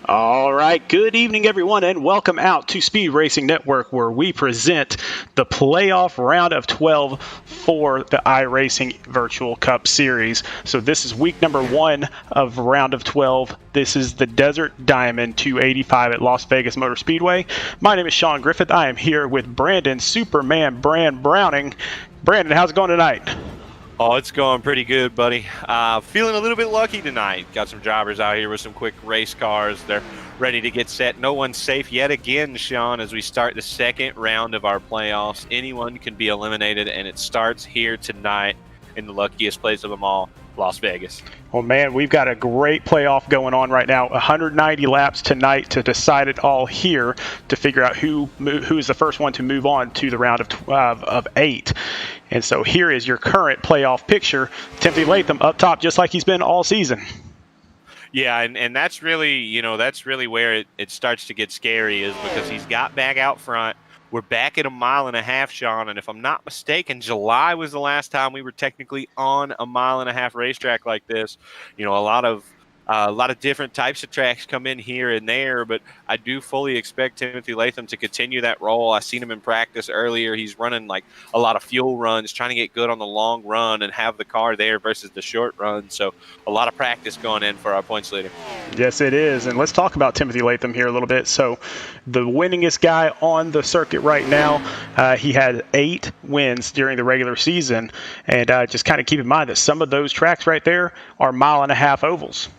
All right, good evening, everyone, and welcome out to Speed Racing Network, where we present the playoff round of 12 for the iRacing Virtual Cup Series. So this is week number 1 of round of 12. This is the Desert Diamond 285 at Las Vegas Motor Speedway. My name is Sean Griffith. I am here with Brandon Superman Brand Browning. Brandon, how's it going tonight? Oh, it's going pretty good, buddy. Feeling a little bit lucky tonight. Got some drivers out here with some quick race cars. They're ready to get set. No one's safe yet again, Sean, as we start the second round of our playoffs. Anyone can be eliminated, and it starts here tonight in the luckiest place of them all, Las Vegas. Well, man, we've got a great playoff going on right now. 190 laps tonight to decide it all here to figure out who's the first one to move on to the round of 8. And so here is your current playoff picture. Timothy Latham up top, just like he's been all season. Yeah, and that's really, that's really where it starts to get scary, is because he's got back out front. We're back at 1.5 miles, Sean, and if I'm not mistaken, July was the last time we were technically on a 1.5 mile racetrack like this. A lot of different types of tracks come in here and there, but I do fully expect Timothy Latham to continue that role. I seen him in practice earlier. He's running like a lot of fuel runs, trying to get good on the long run and have the car there versus the short run. So a lot of practice going in for our points leader. Yes, it is. And let's talk about Timothy Latham here a little bit. So the winningest guy on the circuit right now, he had 8 wins during the regular season. And just kind of keep in mind that some of those tracks right there are 1.5 mile ovals.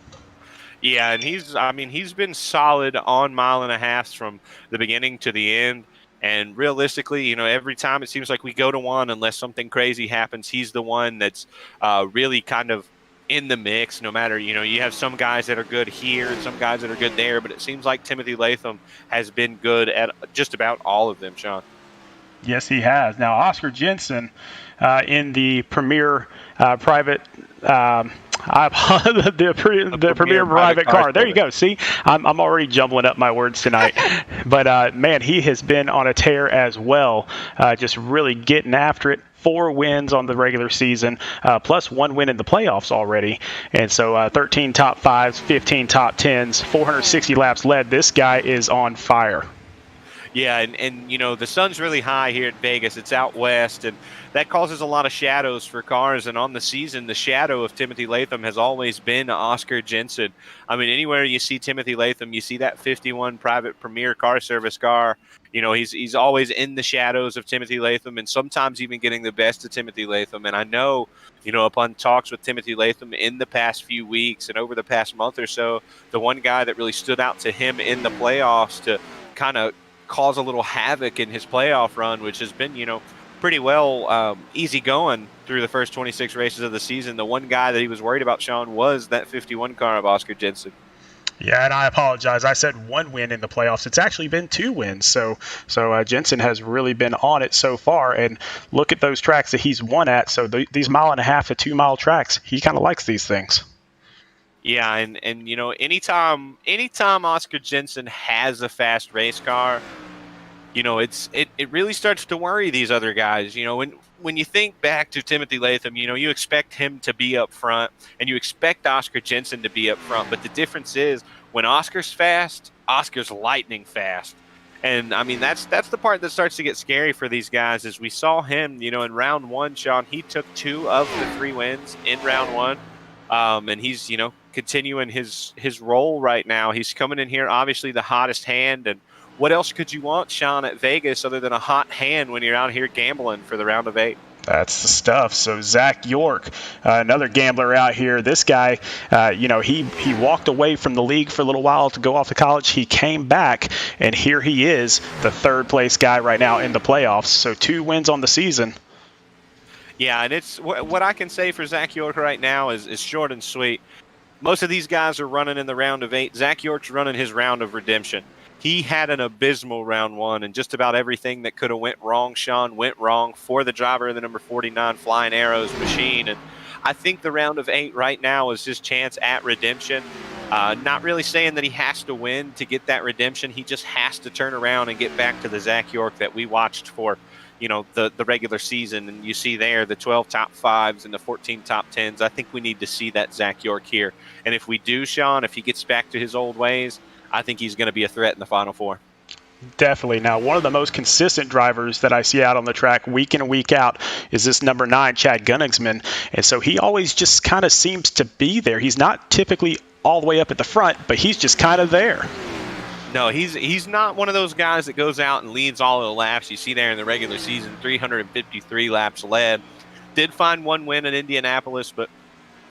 Yeah, and he's been solid on 1.5 miles from the beginning to the end. And realistically, every time it seems like we go to one, unless something crazy happens, he's the one that's really kind of in the mix. No matter, you have some guys that are good here and some guys that are good there, but it seems like Timothy Latham has been good at just about all of them, Sean. Yes, he has. Now, Oscar Jensen in the Premier Private the premier private car. There you go. See, I'm already jumbling up my words tonight. But, man, he has been on a tear as well, just really getting after it. 4 wins on the regular season, plus 1 win in the playoffs already. And so 13 top 5s, 15 top 10s, 460 laps led. This guy is on fire. Yeah, and the sun's really high here at Vegas. It's out west, and that causes a lot of shadows for cars. And on the season, the shadow of Timothy Latham has always been Oscar Jensen. I mean, anywhere you see Timothy Latham, you see that 51 private Premier car service car. He's always in the shadows of Timothy Latham, and sometimes even getting the best of Timothy Latham. And I know, upon talks with Timothy Latham in the past few weeks and over the past month or so, the one guy that really stood out to him in the playoffs to kind of cause a little havoc in his playoff run, which has been, pretty well easy going through the first 26 races of the season. The one guy that he was worried about, Sean, was that 51 car of Oscar Jensen. Yeah, and I apologize. I said 1 win in the playoffs. It's actually been 2 wins. So Jensen has really been on it so far. And look at those tracks that he's won at. So these 1.5 to 2 mile tracks, he kind of likes these things. Yeah, and anytime Oscar Jensen has a fast race car, it really starts to worry these other guys. When you think back to Timothy Latham, you expect him to be up front, and you expect Oscar Jensen to be up front. But the difference is, when Oscar's fast, Oscar's lightning fast. And I mean, that's the part that starts to get scary for these guys. Is we saw him, in round 1, Sean, he took 2 of the 3 wins in round 1. And he's, continuing his role right now. He's coming in here, obviously the hottest hand. And what else could you want, Sean, at Vegas other than a hot hand when you're out here gambling for the round of 8? That's the stuff. So Zach York, another gambler out here. This guy, he walked away from the league for a little while to go off to college. He came back, and here he is, the 3rd place guy right now in the playoffs. So 2 wins on the season. Yeah, and it's what I can say for Zach York right now is short and sweet. Most of these guys are running in the round of 8. Zach York's running his round of redemption. He had an abysmal round 1, and just about everything that could have went wrong, Sean, went wrong for the driver of the number 49 Flying Arrows machine. And I think the round of 8 right now is his chance at redemption. Not really saying that he has to win to get that redemption. He just has to turn around and get back to the Zach York that we watched for the regular season. And you see there the 12 top 5s and the 14 top 10s. I think we need to see that Zach York here. And if we do, Sean, if he gets back to his old ways, I think he's going to be a threat in the Final Four. Definitely. Now, one of the most consistent drivers that I see out on the track week in and week out is this number 9, Chad Gunningsman. And so he always just kind of seems to be there. He's not typically all the way up at the front, but he's just kind of there. No, he's not one of those guys that goes out and leads all of the laps. You see there in the regular season, 353 laps led. Did find one win in Indianapolis, but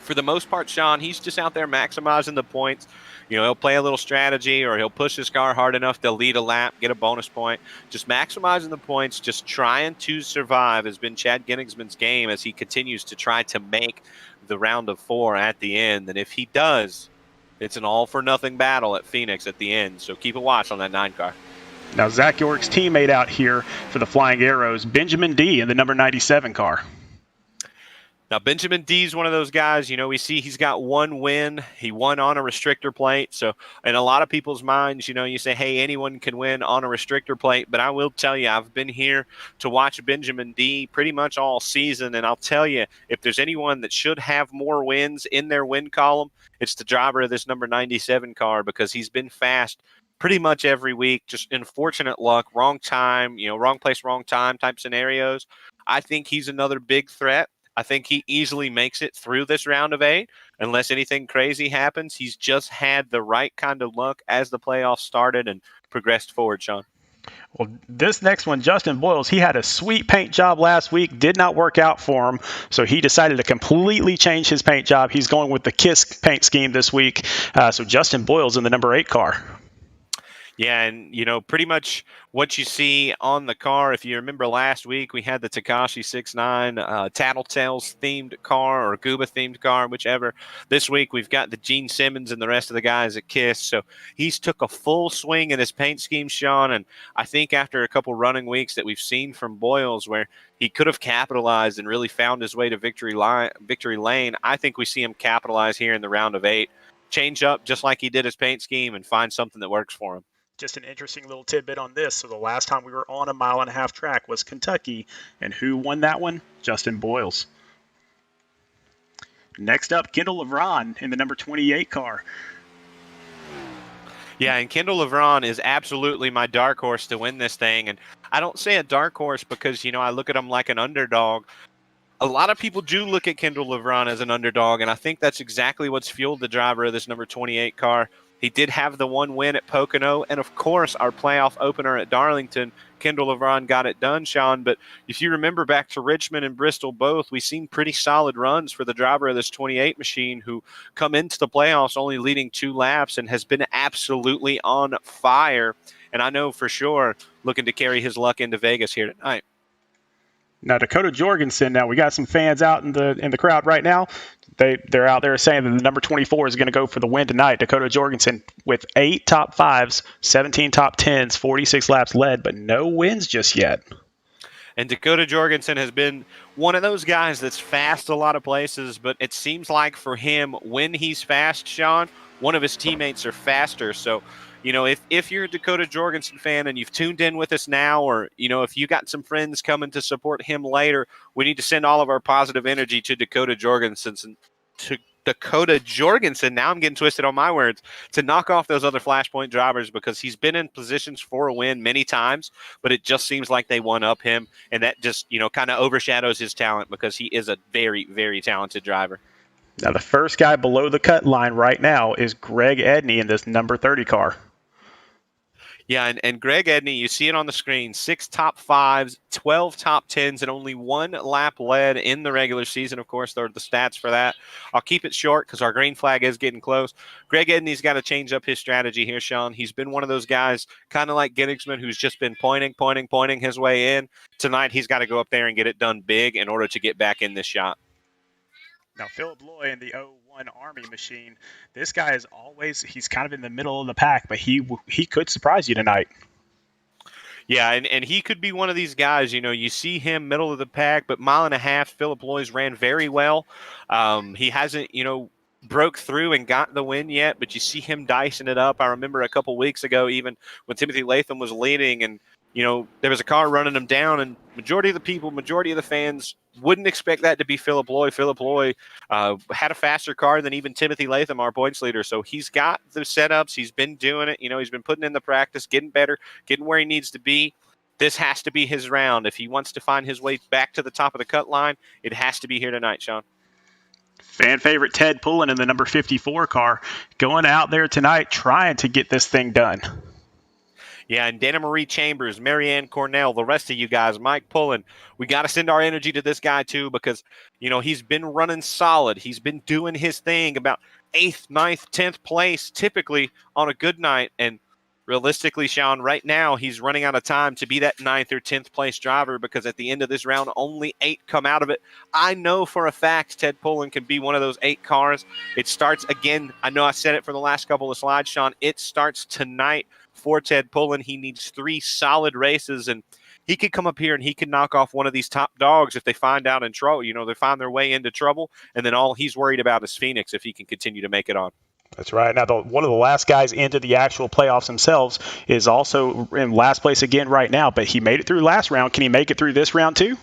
for the most part, Sean, he's just out there maximizing the points. He'll play a little strategy or he'll push his car hard enough to lead a lap, get a bonus point. Just maximizing the points, just trying to survive has been Chad Gunningsman's game as he continues to try to make the round of 4 at the end. And if he does, it's an all-for-nothing battle at Phoenix at the end. So keep a watch on that 9 car. Now, Zach York's teammate out here for the Flying Arrows, Benjamin D. in the number 97 car. Now, Benjamin D is one of those guys, we see he's got one win. He won on a restrictor plate. So in a lot of people's minds, you say, hey, anyone can win on a restrictor plate. But I will tell you, I've been here to watch Benjamin D pretty much all season. And I'll tell you, if there's anyone that should have more wins in their win column, it's the driver of this number 97 car, because he's been fast pretty much every week. Just unfortunate luck, wrong time, wrong place, wrong time type scenarios. I think he's another big threat. I think he easily makes it through this round of 8 unless anything crazy happens. He's just had the right kind of luck as the playoffs started and progressed forward, Sean. Well, this next one, Justin Boyles, he had a sweet paint job last week, did not work out for him, so he decided to completely change his paint job. He's going with the KISS paint scheme this week. So Justin Boyles in the number 8 car. Yeah, and, pretty much what you see on the car, if you remember last week, we had the Tekashi 69 Tattletales themed car or Gooba themed car, whichever. This week, we've got the Gene Simmons and the rest of the guys at KISS. So he's took a full swing in his paint scheme, Sean, and I think after a couple running weeks that we've seen from Boyles where he could have capitalized and really found his way to victory lane, I think we see him capitalize here in the round of 8. Change up just like he did his paint scheme and find something that works for him. Just an interesting little tidbit on this. So the last time we were on a 1.5 mile track was Kentucky. And who won that one? Justin Boyles. Next up, Kendall Levron in the number 28 car. Yeah, and Kendall Levron is absolutely my dark horse to win this thing. And I don't say a dark horse because, I look at him like an underdog. A lot of people do look at Kendall Levron as an underdog, and I think that's exactly what's fueled the driver of this number 28 car. He did have the one win at Pocono, and of course, our playoff opener at Darlington, Kendall Levron got it done, Sean. But if you remember back to Richmond and Bristol both, we've seen pretty solid runs for the driver of this 28 machine who come into the playoffs only leading 2 laps and has been absolutely on fire. And I know for sure looking to carry his luck into Vegas here tonight. Now, Dakota Jorgensen, now we got some fans out in the crowd right now. They're out there saying that the number 24 is going to go for the win tonight. Dakota Jorgensen with 8 top 5s, 17 top 10s, 46 laps led, but no wins just yet. And Dakota Jorgensen has been one of those guys that's fast a lot of places, but it seems like for him, when he's fast, Sean, one of his teammates are faster. So, if you're a Dakota Jorgensen fan and you've tuned in with us now, or, if you got some friends coming to support him later, we need to send all of our positive energy to Dakota Jorgensen. Now I'm getting twisted on my words, to knock off those other flashpoint drivers, because he's been in positions for a win many times, but it just seems like they one up him, and that just, kind of overshadows his talent because he is a very, very talented driver. Now, the first guy below the cut line right now is Greg Edney in this number 30 car. Yeah, and Greg Edney, you see it on the screen, 6 top 5s, 12 top 10s, and only 1 lap led in the regular season. Of course, there are the stats for that. I'll keep it short because our green flag is getting close. Greg Edney's got to change up his strategy here, Sean. He's been one of those guys, kind of like Gunningsman, who's just been pointing his way in. Tonight, he's got to go up there and get it done big in order to get back in this shot. Now, Philip Loy in the 01 Army machine, this guy is he's kind of in the middle of the pack, but he could surprise you tonight. Yeah, and he could be one of these guys, you see him middle of the pack, but 1.5 miles, Philip Loy's ran very well. He hasn't, broke through and got the win yet, but you see him dicing it up. I remember a couple weeks ago, even when Timothy Latham was leading and there was a car running him down, and majority of the people, majority of the fans wouldn't expect that to be Philip Loy. Philip Loy had a faster car than even Timothy Latham, our points leader. So he's got the setups. He's been doing it. He's been putting in the practice, getting better, getting where he needs to be. This has to be his round. If he wants to find his way back to the top of the cut line, it has to be here tonight, Sean. Fan favorite Ted Pullen in the number 54 car going out there tonight trying to get this thing done. Yeah, and Dana Marie Chambers, Marianne Cornell, the rest of you guys, Mike Pullen, we got to send our energy to this guy too because, he's been running solid. He's been doing his thing about 8th, 9th, 10th place typically on a good night. And realistically, Sean, right now he's running out of time to be that 9th or 10th place driver because at the end of this round, only 8 come out of it. I know for a fact Ted Pullen can be one of those 8 cars. It starts again. I know I said it for the last couple of slides, Sean. It starts tonight for Ted Pullen. He needs 3 solid races, and he could come up here and he could knock off one of these top dogs if they find out in trouble. They find their way into trouble, and then all he's worried about is Phoenix if he can continue to make it on. That's right. Now, one of the last guys into the actual playoffs themselves is also in last place again right now, but he made it through last round. Can he make it through this round too?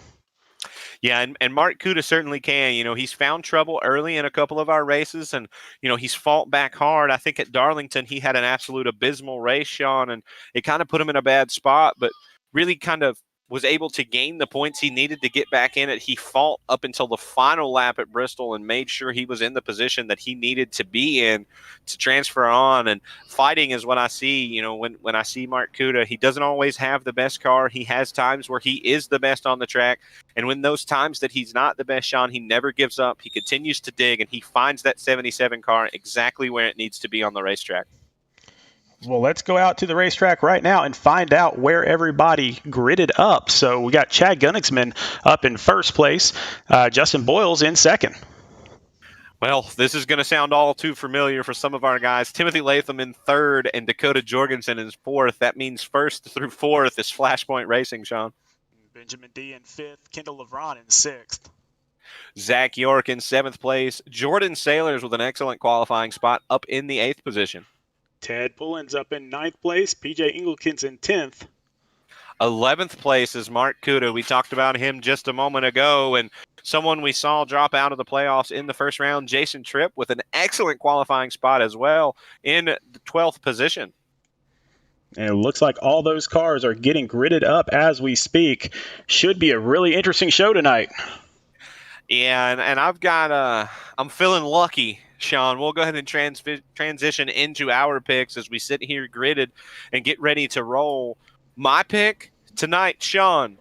Yeah, and Mark Kuda certainly can. He's found trouble early in a couple of our races, and, he's fought back hard. I think at Darlington he had an absolute abysmal race, Sean, and it kind of put him in a bad spot, but really kind of was able to gain the points he needed to get back in it. He fought up until the final lap at Bristol and made sure he was in the position that he needed to be in to transfer on. And fighting is what I see. When I see Mark Kuda, he doesn't always have the best car. He has times where he is the best on the track. And when those times that he's not the best, Sean, he never gives up. He continues to dig, and he finds that 77 car exactly where it needs to be on the racetrack. Well, let's go out to the racetrack right now and find out where everybody gridded up. So we got Chad Gunningsman up in first place, Justin Boyles in second. Well, this is going to sound all too familiar for some of our guys. Timothy Latham in third and Dakota Jorgensen in fourth. That means first through fourth is Flashpoint Racing, Sean. Benjamin D in fifth, Kendall LeVron in sixth. Zach York in seventh place. Jordan Sailors with an excellent qualifying spot up in the 8th position. Ted Pullen's up in 9th place. PJ Engelken's in 10th. 11th place is Mark Kuda. We talked about him just a moment ago, and someone we saw drop out of the playoffs in the first round, Jason Tripp, with an excellent qualifying spot as well in the 12th position. And it looks like all those cars are getting gridded up as we speak. Should be a really interesting show tonight. Yeah, and I've got I'm feeling lucky, Sean. We'll go ahead and transition into our picks as we sit here gridded and get ready to roll. My pick tonight, Sean,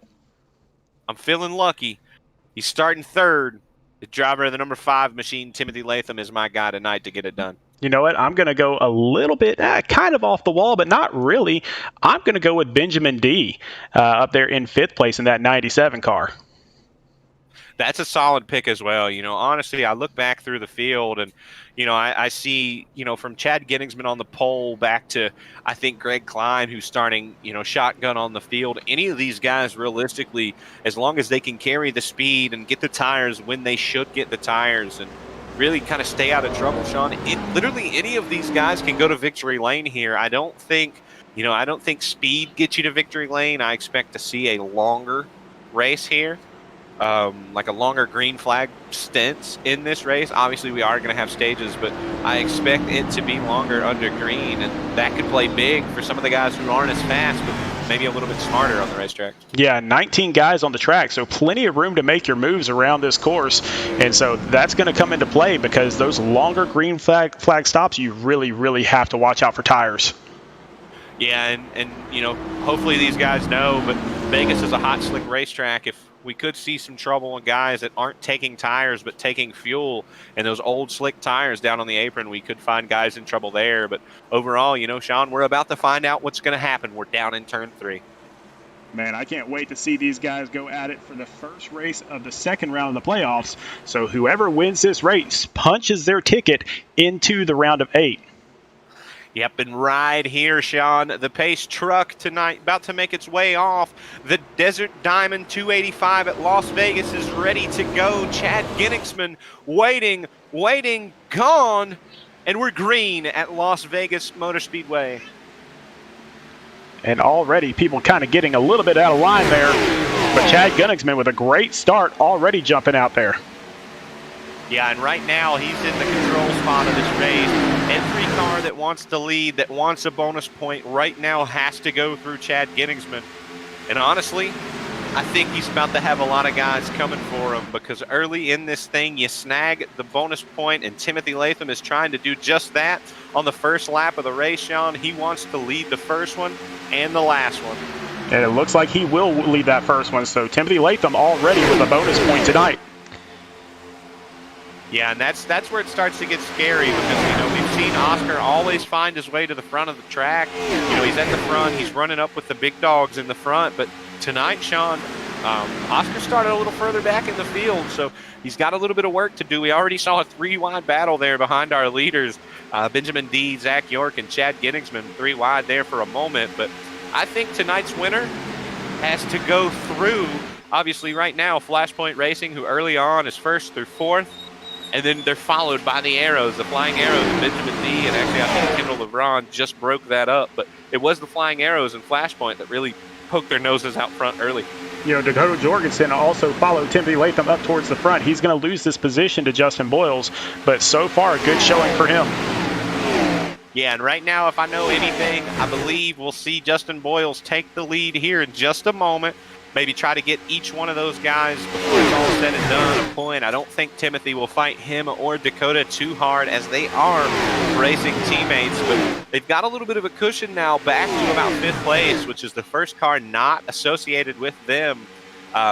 I'm feeling lucky. He's starting third. The driver of the number 5 machine, Timothy Latham, is my guy tonight to get it done. You know what? I'm going to go a little bit kind of off the wall, but not really. I'm going to go with Benjamin D up there in 5th place in that 97 car. That's a solid pick as well. Honestly, I look back through the field and, I see, from Chad Ginningsman on the pole back to, I think, Greg Klein, who's starting, shotgun on the field. Any of these guys, realistically, as long as they can carry the speed and get the tires when they should get the tires and really kind of stay out of trouble, Sean, literally any of these guys can go to victory lane here. I don't think speed gets you to victory lane. I expect to see a longer race here. Like a longer green flag stints in this race. Obviously, we are going to have stages, but I expect it to be longer under green, and that could play big for some of the guys who aren't as fast, but maybe a little bit smarter on the racetrack. Yeah, 19 guys on the track, so plenty of room to make your moves around this course, and so that's going to come into play because those longer green flag stops, you really, really have to watch out for tires. Yeah, and hopefully these guys know, but Vegas is a hot, slick racetrack. If we could see some trouble in guys that aren't taking tires but taking fuel and those old slick tires down on the apron, we could find guys in trouble there. But overall, Sean, we're about to find out what's going to happen. We're down in turn 3. Man, I can't wait to see these guys go at it for the first race of the second round of the playoffs. So whoever wins this race punches their ticket into the round of 8. Yep, and right here, Sean, the pace truck tonight about to make its way off. The Desert Diamond 285 at Las Vegas is ready to go. Chad Ginningsman waiting, gone, and we're green at Las Vegas Motor Speedway. And already people kind of getting a little bit out of line there. But Chad Gunningsman with a great start already jumping out there. Yeah, and right now he's in the control spot of this race. Every car that wants to lead, that wants a bonus point, right now has to go through Chad Gunningsman. And honestly, I think he's about to have a lot of guys coming for him, because early in this thing, you snag the bonus point, and Timothy Latham is trying to do just that on the first lap of the race, Sean. He wants to lead the first one and the last one. And it looks like he will lead that first one, so Timothy Latham already with a bonus point tonight. Yeah, and that's where it starts to get scary, because, we've seen Oscar always find his way to the front of the track. He's at the front, he's running up with the big dogs in the front, but tonight, Sean, Oscar started a little further back in the field, so he's got a little bit of work to do. We already saw a 3-wide battle there behind our leaders, Benjamin D, Zach York, and Chad Gunningsman, 3 wide there for a moment. But I think tonight's winner has to go through, obviously right now, Flashpoint Racing, who early on is 1st through 4th, and then they're followed by the Arrows, the Flying Arrows, and Benjamin D, and actually I think Kendall LeBron just broke that up, but it was the Flying Arrows and Flashpoint that really poke their noses out front early. Dakota Jorgensen also followed Timothy Latham up towards the front. He's going to lose this position to Justin Boyles, but so far a good showing for him. Yeah, and right now, if I know anything, I believe we'll see Justin Boyles take the lead here in just a moment. Maybe try to get each one of those guys before it's all said and done a point. I don't think Timothy will fight him or Dakota too hard, as they are racing teammates, but they've got a little bit of a cushion now back to about 5th place, which is the first car not associated with them,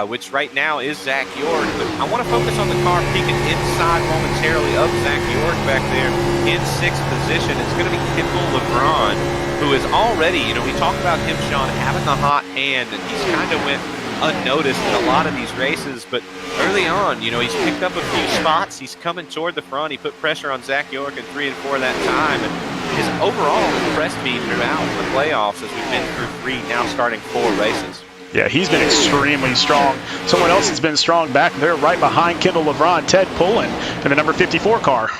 which right now is Zach York. But I want to focus on the car peeking inside momentarily of Zach York back there in 6th position. It's going to be Kendall LeBron, who is already, we talk about him, Sean, having the hot hand, and he's kind of went unnoticed in a lot of these races, but early on, he's picked up a few spots. He's coming toward the front. He put pressure on Zach York in 3 and 4 that time, and has overall impressed me throughout the playoffs as we've been through 3, now starting 4 races. Yeah, he's been extremely strong. Someone else has been strong back there right behind Kendall LeBron, Ted Pullen, in the number 54 car.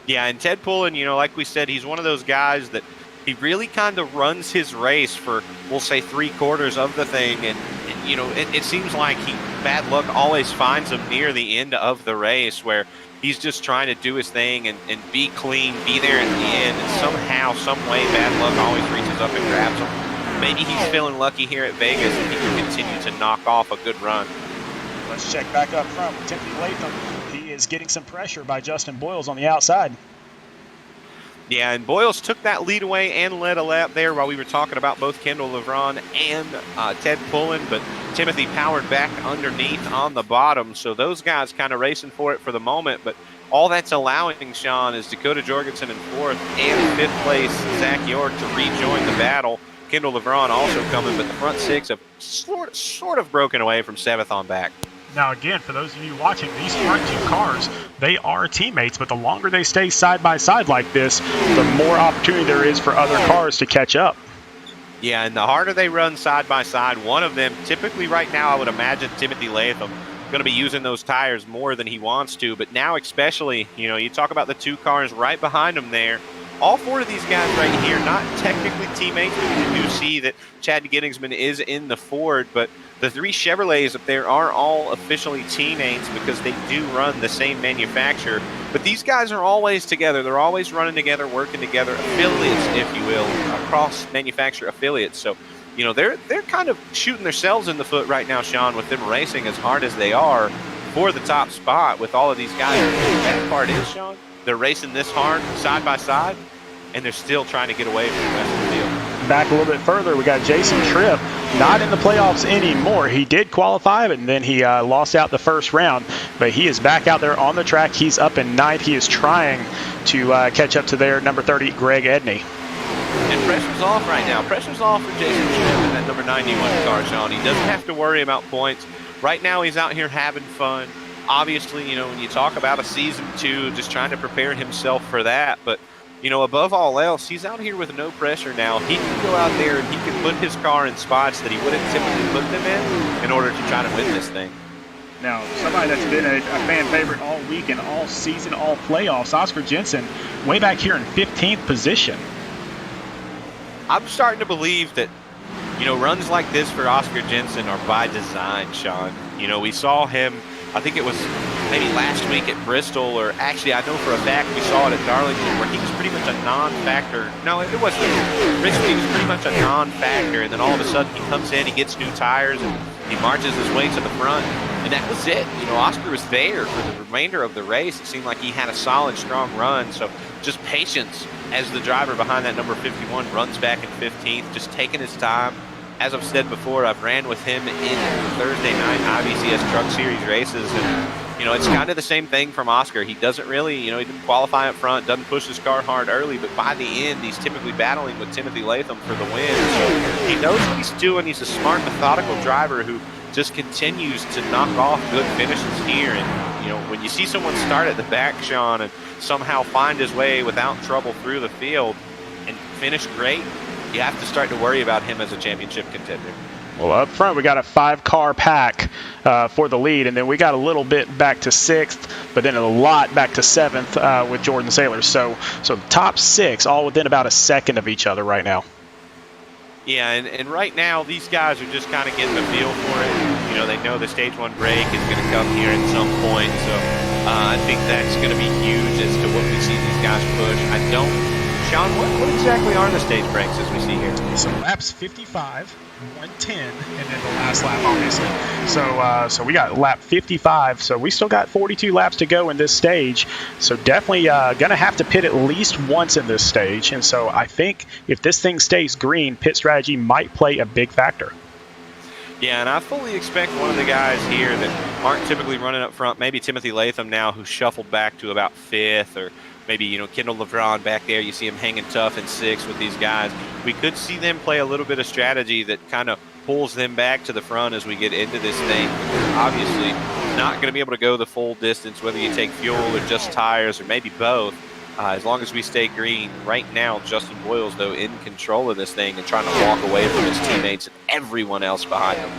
Yeah, and Ted Pullen, like we said, he's one of those guys that he really kind of runs his race for, we'll say, 3/4 of the thing, and it seems like bad luck always finds him near the end of the race, where he's just trying to do his thing and be clean, be there at the end, and somehow, some way, bad luck always reaches up and grabs him. Maybe he's feeling lucky here at Vegas and he can continue to knock off a good run. Let's check back up front with Timothy Latham. He is getting some pressure by Justin Boyles on the outside. Yeah, and Boyles took that lead away and led a lap there while we were talking about both Kendall LeBron and Ted Pullen, but Timothy powered back underneath on the bottom, so those guys kind of racing for it for the moment, but all that's allowing, Sean, is Dakota Jorgensen in 4th and 5th place, Zach York, to rejoin the battle. Kendall LeBron also coming, but the front 6 have sort of broken away from 7th on back. Now, again, for those of you watching, these front 2 cars, they are teammates, but the longer they stay side by side like this, the more opportunity there is for other cars to catch up. Yeah, and the harder they run side by side, one of them, typically right now, I would imagine Timothy Latham, going to be using those tires more than he wants to, but now especially, you talk about the 2 cars right behind him there. All 4 of these guys right here, not technically teammates, but we do see that Chad Gunningsman is in the Ford, but the 3 Chevrolets up there are all officially teammates because they do run the same manufacturer. But these guys are always together. They're always running together, working together, affiliates, if you will, across manufacturer affiliates. So, they're kind of shooting themselves in the foot right now, Sean, with them racing as hard as they are for the top spot with all of these guys. The bad part is, Sean, they're racing this hard side by side, and they're still trying to get away from the rest of the field. Back a little bit further, we got Jason Tripp, not in the playoffs anymore. He did qualify, and then he lost out the first round, but he is back out there on the track. He's up in 9th. He is trying to catch up to their number 30, Greg Edney. And pressure's off right now. Pressure's off for Jason Tripp in that number 91 car, Sean. He doesn't have to worry about points. Right now, he's out here having fun. Obviously, when you talk about a season 2, just trying to prepare himself for that, but above all else, he's out here with no pressure now. He can go out there and he can put his car in spots that he wouldn't typically put them in order to try to win this thing. Now, somebody that's been a fan favorite all week and all season, all playoffs, Oscar Jensen, way back here in 15th position. I'm starting to believe that, runs like this for Oscar Jensen are by design, Sean. We saw him, I think it was maybe last week at Bristol, or actually I know for a fact we saw it at Darlington, where he was pretty much a non-factor. No, it wasn't. Bristol, he was pretty much a non-factor, and then all of a sudden he comes in, he gets new tires, and he marches his way to the front, and that was it. Oscar was there for the remainder of the race. It seemed like he had a solid, strong run, so just patience as the driver behind that number 51 runs back in 15th, just taking his time. As I've said before, I've ran with him in the Thursday night IVCS Truck Series races, and it's kind of the same thing from Oscar. He doesn't really, he didn't qualify up front, doesn't push his car hard early, but by the end, he's typically battling with Timothy Latham for the win. So he knows what he's doing. He's a smart, methodical driver who just continues to knock off good finishes here. And, when you see someone start at the back, Sean, and somehow find his way without trouble through the field and finish great, you have to start to worry about him as a championship contender. Well, up front, we got a 5-car pack for the lead, and then we got a little bit back to 6th, but then a lot back to 7th with Jordan Saylor. So the top 6 all within about a second of each other right now. Yeah, and right now, these guys are just kind of getting a feel for it. They know the stage 1 break is going to come here at some point, so I think that's going to be huge as to what we see these guys push. Sean, what exactly are the stage breaks as we see here? So laps 55, 110, and then the last lap, obviously. So we got lap 55, so we still got 42 laps to go in this stage. So definitely going to have to pit at least once in this stage. And so I think if this thing stays green, pit strategy might play a big factor. Yeah, and I fully expect one of the guys here that aren't typically running up front, maybe Timothy Latham now, who shuffled back to about 5th, or maybe, Kendall LeBron back there. You see him hanging tough in 6th with these guys. We could see them play a little bit of strategy that kind of pulls them back to the front as we get into this thing. Obviously, not going to be able to go the full distance, whether you take fuel or just tires or maybe both. As long as we stay green. Right now, Justin Boyle's, though, in control of this thing and trying to walk away from his teammates and everyone else behind him.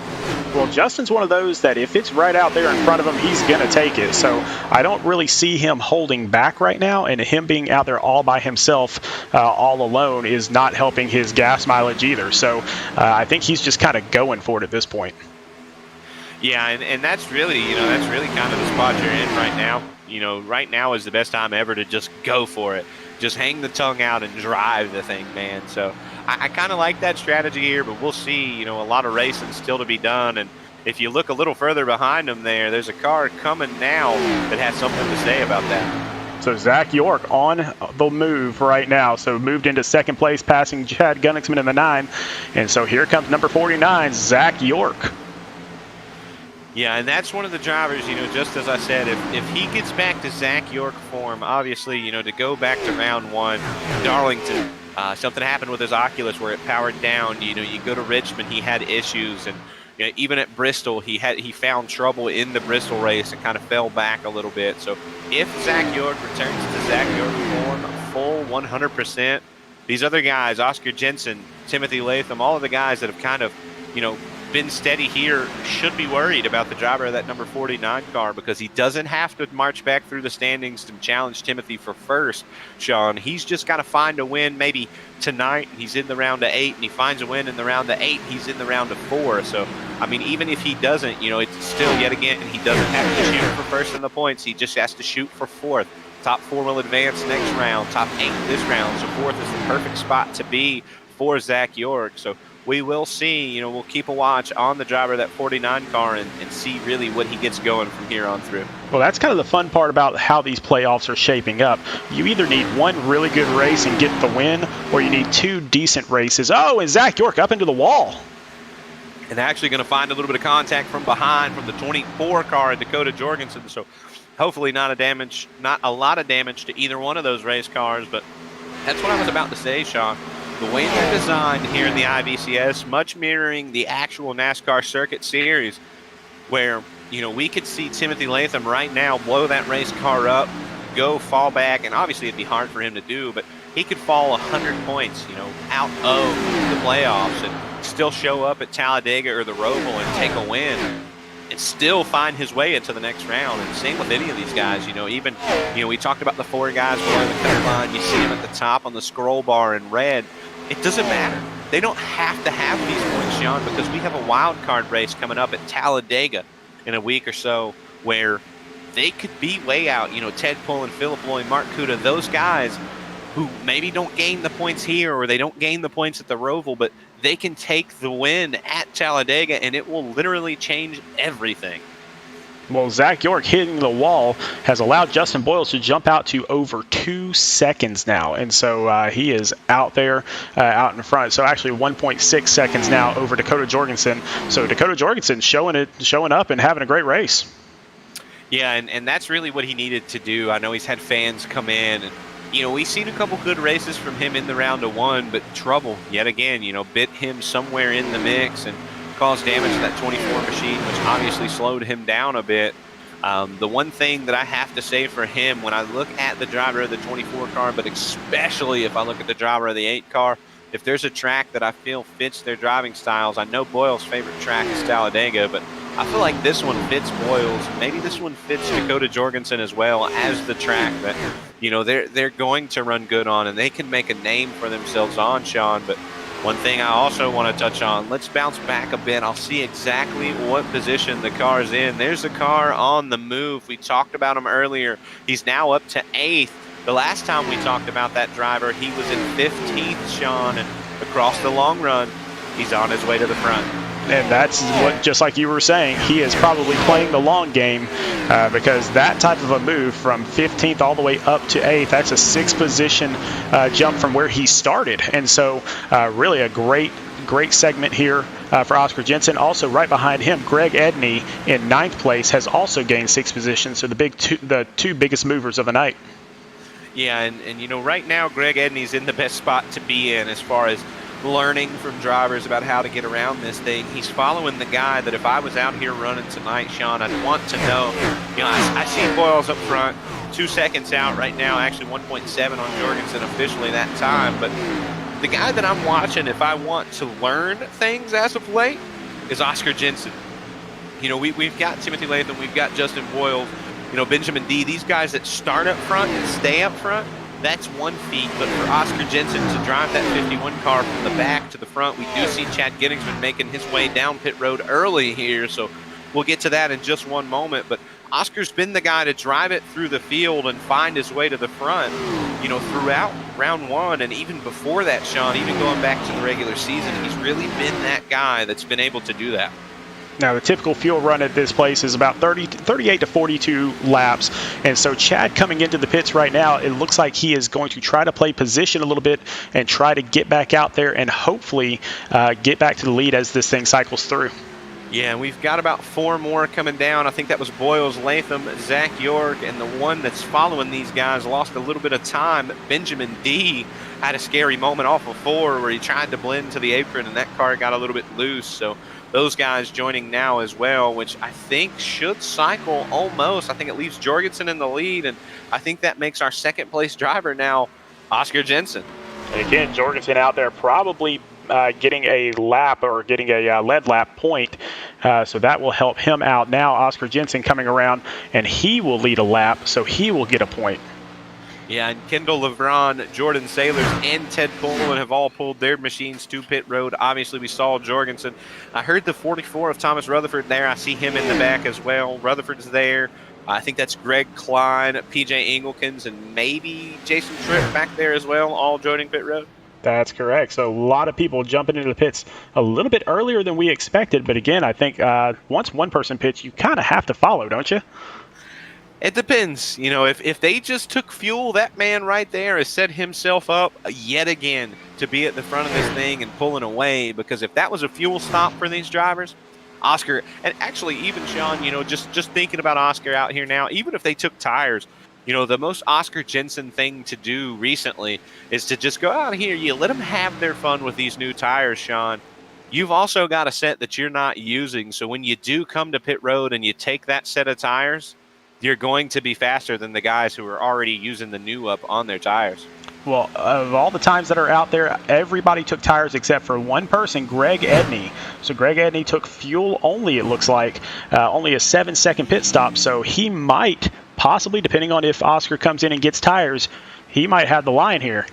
Well, Justin's one of those that if it's right out there in front of him, he's going to take it. So I don't really see him holding back right now, and him being out there all by himself, all alone, is not helping his gas mileage either. So I think he's just kind of going for it at this point. Yeah, and that's really, kind of the spot you're in right now. Right now is the best time ever to just go for it. Just hang the tongue out and drive the thing, man. So I kind of like that strategy here, but we'll see, a lot of racing still to be done. And if you look a little further behind them there's a car coming now that has something to say about that. So Zach York on the move right now. So moved into 2nd place, passing Chad Gunningsman in the 9. And so here comes number 49, Zach York. Yeah, and that's one of the drivers, just as I said, if he gets back to Zach York form, obviously, to go back to round 1, Darlington, something happened with his Oculus where it powered down. You go to Richmond, he had issues, and even at Bristol, he found trouble in the Bristol race and kind of fell back a little bit. So if Zach York returns to Zach York form, full 100%, these other guys, Oscar Jensen, Timothy Latham, all of the guys that have kind of, been steady here, should be worried about the driver of that number 49 car, because he doesn't have to march back through the standings and challenge Timothy for first, Sean. He's just got to find a win maybe tonight. He's in the round of 8, and he finds a win in the round of 8. He's in the round of 4. So, even if he doesn't, it's still, yet again, he doesn't have to shoot for first in the points. He just has to shoot for 4th. Top 4 will advance next round. Top 8 this round. So 4th is the perfect spot to be for Zach York. So we will see, we'll keep a watch on the driver of that 49 car and see really what he gets going from here on through. Well, that's kind of the fun part about how these playoffs are shaping up. You either need one really good race and get the win, or you need 2 decent races. Oh, and Zach York up into the wall. And actually going to find a little bit of contact from behind from the 24 car in Dakota Jorgensen. So hopefully not a lot of damage to either one of those race cars. But that's what I was about to say, Sean. The way they're designed here in the IVCS, much mirroring the actual NASCAR Circuit Series, where, we could see Timothy Latham right now blow that race car up, go fall back, and obviously it'd be hard for him to do, but he could fall 100 points, out of the playoffs and still show up at Talladega or the Roval and take a win and still find his way into the next round. And same with any of these guys, we talked about the 4 guys below the cut line. You see them at the top on the scroll bar in red. it doesn't matter. They don't have to have these points, Sean, because we have a wild card race coming up at Talladega in a week or so where they could be way out. You know, Ted Pullen, Philip Loy, Mark Kuda, those guys who maybe don't gain the points here or they don't gain the points at the Roval, but they can take the win at Talladega and it will literally change everything. Well, Zach York hitting the wall has allowed Justin Boyles to jump out to over 2 seconds now. And so he is out there, out in front. So actually 1.6 seconds now over Dakota Jorgensen. So Dakota Jorgensen showing up and having a great race. Yeah, and that's really what he needed to do. I know he's had fans come in and, you know, we've seen a couple good races from him in the round of one, but trouble yet again, you know, bit him somewhere in the mix and caused damage to that 24 machine, which obviously slowed him down a bit. The one thing that I have to say for him when I look at the driver of the 24 car, but especially if I look at the driver of the 8 car, if there's a track that I feel fits their driving styles, I know Boyle's favorite track is Talladega, but I feel like this one fits Boyles. Maybe this one fits Dakota Jorgensen as well as the track that, you know, they're going to run good on and they can make a name for themselves on, Sean. But one thing I also want to touch on, let's bounce back a bit. I'll see exactly what position the car's in. There's a car on the move. We talked about him earlier. He's now up to 8th. The last time we talked about that driver, he was in 15th, Sean, and across the long run, he's on his way to the front. And that's what, just like you were saying, he is probably playing the long game because that type of a move from 15th all the way up to 8th, that's a 6 position jump from where he started. And so really a great segment here for Oscar Jensen. Also right behind him, Greg Edney in 9th place has also gained 6 positions. So the two biggest movers of the night. Yeah, and you know, right now Greg Edney's in the best spot to be in as far as learning from drivers about how to get around this thing. He's following the guy that if I was out here running tonight, Sean, I'd want to know. You know, I see Boyles up front, 2 seconds out right now, actually 1.7 on Jorgensen officially that time. But the guy that I'm watching, if I want to learn things as of late, is Oscar Jensen. You know, we've got Timothy Latham, we've got Justin Boyles, you know, Benjamin D. These guys that start up front and stay up front, that's one feat. But for Oscar Jensen to drive that 51 car from the back to the front, we do see Chad Gettingsman making his way down pit road early here. So we'll get to that in just one moment. But Oscar's been the guy to drive it through the field and find his way to the front, you know, throughout round one. And even before that, Sean, even going back to the regular season, he's really been that guy that's been able to do that. Now, the typical fuel run at this place is about 38 to 42 laps. And so Chad coming into the pits right now, it looks like he is going to try to play position a little bit and try to get back out there and hopefully get back to the lead as this thing cycles through. Yeah, we've got about 4 more coming down. I think that was Boyles, Latham, Zach York, and the one that's following these guys lost a little bit of time. Benjamin D had a scary moment off of 4 where he tried to blend to the apron and that car got a little bit loose. So those guys joining now as well, which I think should cycle almost. I think it leaves Jorgensen in the lead, and I think that makes our second place driver now Oscar Jensen. And again, Jorgensen out there probably getting a lap or getting a lead lap point, so that will help him out. Now Oscar Jensen coming around, and he will lead a lap, so he will get a point. Yeah, and Kendall LeBron, Jordan Sailors, and Ted Pullen have all pulled their machines to pit road. Obviously, we saw Jorgensen. I heard the 44 of Thomas Rutherford there. I see him in the back as well. Rutherford's there. I think that's Greg Klein, PJ Engelkens, and maybe Jason Tripp back there as well, all joining pit road. That's correct. So a lot of people jumping into the pits a little bit earlier than we expected. But again, I think once one person pits, you kind of have to follow, don't you? It depends. You know, if they just took fuel, that man right there has set himself up yet again to be at the front of this thing and pulling away. Because if that was a fuel stop for these drivers, Oscar, and actually even Sean, you know, just thinking about Oscar out here now, even if they took tires, you know, the most Oscar Jensen thing to do recently is to just go out here. You let them have their fun with these new tires, Sean. You've also got a set that you're not using. So when you do come to pit road and you take that set of tires, you're going to be faster than the guys who are already using the new up on their tires. Well, of all the times that are out there, everybody took tires except for one person, Greg Edney. So Greg Edney took fuel only, it looks like, only a 7-second pit stop. So he might, possibly, depending on if Oscar comes in and gets tires, he might have the line here.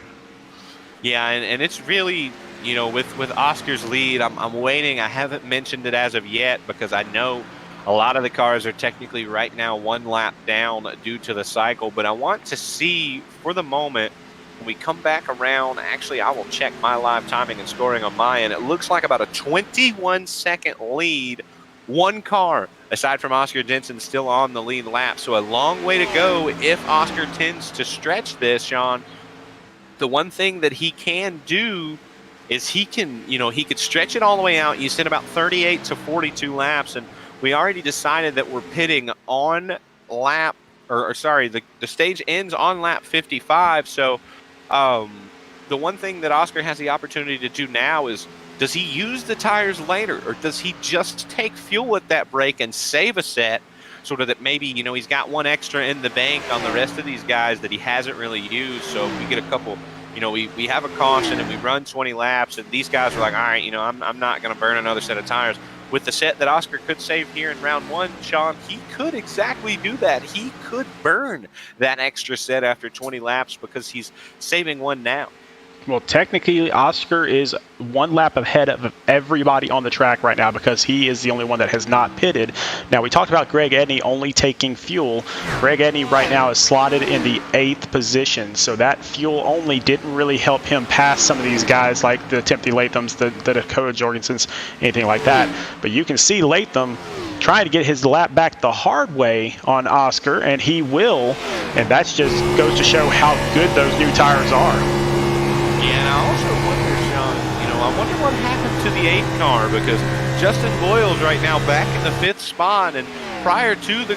Yeah, and it's really, with Oscar's lead, I'm waiting. I haven't mentioned it as of yet because I know a lot of the cars are technically right now one lap down due to the cycle. But I want to see for the moment when we come back around. Actually, I will check my live timing and scoring on my end. It looks like about a 21-second lead. One car, aside from Oscar Jensen, still on the lead lap. So a long way to go if Oscar tends to stretch this, Sean. The one thing that he can do is he could stretch it all the way out. You said about 38 to 42 laps, and we already decided that we're pitting on lap, or sorry, the stage ends on lap 55. So the one thing that Oscar has the opportunity to do now is, does he use the tires later, or does he just take fuel at that break and save a set, sort of that maybe, he's got one extra in the bank on the rest of these guys that he hasn't really used. So if we get a couple, we have a caution and we run 20 laps and these guys are like, all right, I'm not going to burn another set of tires. With the set that Oscar could save here in round one, Sean, he could exactly do that. He could burn that extra set after 20 laps because he's saving one now. Well, technically, Oscar is one lap ahead of everybody on the track right now because he is the only one that has not pitted. Now, we talked about Greg Edney only taking fuel. Greg Edney right now is slotted in the 8th position, so that fuel only didn't really help him pass some of these guys like the Timothy Lathams, the Dakota Jorgensens, anything like that. But you can see Latham trying to get his lap back the hard way on Oscar, and he will, and that just goes to show how good those new tires are. Yeah, and I also wonder, Sean, I wonder what happened to the 8th car, because Justin Boyle's right now back in the 5th spot, and prior to the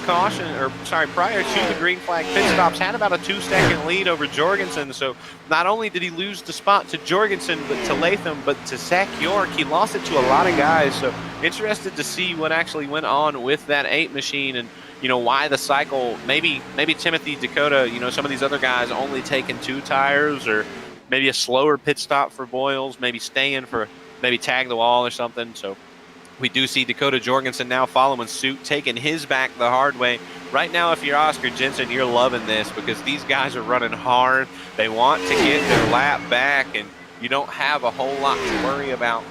green flag pit stops, had about a 2-second lead over Jorgensen. So not only did he lose the spot to Jorgensen, but to Latham, but to Zach York, he lost it to a lot of guys. So interested to see what actually went on with that 8 machine, and why the cycle, maybe Timothy, Dakota, some of these other guys only taking 2 tires, or maybe a slower pit stop for Boyles, maybe staying for maybe tag the wall or something. So we do see Dakota Jorgensen now following suit, taking his back the hard way. Right now, if you're Oscar Jensen, you're loving this because these guys are running hard. They want to get their lap back, and you don't have a whole lot to worry about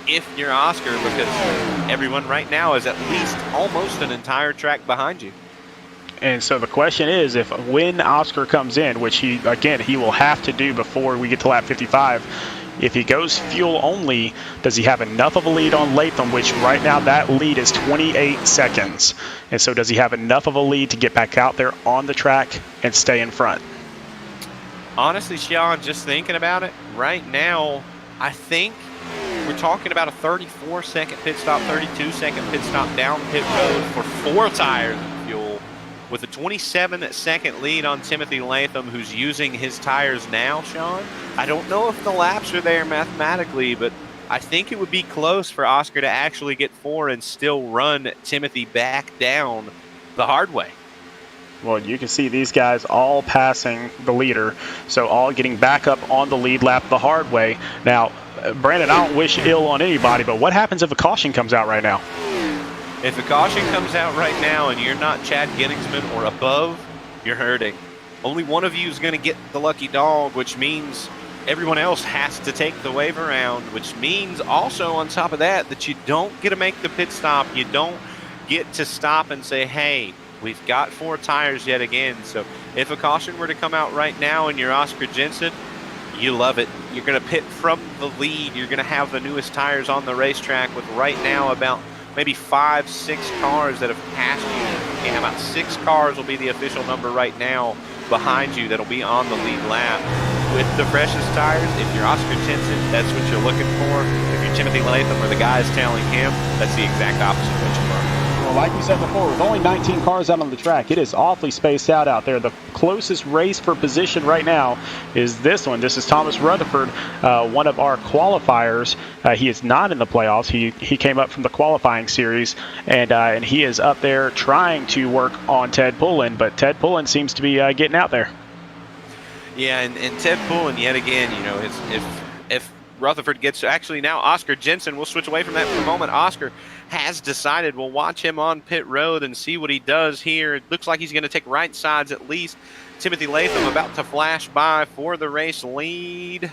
if you're Oscar, because everyone right now is at least almost an entire track behind you. And so the question is, when Oscar comes in, which he will have to do before we get to lap 55, if he goes fuel only, does he have enough of a lead on Latham, which right now that lead is 28 seconds. And so does he have enough of a lead to get back out there on the track and stay in front? Honestly, Sean, just thinking about it, right now, I think we're talking about a 34-second pit stop, 32-second pit stop down pit road for 4 tires of fuel, with a 27-second lead on Timothy Latham, who's using his tires now, Sean. I don't know if the laps are there mathematically, but I think it would be close for Oscar to actually get 4 and still run Timothy back down the hard way. Well, you can see these guys all passing the leader, so all getting back up on the lead lap the hard way. Now, Brandon, I don't wish ill on anybody, but what happens if a caution comes out right now? If a caution comes out right now and you're not Chad Genningsman or above, you're hurting. Only one of you is going to get the lucky dog, which means everyone else has to take the wave around, which means also on top of that, that you don't get to make the pit stop. You don't get to stop and say, hey, we've got 4 tires yet again. So if a caution were to come out right now and you're Oscar Jensen, you love it. You're going to pit from the lead. You're going to have the newest tires on the racetrack with right now about maybe 5, 6 cars that have passed you. And about 6 cars will be the official number right now behind you that'll be on the lead lap. With the freshest tires, if you're Oscar Jensen, that's what you're looking for. If you're Timothy Latham or the guys tailing him, that's the exact opposite of what you are. Well, like we said before, with only 19 cars out on the track, it is awfully spaced out there. The closest race for position right now is this one. This is Thomas Rutherford, one of our qualifiers. He is not in the playoffs. He came up from the qualifying series, and he is up there trying to work on Ted Pullen, but Ted Pullen seems to be getting out there. Yeah, and Ted Pullen, yet again, if Rutherford gets, actually now Oscar Jensen, we'll switch away from that for a moment. Oscar has decided we'll watch him on pit road and see what he does here. It looks like he's going to take right sides at least. Timothy Latham about to flash by for the race lead.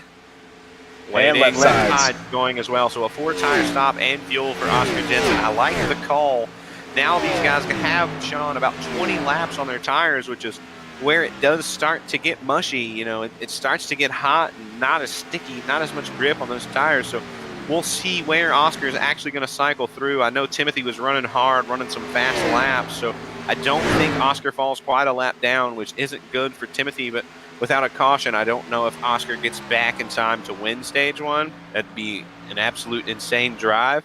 waiting. left Side going as well. So a 4-tire stop and fuel for Oscar Jensen. I like the call. Now these guys can have, Sean, about 20 laps on their tires, which is where it does start to get mushy. You know, it starts to get hot and not as sticky, not as much grip on those tires. So we'll see where Oscar is actually going to cycle through. I know Timothy was running hard, running some fast laps. So I don't think Oscar falls quite a lap down, which isn't good for Timothy. But without a caution, I don't know if Oscar gets back in time to win stage 1. That'd be an absolute insane drive.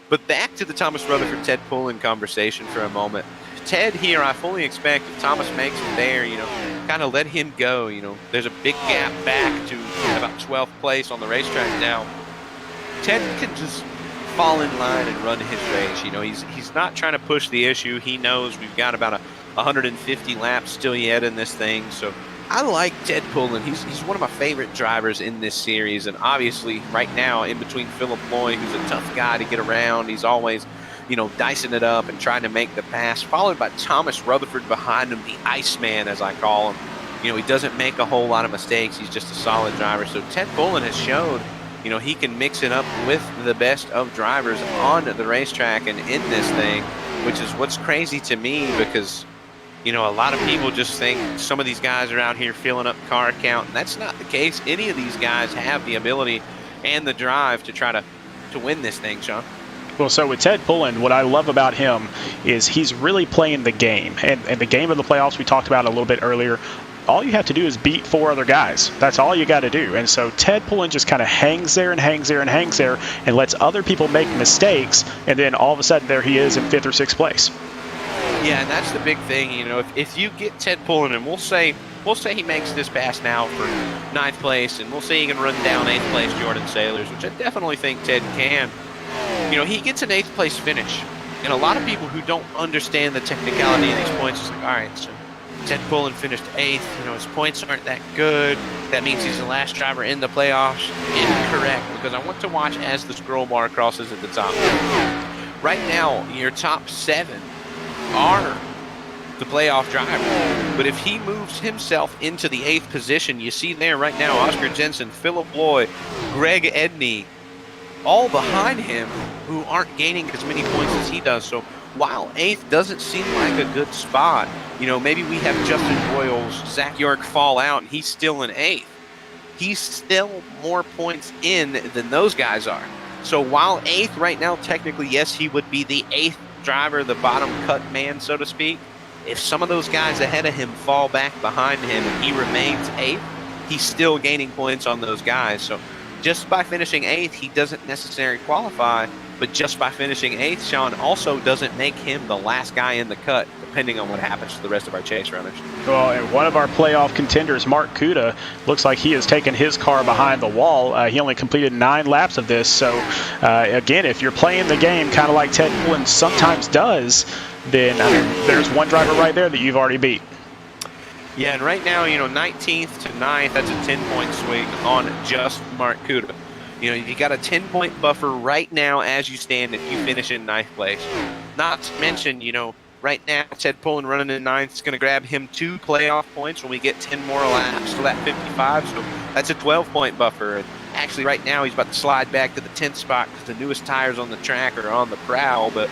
But back to the Thomas Rutherford Ted Pullen conversation for a moment. Ted here, I fully expect if Thomas makes it there, you know, kind of let him go. You know, there's a big gap back to about 12th place on the racetrack now. Ted can just fall in line and run his race. You know, he's not trying to push the issue. He knows we've got about 150 laps still yet in this thing. So I like Ted Pullen. He's one of my favorite drivers in this series. And obviously right now in between Philip Lloyd, who's a tough guy to get around. He's always, you know, dicing it up and trying to make the pass, followed by Thomas Rutherford behind him, the Iceman, as I call him. You know, he doesn't make a whole lot of mistakes. He's just a solid driver. So Ted Pullen has showed, you know, he can mix it up with the best of drivers on the racetrack and in this thing, which is what's crazy to me because, you know, a lot of people just think some of these guys are out here filling up car count, and that's not the case. Any of these guys have the ability and the drive to try to win this thing, Sean. Well, so with Ted Pullen, what I love about him is he's really playing the game. And the game of the playoffs we talked about a little bit earlier, all you have to do is beat 4 other guys. That's all you got to do. And so Ted Pullen just kind of hangs there and hangs there and hangs there and lets other people make mistakes, and then all of a sudden there he is in 5th or 6th place. Yeah, and that's the big thing. You know, if you get Ted Pullen, and we'll say he makes this pass now for 9th place, and we'll say he can run down 8th place Jordan Sailors, which I definitely think Ted can. You know, he gets an 8th place finish, and a lot of people who don't understand the technicality of these points is like, all right, so Ted Pullen finished 8th. You know, his points aren't that good. That means he's the last driver in the playoffs. Incorrect, because I want to watch as the scroll bar crosses at the top. Right now, your top 7 are the playoff driver. But if he moves himself into the 8th position, you see there right now Oscar Jensen, Philip Lloyd, Greg Edney, all behind him who aren't gaining as many points as he does. So while 8th doesn't seem like a good spot, you know, maybe we have Justin Boyles, Zach York fall out, and he's still in 8th. He's still more points in than those guys are. So while 8th right now, technically, yes, he would be the 8th driver, the bottom cut man, so to speak. If some of those guys ahead of him fall back behind him and he remains 8th, he's still gaining points on those guys. So just by finishing 8th, he doesn't necessarily qualify, but just by finishing 8th, Sean, also doesn't make him the last guy in the cut, depending on what happens to the rest of our chase runners. Well, and one of our playoff contenders, Mark Kuda, looks like he has taken his car behind the wall. He only completed 9 laps of this. So, again, if you're playing the game kind of like Ted Pullen sometimes does, then I mean, there's one driver right there that you've already beat. Yeah, and right now, you know, 19th to 9th, that's a 10-point swing on just Mark Kuda. You know, you got a 10-point buffer right now as you stand if you finish in 9th place. Not to mention, you know, right now, Ted Pullen running in 9th is going to grab him 2 playoff points when we get 10 more laps to that 55. So that's a 12-point buffer. And actually, right now, he's about to slide back to the 10th spot because the newest tires on the track are on the prowl. But,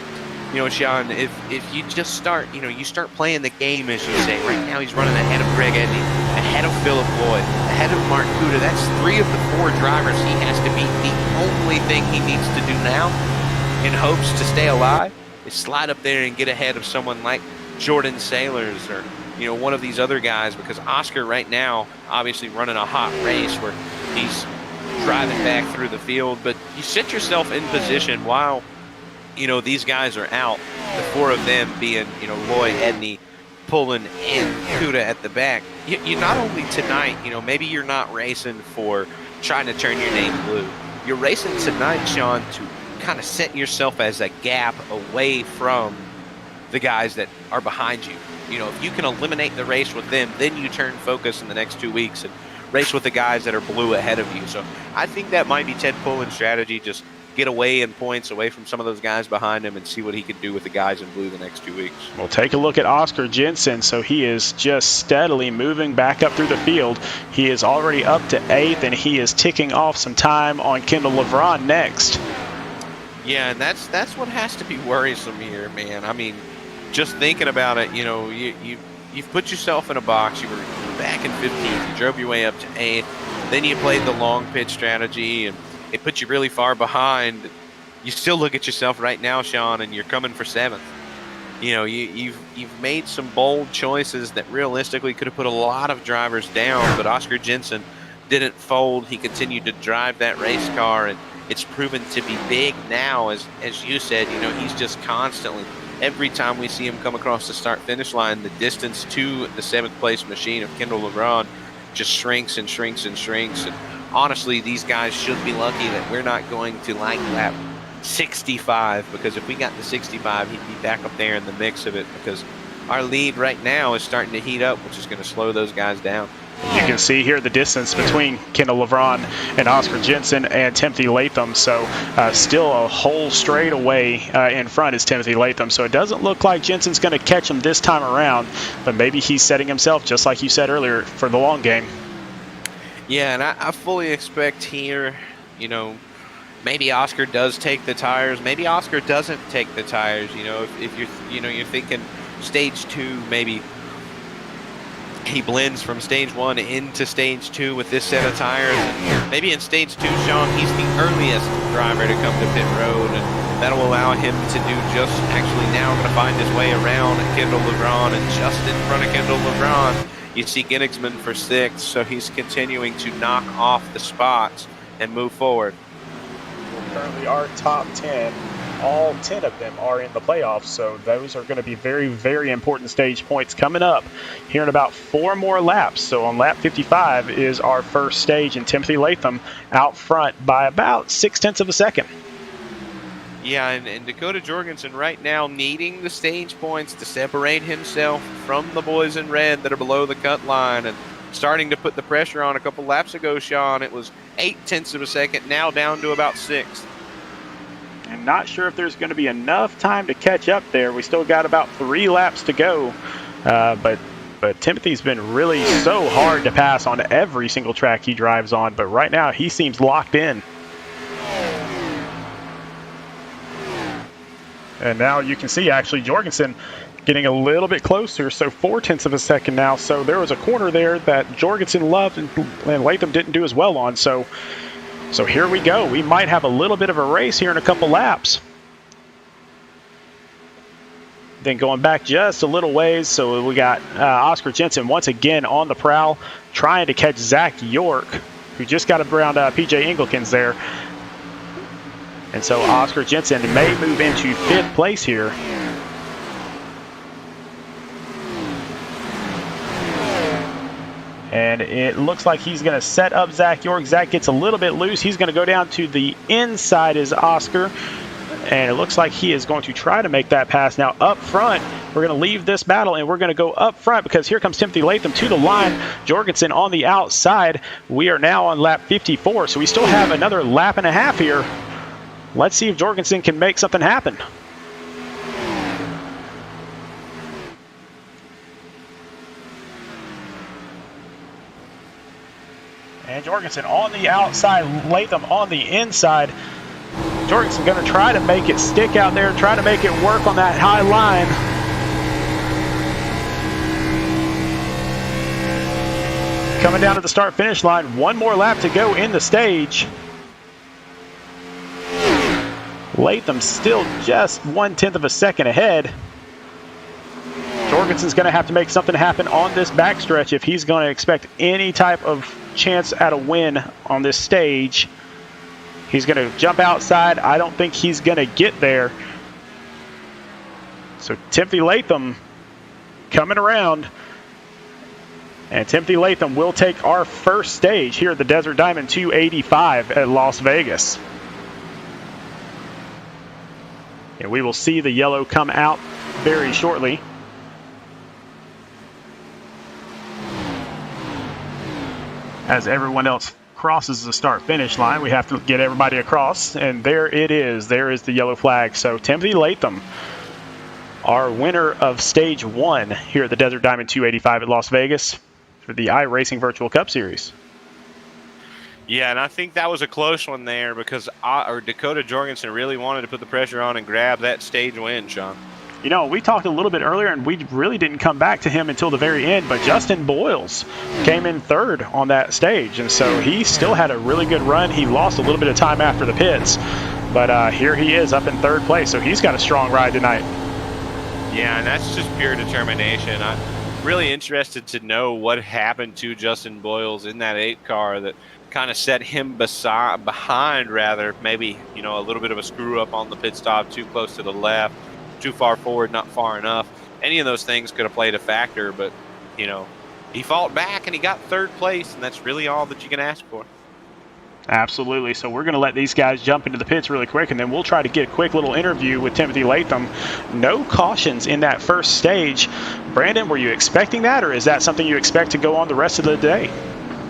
you know, Sean, if you just start, you know, you start playing the game, as you say. Right now, he's running ahead of Greg Edney, ahead of Philip Lloyd, ahead of Mark Kuda. That's 3 of the 4 drivers he has to beat. The only thing he needs to do now, in hopes to stay alive, is slide up there and get ahead of someone like Jordan Sailors or, you know, one of these other guys, because Oscar right now obviously running a hot race where he's driving back through the field. But you set yourself in position while, you know, these guys are out, the 4 of them being, you know, Lloyd, Edney, Pullen, and Kuda at the back. You not only tonight, you know, maybe you're not racing for trying to turn your name blue. You're racing tonight, Sean, to kind of set yourself as a gap away from the guys that are behind you. You know, if you can eliminate the race with them, then you turn focus in the next 2 weeks and race with the guys that are blue ahead of you. So I think that might be Ted Pullen's strategy, just get away in points away from some of those guys behind him and see what he can do with the guys in blue the next 2 weeks. We'll take a look at Oscar Jensen. So he is just steadily moving back up through the field. He is already up to 8th, and he is ticking off some time on Kendall LeBron next. Yeah, and that's what has to be worrisome here, man. I mean, just thinking about it, you know, you've put yourself in a box. You were back in 15th. You drove your way up to 8th. Then you played the long pitch strategy, and it put you really far behind. You still look at yourself right now, Sean, and you're coming for 7th. You know, you've made some bold choices that realistically could have put a lot of drivers down, but Oscar Jensen didn't fold. He continued to drive that race car, and it's proven to be big now. As you said, you know, he's just constantly, every time we see him come across the start-finish line, the distance to the 7th place machine of Kendall LeBron just shrinks and shrinks and shrinks. And honestly, these guys should be lucky that we're not going to like lap 65, because if we got to 65, he'd be back up there in the mix of it, because our lead right now is starting to heat up, which is going to slow those guys down. You can see here the distance between Kendall LeBron and Oscar Jensen and Timothy Latham. So still a whole straight away in front is Timothy Latham. So it doesn't look like Jensen's going to catch him this time around, but maybe he's setting himself, just like you said earlier, for the long game. Yeah, and I fully expect here, you know, maybe Oscar does take the tires. Maybe Oscar doesn't take the tires. You know, if you're thinking stage 2, maybe he blends from stage 1 into stage 2 with this set of tires. And maybe in stage 2, Sean, he's the earliest driver to come to pit road, and that'll allow him to do just, actually now going to find his way around Kendall LeBron, and just in front of Kendall LeBron, you see Genixman for 6th, so he's continuing to knock off the spots and move forward. Currently our top 10, all 10 of them are in the playoffs, so those are going to be very, very important stage points coming up here in about 4 more laps. So on lap 55 is our first stage, and Timothy Latham out front by about 0.6 of a second. Yeah, and Dakota Jorgensen right now needing the stage points to separate himself from the boys in red that are below the cut line, and starting to put the pressure on. A couple laps ago, Sean, it was 0.8 of a second, now down to about 6th. I'm not sure if there's going to be enough time to catch up there. We still got about 3 laps to go, but Timothy's been really so hard to pass on every single track he drives on, but right now he seems locked in. And now you can see actually Jorgensen getting a little bit closer, so 0.4 of a second now. So there was a corner there that Jorgensen loved and Latham didn't do as well on. So here we go. We might have a little bit of a race here in a couple laps. Then going back just a little ways, so we got Oscar Jensen once again on the prowl, trying to catch Zach York, who just got around PJ Engelkens there. And so Oscar Jensen may move into 5th place here. And it looks like he's going to set up Zach York. Zach gets a little bit loose. He's going to go down to the inside is Oscar. And it looks like he is going to try to make that pass. Now up front, we're going to leave this battle and we're going to go up front because here comes Timothy Latham to the line. Jorgensen on the outside. We are now on lap 54, so we still have another lap and a half here. Let's see if Jorgensen can make something happen. And Jorgensen on the outside, Latham on the inside. Jorgensen going to try to make it stick out there, try to make it work on that high line. Coming down to the start-finish line, 1 more lap to go in the stage. Latham still just 0.1 of a second ahead. Jorgensen's going to have to make something happen on this backstretch if he's going to expect any type of chance at a win on this stage. He's going to jump outside. I don't think he's going to get there. So Timothy Latham coming around. And Timothy Latham will take our first stage here at the Desert Diamond 285 at Las Vegas. And we will see the yellow come out very shortly. As everyone else crosses the start-finish line. We have to get everybody across, and there it is. There is the yellow flag. So Timothy Latham, our winner of Stage 1 here at the Desert Diamond 285 at Las Vegas for the iRacing Virtual Cup Series. Yeah, and I think that was a close one there because Dakota Jorgensen really wanted to put the pressure on and grab that stage win, Sean. You know, we talked a little bit earlier, and we really didn't come back to him until the very end, but Justin Boyles came in third on that stage, and so he still had a really good run. He lost a little bit of time after the pits, but here he is up in third place, so he's got a strong ride tonight. Yeah, and that's just pure determination. I'm really interested to know what happened to Justin Boyles in that 8 car that kind of set him behind, rather, maybe, you know, a little bit of a screw up on the pit stop, too close to the left, too far forward, not far enough. Any of those things could have played a factor, but, you know, he fought back and he got third place, and that's really all that you can ask for. Absolutely. So we're going to let these guys jump into the pits really quick, and then we'll try to get a quick little interview with Timothy Latham. No cautions in that first stage. Brandon, were you expecting that, or is that something you expect to go on the rest of the day?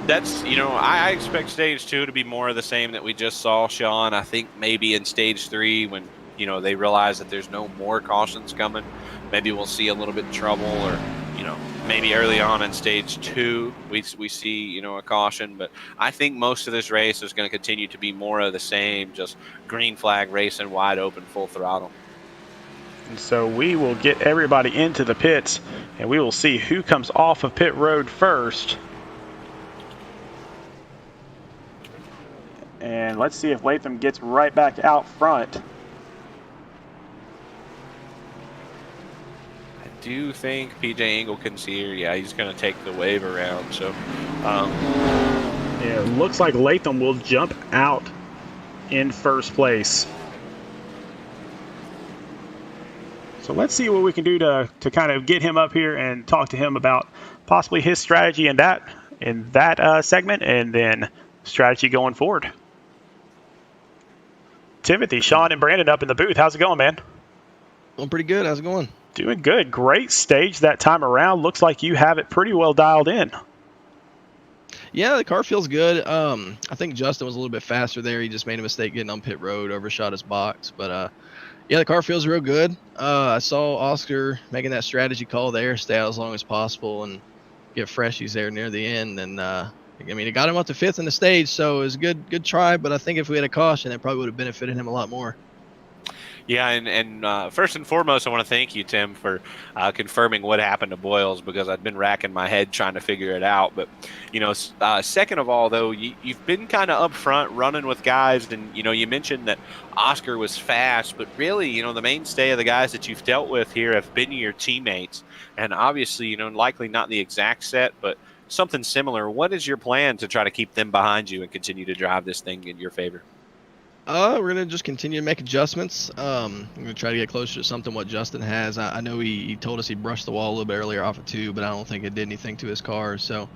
That's, you know, I expect stage 2 to be more of the same that we just saw, Sean. I think maybe in stage 3 when, you know, they realize that there's no more cautions coming, maybe we'll see a little bit of trouble, or, you know, maybe early on in stage 2 we see, you know, a caution. But I think most of this race is going to continue to be more of the same, just green flag racing, wide open, full throttle. And so we will get everybody into the pits, and we will see who comes off of pit road first. And let's see if Latham gets right back out front. I do think PJ Engelken's here. Yeah, he's going to take the wave around. So, yeah, it looks like Latham will jump out in first place. So let's see what we can do to kind of get him up here and talk to him about possibly his strategy in that segment, and then strategy going forward. Timothy, Sean, and Brandon up in the booth. How's it going, man? Going pretty good. How's it going? Doing good. Great stage that time around. Looks like you have it pretty well dialed in. Yeah, the car feels good. I think Justin was a little bit faster there. He just made a mistake getting on pit road, overshot his box. But, yeah, the car feels real good. I saw Oscar making that strategy call there, stay out as long as possible and get freshies there near the end. And, I mean, it got him up to 5th in the stage, so it was a good try. But I think if we had a caution, it probably would have benefited him a lot more. Yeah, and first and foremost, I want to thank you, Tim, for confirming what happened to Boyles, because I've been racking my head trying to figure it out. But, you know, second of all, though, you've been kind of up front running with guys, and, you know, you mentioned that Oscar was fast, but really, you know, the mainstay of the guys that you've dealt with here have been your teammates. And obviously, you know, likely not the exact set, but something similar. What is your plan to try to keep them behind you and continue to drive this thing in your favor? We're going to just continue to make adjustments. I'm going to try to get closer to something what Justin has. I know he told us he brushed the wall a little bit earlier off of 2, but I don't think it did anything to his car. So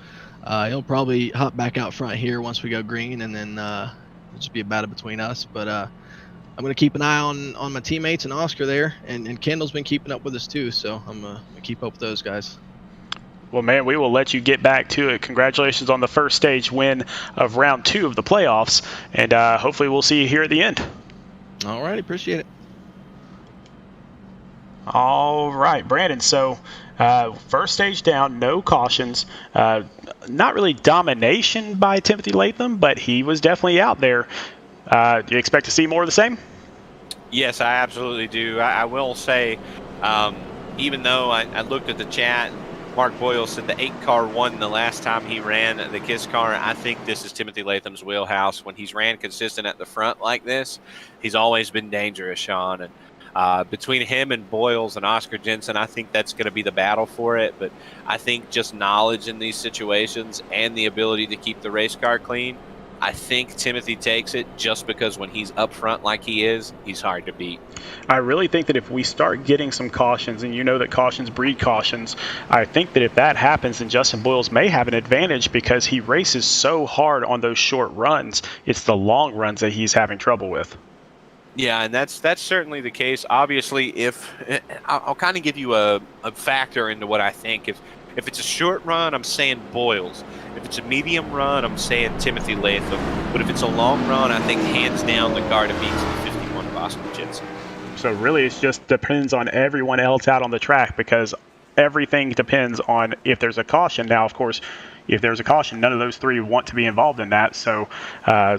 he'll probably hop back out front here once we go green, and then it'll just be a battle between us. But I'm going to keep an eye on my teammates and Oscar there, and Kendall's been keeping up with us too, so I'm going to keep up with those guys. Well, man, we will let you get back to it. Congratulations on the first stage win of round 2 of the playoffs, and hopefully we'll see you here at the end. All right, appreciate it. All right, Brandon. So first stage down, no cautions. Not really domination by Timothy Latham, but he was definitely out there. Do you expect to see more of the same? Yes, I absolutely do. I will say, even though I looked at the chat, Mark Boyle said the 8 car won the last time he ran the KISS car. I think this is Timothy Latham's wheelhouse. When he's ran consistent at the front like this, he's always been dangerous, Sean. And between him and Boyles and Oscar Jensen, I think that's going to be the battle for it. But I think just knowledge in these situations and the ability to keep the race car clean, I think Timothy takes it, just because when he's up front like he is, he's hard to beat. I really think that if we start getting some cautions, and you know that cautions breed cautions, I think that if that happens, then Justin Boyles may have an advantage, because he races so hard on those short runs. It's the long runs that he's having trouble with. Yeah, and that's certainly the case. Obviously, if I'll kind of give you a factor into what I think. If it's a short run, I'm saying Boyles. If it's a medium run, I'm saying Timothy Latham. But if it's a long run, I think hands down the car that beats the 51 of Oscar Jensen. So really, it just depends on everyone else out on the track, because everything depends on if there's a caution. Now, of course, if there's a caution, none of those three want to be involved in that. So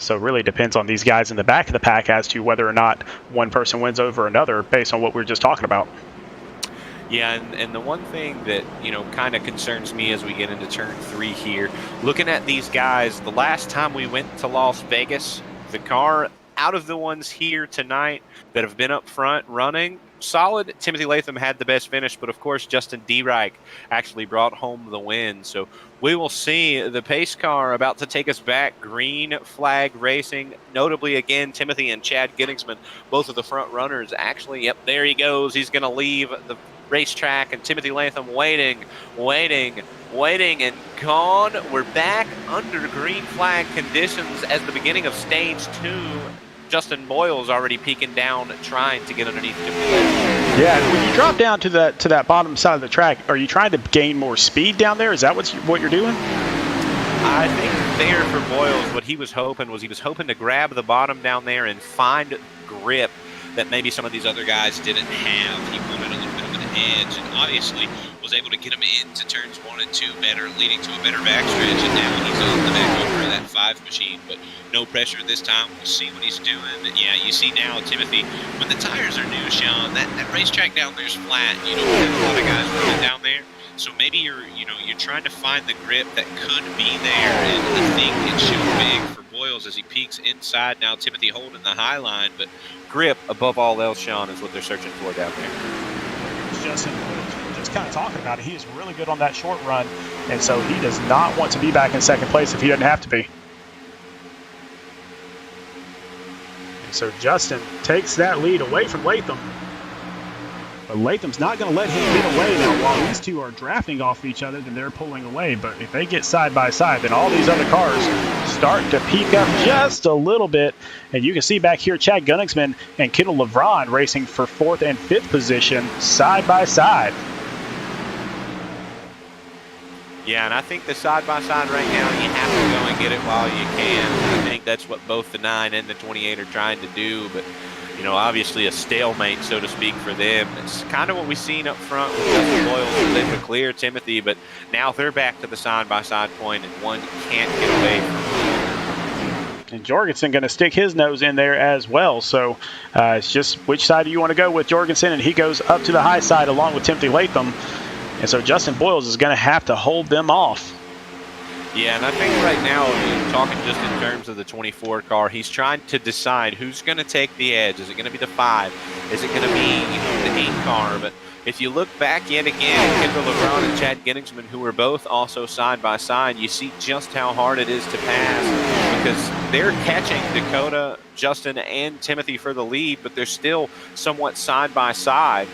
really depends on these guys in the back of the pack as to whether or not one person wins over another based on what we were just talking about. Yeah, and the one thing that, kind of concerns me as we get into turn 3 here, looking at these guys, the last time we went to Las Vegas, the car out of the ones here tonight that have been up front running solid, Timothy Latham had the best finish, but of course Justin Diereich actually brought home the win. So we will see the pace car about to take us back, green flag racing, notably again Timothy and Chad Ginningsman, both of the front runners. Actually, yep, there he goes. He's going to leave the racetrack, and Timothy Latham waiting, and gone. We're back under green flag conditions as the beginning of stage 2. Justin Boyles already peeking down, trying to get underneath Timothy Latham. Yeah, when you drop down to that bottom side of the track, are you trying to gain more speed down there? Is that what you're doing? I think there for Boyles, what he was hoping to grab the bottom down there and find grip that maybe some of these other guys didn't have. He wanted a little bit of an edge, and obviously was able to get him into turns 1 and 2 better, leading to a better backstretch, and now he's on the back over that 5 machine, but no pressure this time. We'll see what he's doing. Yeah, you see now, Timothy, when the tires are new, Sean, that racetrack down there is flat. You don't have a lot of guys running down there, so maybe you're trying to find the grip that could be there, and I think it showed big for Boyles as he peeks inside. Now Timothy holding the high line, but grip above all else, Sean, is what they're searching for down there. Justin Boyles, just kind of talking about it, he is really good on that short run, and so he does not want to be back in second place if he doesn't have to be. And so Justin takes that lead away from Latham. But Latham's not going to let him get away now. While these two are drafting off each other, then they're pulling away. But if they get side by side, then all these other cars start to peak up just a little bit. And you can see back here Chad Gunningsman and Kendall LeVron racing for 4th and 5th position side by side. Yeah, and I think the side-by-side right now, you have to go and get it while you can. I think that's what both the 9 and the 28 are trying to do. But, obviously a stalemate, so to speak, for them. It's kind of what we've seen up front with Justin Boyles and able to clear Timothy. But now they're back to the side-by-side point, and one can't get away from. And Jorgensen going to stick his nose in there as well. So it's just which side do you want to go with Jorgensen? And he goes up to the high side along with Timothy Latham. And so Justin Boyles is going to have to hold them off. Yeah, and I think right now, talking just in terms of the 24 car, he's trying to decide who's going to take the edge. Is it going to be the 5? Is it going to be the 8 car? But if you look back yet again, Kendall LeBron and Chad Ginningsman, who are both also side by side, you see just how hard it is to pass, because they're catching Dakota, Justin, and Timothy for the lead, but they're still somewhat side by side.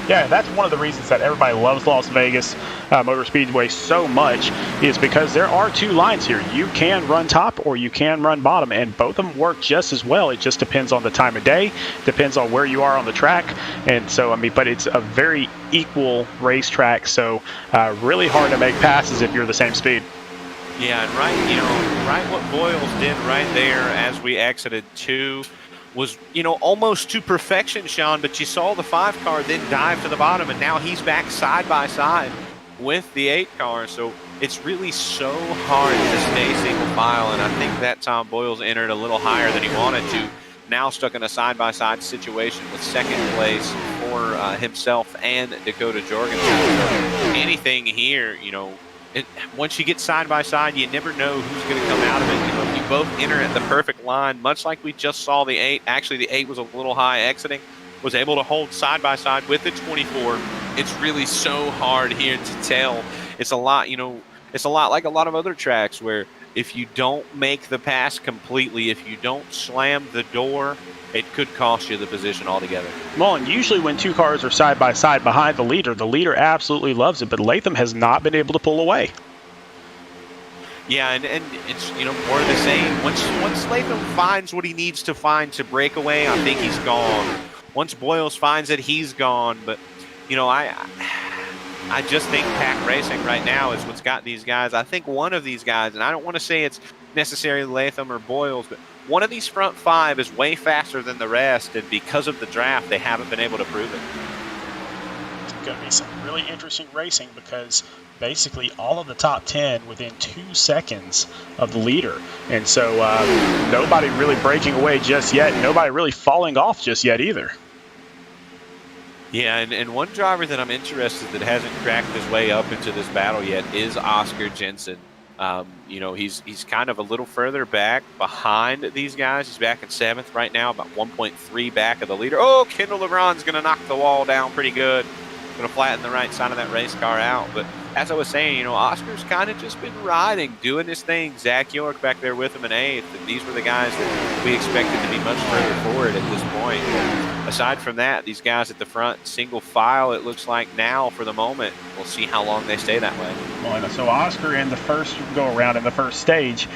Yeah, that's one of the reasons that everybody loves Las Vegas Motor Speedway so much, is because there are 2 lines here. You can run top or you can run bottom, and both of them work just as well. It just depends on the time of day, depends on where you are on the track. And so, but it's a very equal racetrack, so really hard to make passes if you're the same speed. Yeah, and right what Boyles did right there as we exited 2 was, almost to perfection, Sean, but you saw the 5 car then dive to the bottom, and now he's back side by side with the 8 car. So it's really so hard to stay single file, and I think that time Boyles entered a little higher than he wanted to. Now stuck in a side by side situation with second place for himself and Dakota Jorgensen. So anything here, once you get side by side, you never know who's going to come out of it. If you both enter at the perfect line, much like we just saw the 8. Actually, the 8 was a little high exiting, was able to hold side by side with the 24. It's really so hard here to tell. It's a lot, it's a lot like a lot of other tracks where if you don't make the pass completely, if you don't slam the door, it could cost you the position altogether. Well, and usually when 2 cars are side by side behind the leader absolutely loves it, but Latham has not been able to pull away. Yeah, and it's, more of the same. Once Latham finds what he needs to find to break away, I think he's gone. Once Boyles finds it, he's gone. But, I just think pack racing right now is what's got these guys. I think one of these guys, and I don't want to say it's necessarily Latham or Boyles, but one of these front five is way faster than the rest, and because of the draft, they haven't been able to prove it. It's going to be some really interesting racing because basically all of the top 10 within 2 seconds of the leader. And so nobody really breaking away just yet. Nobody really falling off just yet either. Yeah, and one driver that I'm interested that hasn't cracked his way up into this battle yet is Oscar Jensen. You know, he's kind of a little further back behind these guys. He's back in 7th right now, about 1.3 back of the leader. Oh, Kendall LeBron's going to knock the wall down pretty good. Going to flatten the right side of that race car out. But as I was saying, you know, Oscar's kind of just been riding, doing his thing. Zach York back there with him in 8th. And these were the guys that we expected to be much further forward at this point. And aside from that, these guys at the front, single file, it looks like now for the moment. We'll see how long they stay that way. Well, so Oscar in the first go-around, in the first stage,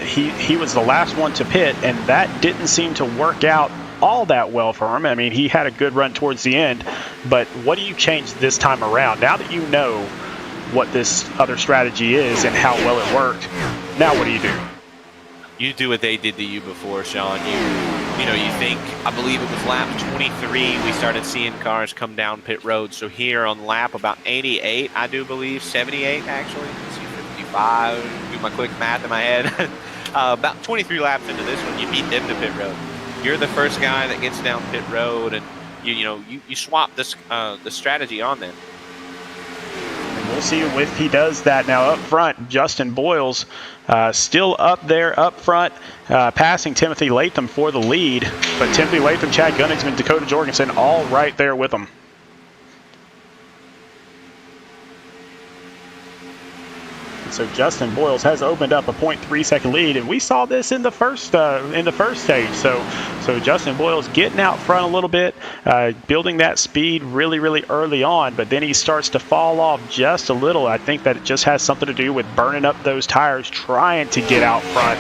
he was the last one to pit, and that didn't seem to work out all that well for him. I mean, he had a good run towards the end, but what do you change this time around? Now that you know what this other strategy is and how well it worked, now what do you do? You do what they did to you before, Sean. You know, you think, I believe it was lap 23, we started seeing cars come down pit road. So here on lap about 88, I do believe, 78 actually, let's see, 55, do my quick math in my head. About 23 laps into this one, you beat them to pit road. You're the first guy that gets down pit road, and you swap this the strategy on them. And we'll see if he does that now up front. Justin Boyles still up there up front, passing Timothy Latham for the lead. But Timothy Latham, Chad Gunningsman, Dakota Jorgensen all right there with him. So Justin Boyles has opened up a 0.3 second lead, and we saw this in the first stage. So Justin Boyles getting out front a little bit, building that speed really early on, but then he starts to fall off just a little. I think that it just has something to do with burning up those tires, trying to get out front.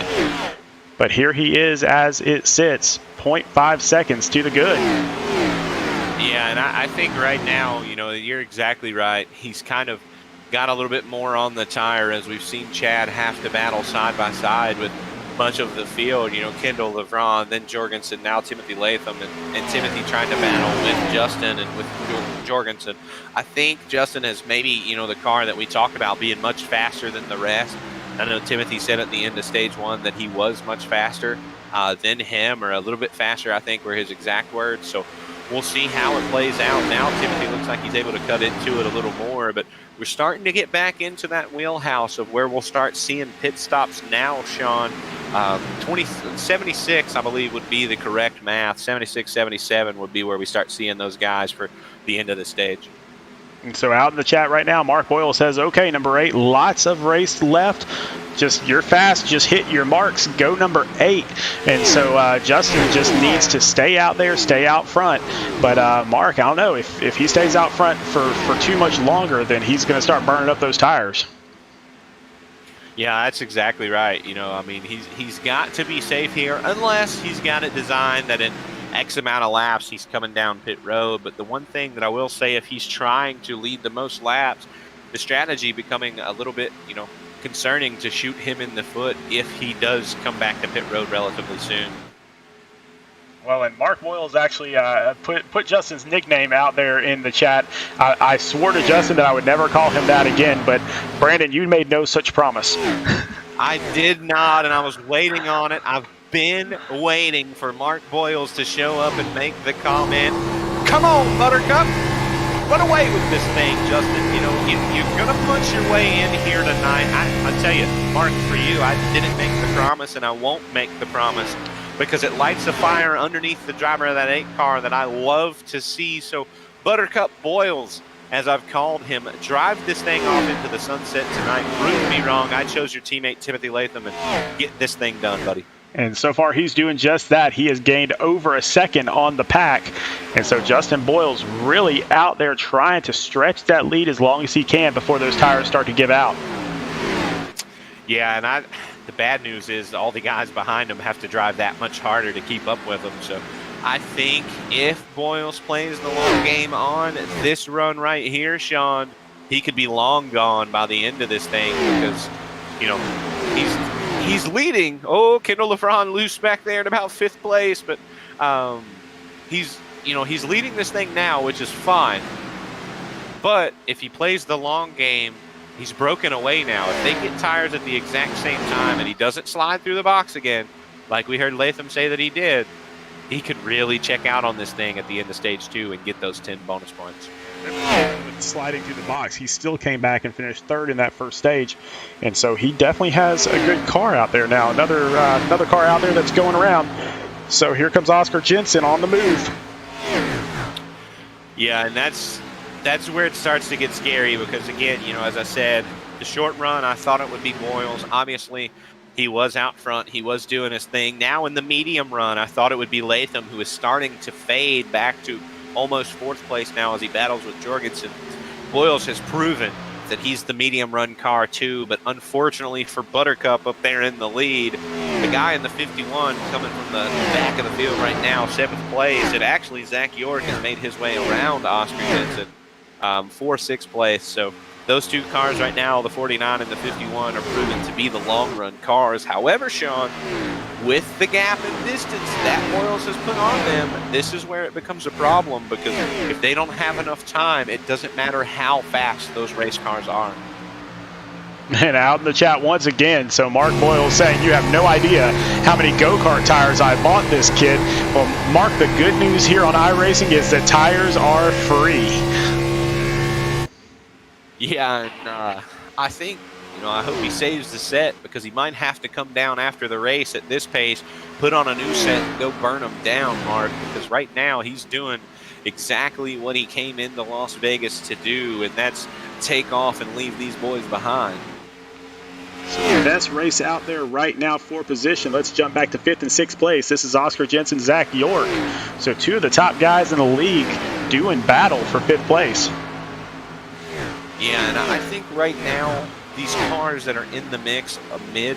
But here he is as it sits, 0.5 seconds to the good. Yeah, and I think right now, you know, you're exactly right. He's kind of got a little bit more on the tire, as we've seen Chad have to battle side by side with much of the field. You know, Kendall, LeBron, then Jorgensen, now Timothy Latham, and Timothy trying to battle with Justin and with Jorgensen. I think Justin has maybe, you know, the car that we talked about being much faster than the rest. I know Timothy said at the end of stage 1 that he was much faster than him, or a little bit faster, I think were his exact words. So we'll see how it plays out. Now Timothy looks like he's able to cut into it a little more, but we're starting to get back into that wheelhouse of where we'll start seeing pit stops now, Sean. 76, I believe, would be the correct math. 76, 77 would be where we start seeing those guys for the end of the stage. And so out in the chat right now, Mark Boyle says, okay, number 8, lots of race left. Just, you're fast, just hit your marks, go number 8. And so Justin just needs to stay out there, stay out front. But Mark, I don't know, if he stays out front for too much longer, then he's going to start burning up those tires. Yeah, that's exactly right. You know, I mean, he's got to be safe here, unless he's got it designed that in X amount of laps he's coming down pit road. But the one thing that I will say, if he's trying to lead the most laps, the strategy becoming a little bit, you know, concerning to shoot him in the foot if he does come back to pit road relatively soon. Well, and Mark Boyles actually put Justin's nickname out there in the chat. I swore to Justin that I would never call him that again, but Brandon, you made no such promise. I did not, and I was waiting on it. I've been waiting for Mark Boyles to show up and make the comment. Come on, Buttercup! Run away with this thing, Justin. You know, you're going to punch your way in here tonight. I tell you, Mark, for you, I didn't make the promise, and I won't make the promise, because it lights a fire underneath the driver of that 8 car that I love to see. So Buttercup Boyles, as I've called him, drive this thing off into the sunset tonight. Prove me wrong. I chose your teammate Timothy Latham, and get this thing done, buddy. And so far, he's doing just that. He has gained over a second on the pack. And so Justin Boyles really out there trying to stretch that lead as long as he can before those tires start to give out. Yeah, and the bad news is all the guys behind him have to drive that much harder to keep up with him. So I think if Boyles plays the long game on this run right here, Sean, he could be long gone by the end of this thing because, he's leading. Oh, Kendall LeBron loose back there in about 5th place, but he's leading this thing now, which is fine. But if he plays the long game, he's broken away now. If they get tires at the exact same time and he doesn't slide through the box again, like we heard Latham say that he did, he could really check out on this thing at the end of stage 2 and get those 10 bonus points. With sliding through the box, he still came back and finished 3rd in that first stage, and so he definitely has a good car out there now. Another car out there that's going around. So here comes Oscar Jensen on the move. Yeah, and that's where it starts to get scary because, again, as I said, the short run, I thought it would be Boyles. Obviously, he was out front. He was doing his thing. Now in the medium run, I thought it would be Latham, who is starting to fade back to almost 4th place now as he battles with Jorgensen. Boyles has proven that he's the medium run car too, but unfortunately for Buttercup up there in the lead, the guy in the 51 coming from the back of the field right now, 7th place, and actually Zach York has made his way around Oscar Jensen for 6th place. So those 2 cars right now, the 49 and the 51, are proven to be the long run cars. However, Sean, with the gap in distance that Boyles has put on them, this is where it becomes a problem because if they don't have enough time, it doesn't matter how fast those race cars are. And out in the chat once again, so Mark Boyle saying, you have no idea how many go-kart tires I bought this kid. Well, Mark, the good news here on iRacing is that tires are free. Yeah, and I think, I hope he saves the set because he might have to come down after the race at this pace, put on a new set, and go burn them down, Mark, because right now he's doing exactly what he came into Las Vegas to do, and that's take off and leave these boys behind. So the best race out there right now for position. Let's jump back to 5th and 6th place. This is Oscar Jensen, Zach York. So 2 of the top guys in the league doing battle for 5th place. Yeah, and I think right now these cars that are in the mix amid,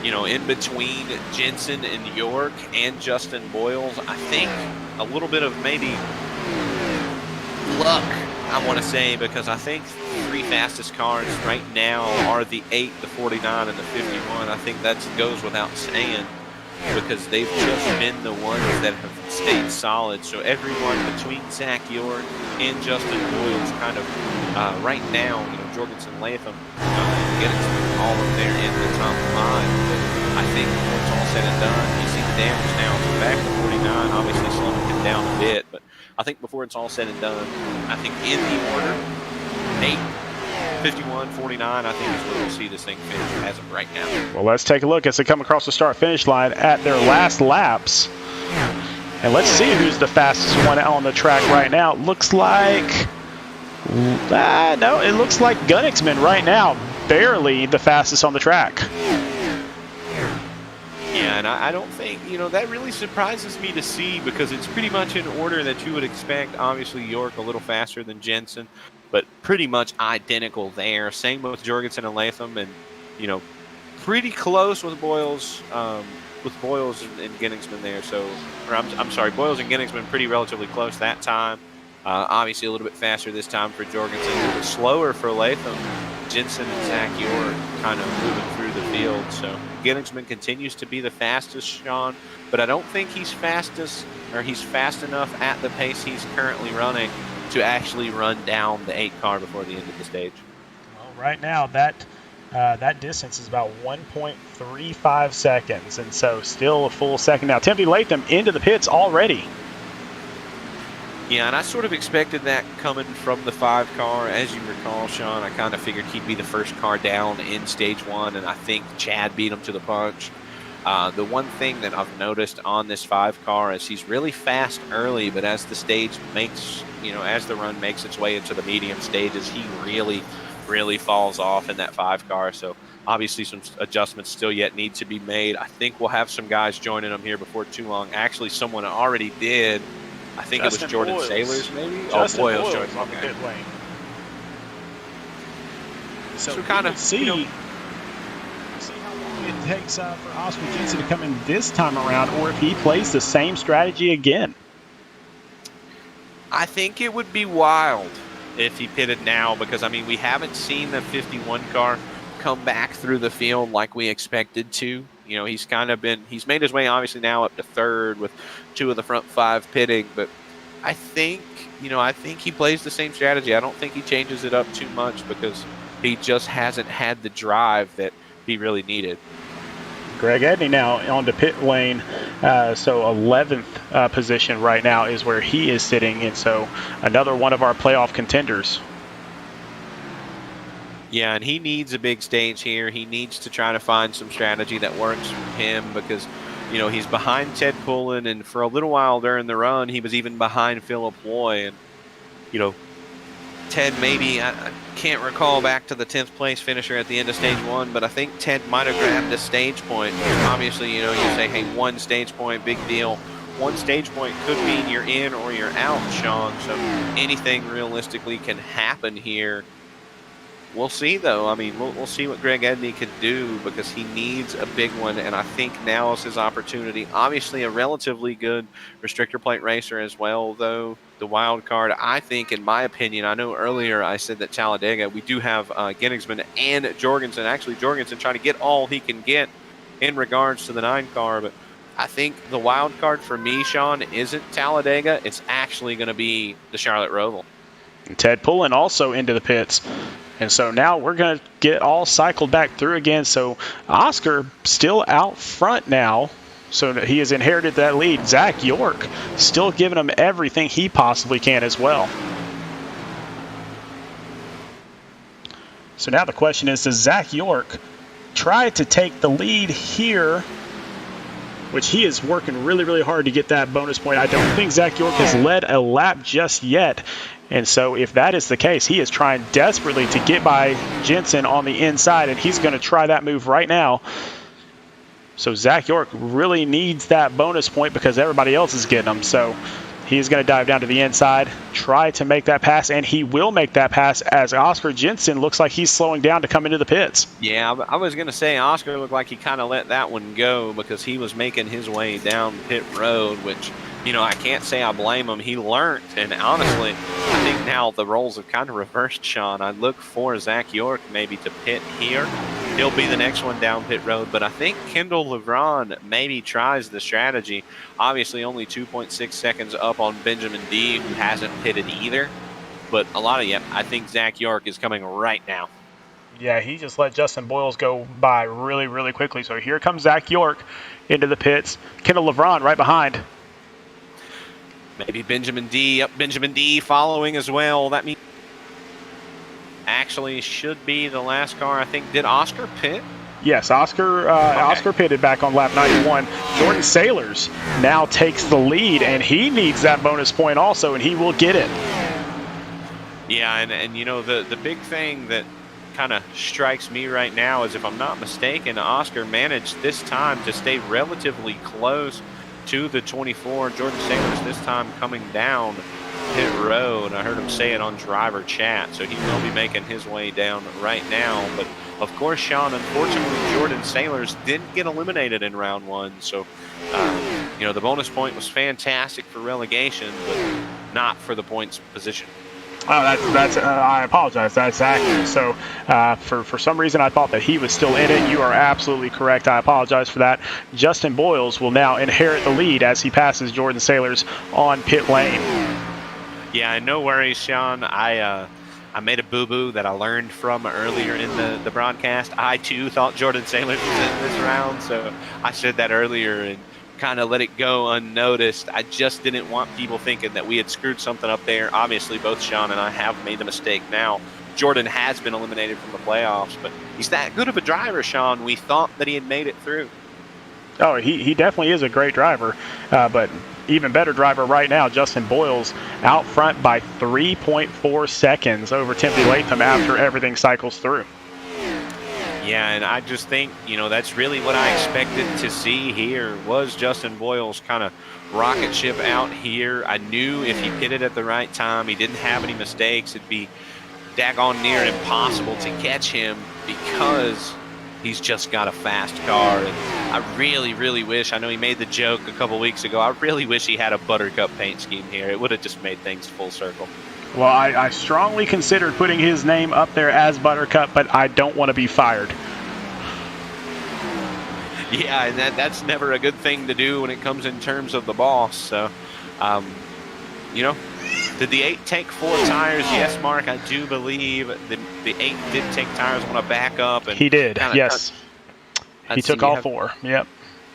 in between Jensen and York and Justin Boyles, I think a little bit of maybe luck, I want to say, because I think the 3 fastest cars right now are the 8, the 49, and the 51. I think that goes without saying because they've just been the ones that have stayed solid. So everyone between Zach York and Justin Boyles kind of right now, Jorgensen, Latham, getting all of there in the top 5. But I think when it's all said and done, you see the damage now. So back to 49, obviously slowing it down a bit. But I think before it's all said and done, I think in the order, 8, 51, 49, I think is where we'll see this thing finish as of right now. Well, let's take a look as they come across the start-finish line at their last laps. And let's see who's the fastest one on the track right now. It looks like... no, it looks like Gunnicksman right now. Barely the fastest on the track. Yeah, and I don't think, that really surprises me to see because it's pretty much in order that you would expect. Obviously, York a little faster than Jensen, but pretty much identical there. Same with Jorgensen and Latham, and, pretty close with Boyles. With Boyles and Gunnicksman there. So, or I'm sorry, Boyles and Gunnicksman pretty relatively close that time. Obviously a little bit faster this time for Jorgensen, a little bit slower for Latham. Jensen and Zach York kind of moving through the field. So Gunnicksman continues to be the fastest, Sean, but I don't think he's fast enough at the pace he's currently running to actually run down the 8 car before the end of the stage. Well, right now that distance is about 1.35 seconds, and so still a full second now. Timothy Latham into the pits already. Yeah, and I sort of expected that coming from the 5 car. As you recall, Sean, I kind of figured he'd be the first car down in stage 1, and I think Chad beat him to the punch. The one thing that I've noticed on this 5 car is he's really fast early, but as the stage makes, as the run makes its way into the medium stages, he really falls off in that 5 car. So obviously some adjustments still yet need to be made. I think we'll have some guys joining him here before too long. Actually, someone already did. I think Justin it was Jordan Boyles. Sailors, maybe? Justin Boyles joined on the pit lane. So kind of see how long it takes for Oscar Jensen to come in this time around, or if he plays the same strategy again. I think it would be wild if he pitted now, because I mean we haven't seen the 51 car come back through the field like we expected to. You know, he's made his way obviously now up to third with 2 of the front 5 pitting, but I think he plays the same strategy. I don't think he changes it up too much because he just hasn't had the drive that he really needed. Greg Edney now onto pit lane, so 11th position right now is where he is sitting, and so another one of our playoff contenders. Yeah, and he needs a big stage here. He needs to try to find some strategy that works for him because, you know, he's behind Ted Pullen, and for a little while during the run, he was even behind Philip Loy. And, you know, Ted maybe, I can't recall back to the 10th place finisher at the end of stage 1, but I think Ted might have grabbed a stage point. Obviously, you know, you say, hey, 1 stage point, big deal. 1 stage point could mean you're in or you're out, Sean. So anything realistically can happen here. We'll see, though. I mean, we'll see what Greg Edney can do because he needs a big one, and I think now is his opportunity. Obviously, a relatively good restrictor plate racer as well, though. The wild card, I think, in my opinion, I know earlier I said that Talladega, we do have Genningsman and Jorgensen. Actually, Jorgensen trying to get all he can get in regards to the 9 car, but I think the wild card for me, Sean, isn't Talladega. It's actually going to be the Charlotte Roval. And Ted Pullen also into the pits. And so now we're going to get all cycled back through again. So Oscar still out front now. So he has inherited that lead. Zach York still giving him everything he possibly can as well. So now the question is, does Zach York try to take the lead here, which he is working really, really hard to get that bonus point. I don't think Zach York has led a lap just yet. And so if that is the case, he is trying desperately to get by Jensen on the inside, and he's going to try that move right now. So Zach York really needs that bonus point because everybody else is getting them. So he's going to dive down to the inside, try to make that pass, and he will make that pass as Oscar Jensen looks like he's slowing down to come into the pits. Yeah, I was going to say Oscar looked like he kind of let that one go because he was making his way down pit road, which, you know, I can't say I blame him. He learned, and honestly, I think now the roles have kind of reversed, Sean. I look for Zach York maybe to pit here. He'll be the next one down pit road, but I think Kendall LeBron maybe tries the strategy. Obviously, only 2.6 seconds up on Benjamin D, who hasn't pitted either. But I think Zach York is coming right now. Yeah, he just let Justin Boyles go by really, really quickly. So here comes Zach York into the pits. Kendall LeBron right behind. Maybe Benjamin D following as well. That means actually should be the last car. I think, did Oscar pit? Yes, Oscar pitted back on lap 91. Jordan Sailors now takes the lead, and he needs that bonus point also, and he will get it. Yeah, and you know, the big thing that kind of strikes me right now is, if I'm not mistaken, Oscar managed this time to stay relatively close to the 24. Jordan Sailors this time coming down pit road. I heard him say it on driver chat, so he will be making his way down right now. But of course, Sean, unfortunately, Jordan Sailors didn't get eliminated in round 1. So, you know, the bonus point was fantastic for relegation, but not for the points position. Oh, that's I apologize. That's accurate. So for some reason, I thought that he was still in it. You are absolutely correct. I apologize for that. Justin Boyles will now inherit the lead as he passes Jordan Sailors on pit lane. Yeah, no worries, Sean. I made a boo-boo that I learned from earlier in the broadcast. I, too, thought Jordan Sailors was in this round, so I said that earlier and kind of let it go unnoticed. I just didn't want people thinking that we had screwed something up there. Obviously, both Sean and I have made the mistake now. Jordan has been eliminated from the playoffs, but he's that good of a driver, Sean. We thought that he had made it through. Oh, he definitely is a great driver, but even better driver right now, Justin Boyles, out front by 3.4 seconds over Timothy Latham after everything cycles through. Yeah, and I just think, you know, that's really what I expected to see here was Justin Boyles kind of rocket ship out here. I knew if he pitted at the right time, he didn't have any mistakes, it'd be daggone near impossible to catch him because he's just got a fast car. And I really, really wish, I know he made the joke a couple weeks ago, I really wish he had a buttercup paint scheme here. It would have just made things full circle. Well, I strongly considered putting his name up there as Buttercup, but I don't want to be fired. Yeah, and that's never a good thing to do when it comes in terms of the boss. So, you know, did the 8 take 4 tires? Yes, Mark, I do believe the 8 did take tires on a backup. And he did, yes. He took all 4, yep.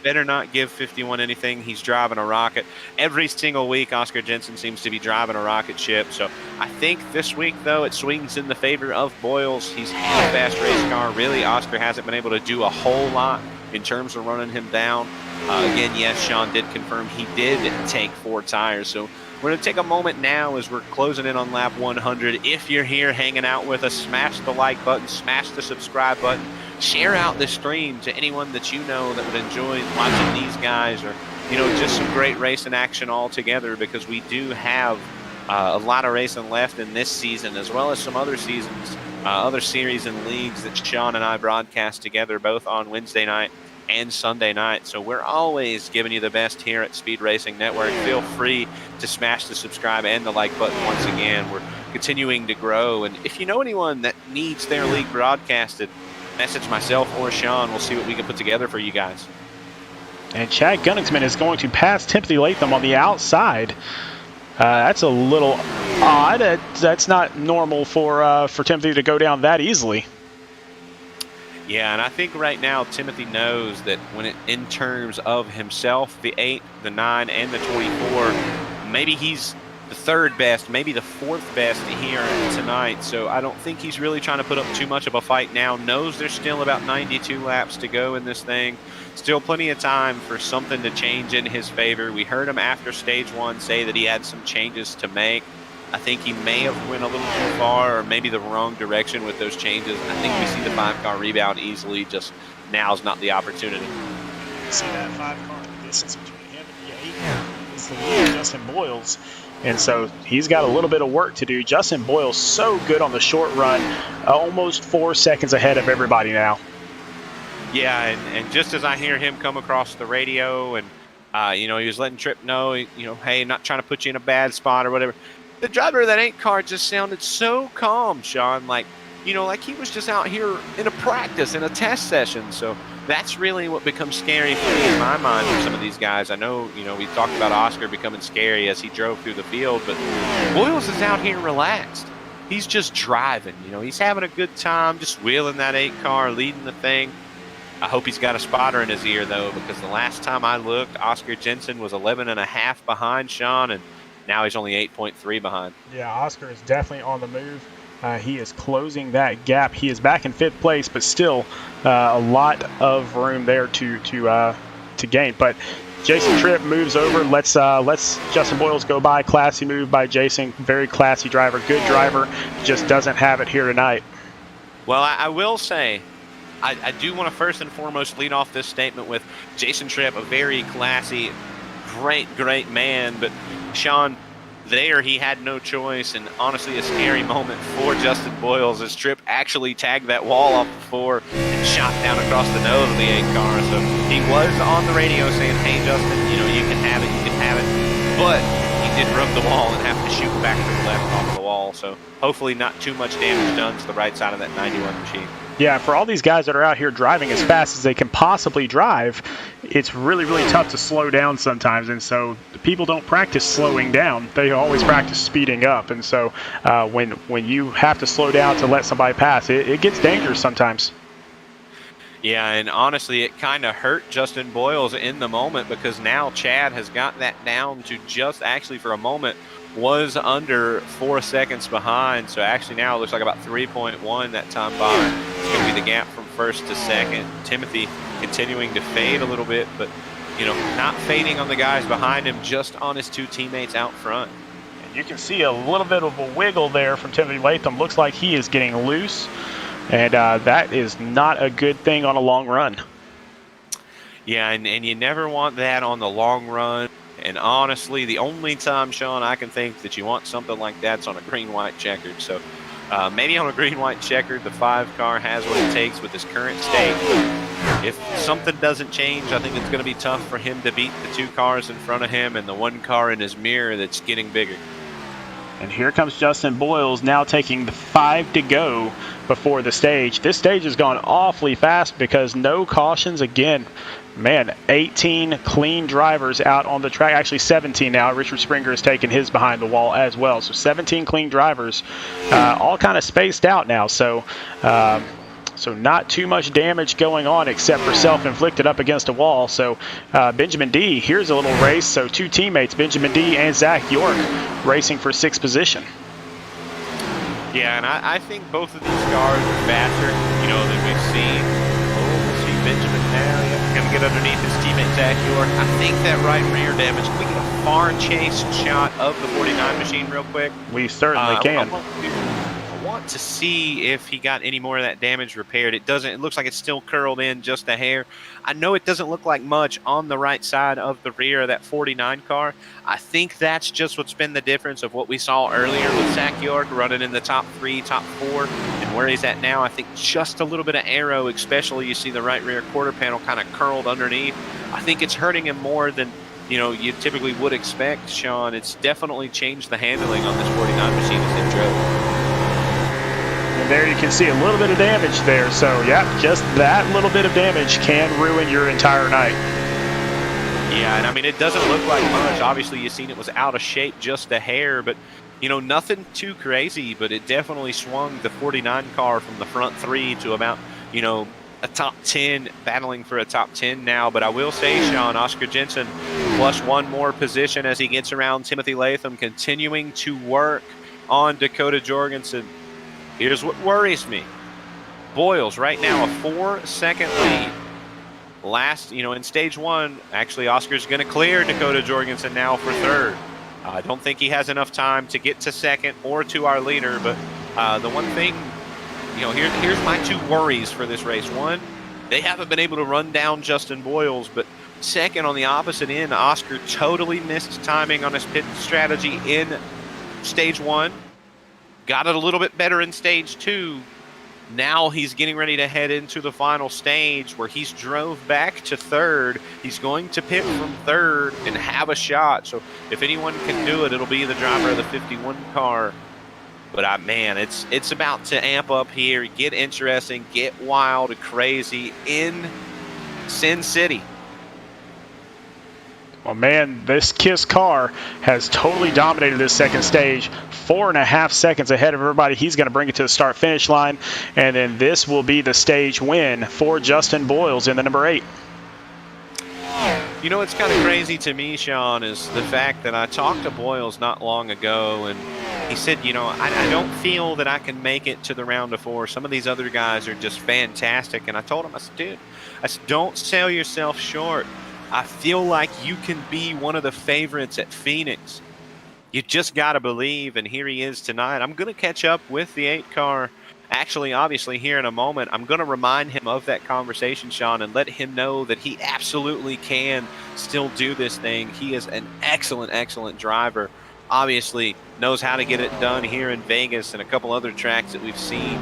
Better not give 51 anything. He's driving a rocket. Every single week, Oscar Jensen seems to be driving a rocket ship. So I think this week, though, it swings in the favor of Boyles. He's had a fast race car. Really, Oscar hasn't been able to do a whole lot in terms of running him down. Again, yes, Sean did confirm he did take 4 tires. So we're going to take a moment now as we're closing in on lap 100. If you're here hanging out with us, smash the like button, smash the subscribe button. Share out this stream to anyone that you know that would enjoy watching these guys, or just some great racing action altogether, because we do have a lot of racing left in this season, as well as some other seasons, other series and leagues that Sean and I broadcast together both on Wednesday night and Sunday night. So we're always giving you the best here at Speed Racing Network. Feel free to smash the subscribe and the like button once again. We're continuing to grow, and if you know anyone that needs their league broadcasted, message myself or Sean. We'll see what we can put together for you guys. And Chad Gunningsman is going to pass Timothy Latham on the outside. That's a little odd. That's not normal for Timothy to go down that easily. Yeah, and I think right now Timothy knows that in terms of himself, the 8, the 9, and the 24, maybe he's the 3rd best, maybe the 4th best here tonight. So I don't think he's really trying to put up too much of a fight now. Knows there's still about 92 laps to go in this thing. Still plenty of time for something to change in his favor. We heard him after stage 1 say that he had some changes to make. I think he may have went a little too far, or maybe the wrong direction with those changes. I think we see the 5-car rebound easily. Just now's not the opportunity. See that 5-car distance between him and the 8 is the lead, Justin Boyles. And so he's got a little bit of work to do. Justin Boyle's so good on the short run, almost 4 seconds ahead of everybody now. Yeah, and just as I hear him come across the radio, and he was letting Tripp know, hey, not trying to put you in a bad spot or whatever. The driver of that 8 car just sounded so calm, Sean, like he was just out here in a practice, in a test session. So that's really what becomes scary for me in my mind for some of these guys. I know, we talked about Oscar becoming scary as he drove through the field, but Boyles is out here relaxed. He's just driving, he's having a good time, just wheeling that 8 car, leading the thing. I hope he's got a spotter in his ear, though, because the last time I looked, Oscar Jensen was 11.5 behind Sean, and now he's only 8.3 behind. Yeah, Oscar is definitely on the move. He is closing that gap. He is back in 5th place, but still a lot of room there to gain. But Jason Tripp moves over. Let's Justin Boyles go by. Classy move by Jason. Very classy driver. Good driver. Just doesn't have it here tonight. Well, I will say, I do want to first and foremost lead off this statement with Jason Tripp, a very classy, great man. But Sean, there he had no choice, and honestly a scary moment for Justin Boyles as Tripp actually tagged that wall off the 4 and shot down across the nose of the 8 car. So he was on the radio saying, hey Justin, you can have it, but he did rub the wall and have to shoot back to the left off the wall. So hopefully not too much damage done to the right side of that 91 machine. Yeah, for all these guys that are out here driving as fast as they can possibly drive, it's really, really tough to slow down sometimes. And so people don't practice slowing down. They always practice speeding up. And so when you have to slow down to let somebody pass, it gets dangerous sometimes. Yeah, and honestly, it kind of hurt Justin Boyles in the moment, because now Chad has got that down to just actually for a moment was under 4 seconds behind. So actually now it looks like about 3.1 that time behind. It's going to be the gap from 1st to 2nd. Timothy continuing to fade a little bit, but not fading on the guys behind him, just on his 2 teammates out front. And you can see a little bit of a wiggle there from Timothy Latham. Looks like he is getting loose, and that is not a good thing on a long run. Yeah, and you never want that on the long run. And honestly, the only time, Sean, I can think that you want something like that's on a green-white checkered. So maybe on a green-white checkered, the 5 car has what it takes with his current state. But if something doesn't change, I think it's going to be tough for him to beat the 2 cars in front of him and the 1 car in his mirror that's getting bigger. And here comes Justin Boyles now taking the 5 to go before the stage. This stage has gone awfully fast because no cautions again. Man, 18 clean drivers out on the track. Actually, 17 now. Richard Springer has taken his behind the wall as well. So 17 clean drivers, all kind of spaced out now. So not too much damage going on except for self-inflicted up against a wall. So Benjamin D, here's a little race. So 2 teammates, Benjamin D and Zach York, racing for 6th position. Yeah, and I think both of these cars are faster, than we've seen. We'll see Benjamin now. Yeah, going to get underneath his teammate Zach York. I think that right rear damage. Can we get a far chase shot of the 49 machine real quick? We certainly can. I want to see if he got any more of that damage repaired. It doesn't. It looks like it's still curled in just a hair. I know it doesn't look like much on the right side of the rear of that 49 car. I think that's just what's been the difference of what we saw earlier with Zach York running in the top 3, top 4, and where he's at now. I think just a little bit of aero, especially you see the right rear quarter panel kind of curled underneath. I think it's hurting him more than you typically would expect, Sean. It's definitely changed the handling on this 49 machine as they drove. And there you can see a little bit of damage there. So, yeah, just that little bit of damage can ruin your entire night. Yeah, and I mean, it doesn't look like much. Obviously, you've seen it was out of shape just a hair, but, nothing too crazy. But it definitely swung the 49 car from the front 3 to about, a top 10, battling for a top 10 now. But I will say, Sean, Oscar Jensen plus 1 more position as he gets around Timothy Latham, continuing to work on Dakota Jorgensen. Here's what worries me. Boyles right now a 4-second lead. In stage 1, actually Oscar's going to clear Dakota Jorgensen now for 3rd. I don't think he has enough time to get to 2nd or to our leader, but the one thing, here's my 2 worries for this race. 1, they haven't been able to run down Justin Boyles, but 2nd, on the opposite end, Oscar totally missed timing on his pit strategy in stage 1. Got it a little bit better in stage 2. Now he's getting ready to head into the final stage where he's drove back to 3rd. He's going to pit from 3rd and have a shot. So if anyone can do it, it'll be the driver of the 51 car. But man, it's about to amp up here, get interesting, get wild and crazy in Sin City. Well, man, this KISS car has totally dominated this 2nd stage. 4.5 seconds ahead of everybody. He's going to bring it to the start-finish line. And then this will be the stage win for Justin Boyles in the number 8. What's kind of crazy to me, Sean, is the fact that I talked to Boyles not long ago, and he said, I don't feel that I can make it to the round of 4. Some of these other guys are just fantastic. And I told him, I said, dude, don't sell yourself short. I feel like you can be one of the favorites at Phoenix. You just got to believe, and here he is tonight. I'm going to catch up with the 8 car, actually, obviously, here in a moment. I'm going to remind him of that conversation, Sean, and let him know that he absolutely can still do this thing. He is an excellent, excellent driver. Obviously, knows how to get it done here in Vegas and a couple other tracks that we've seen.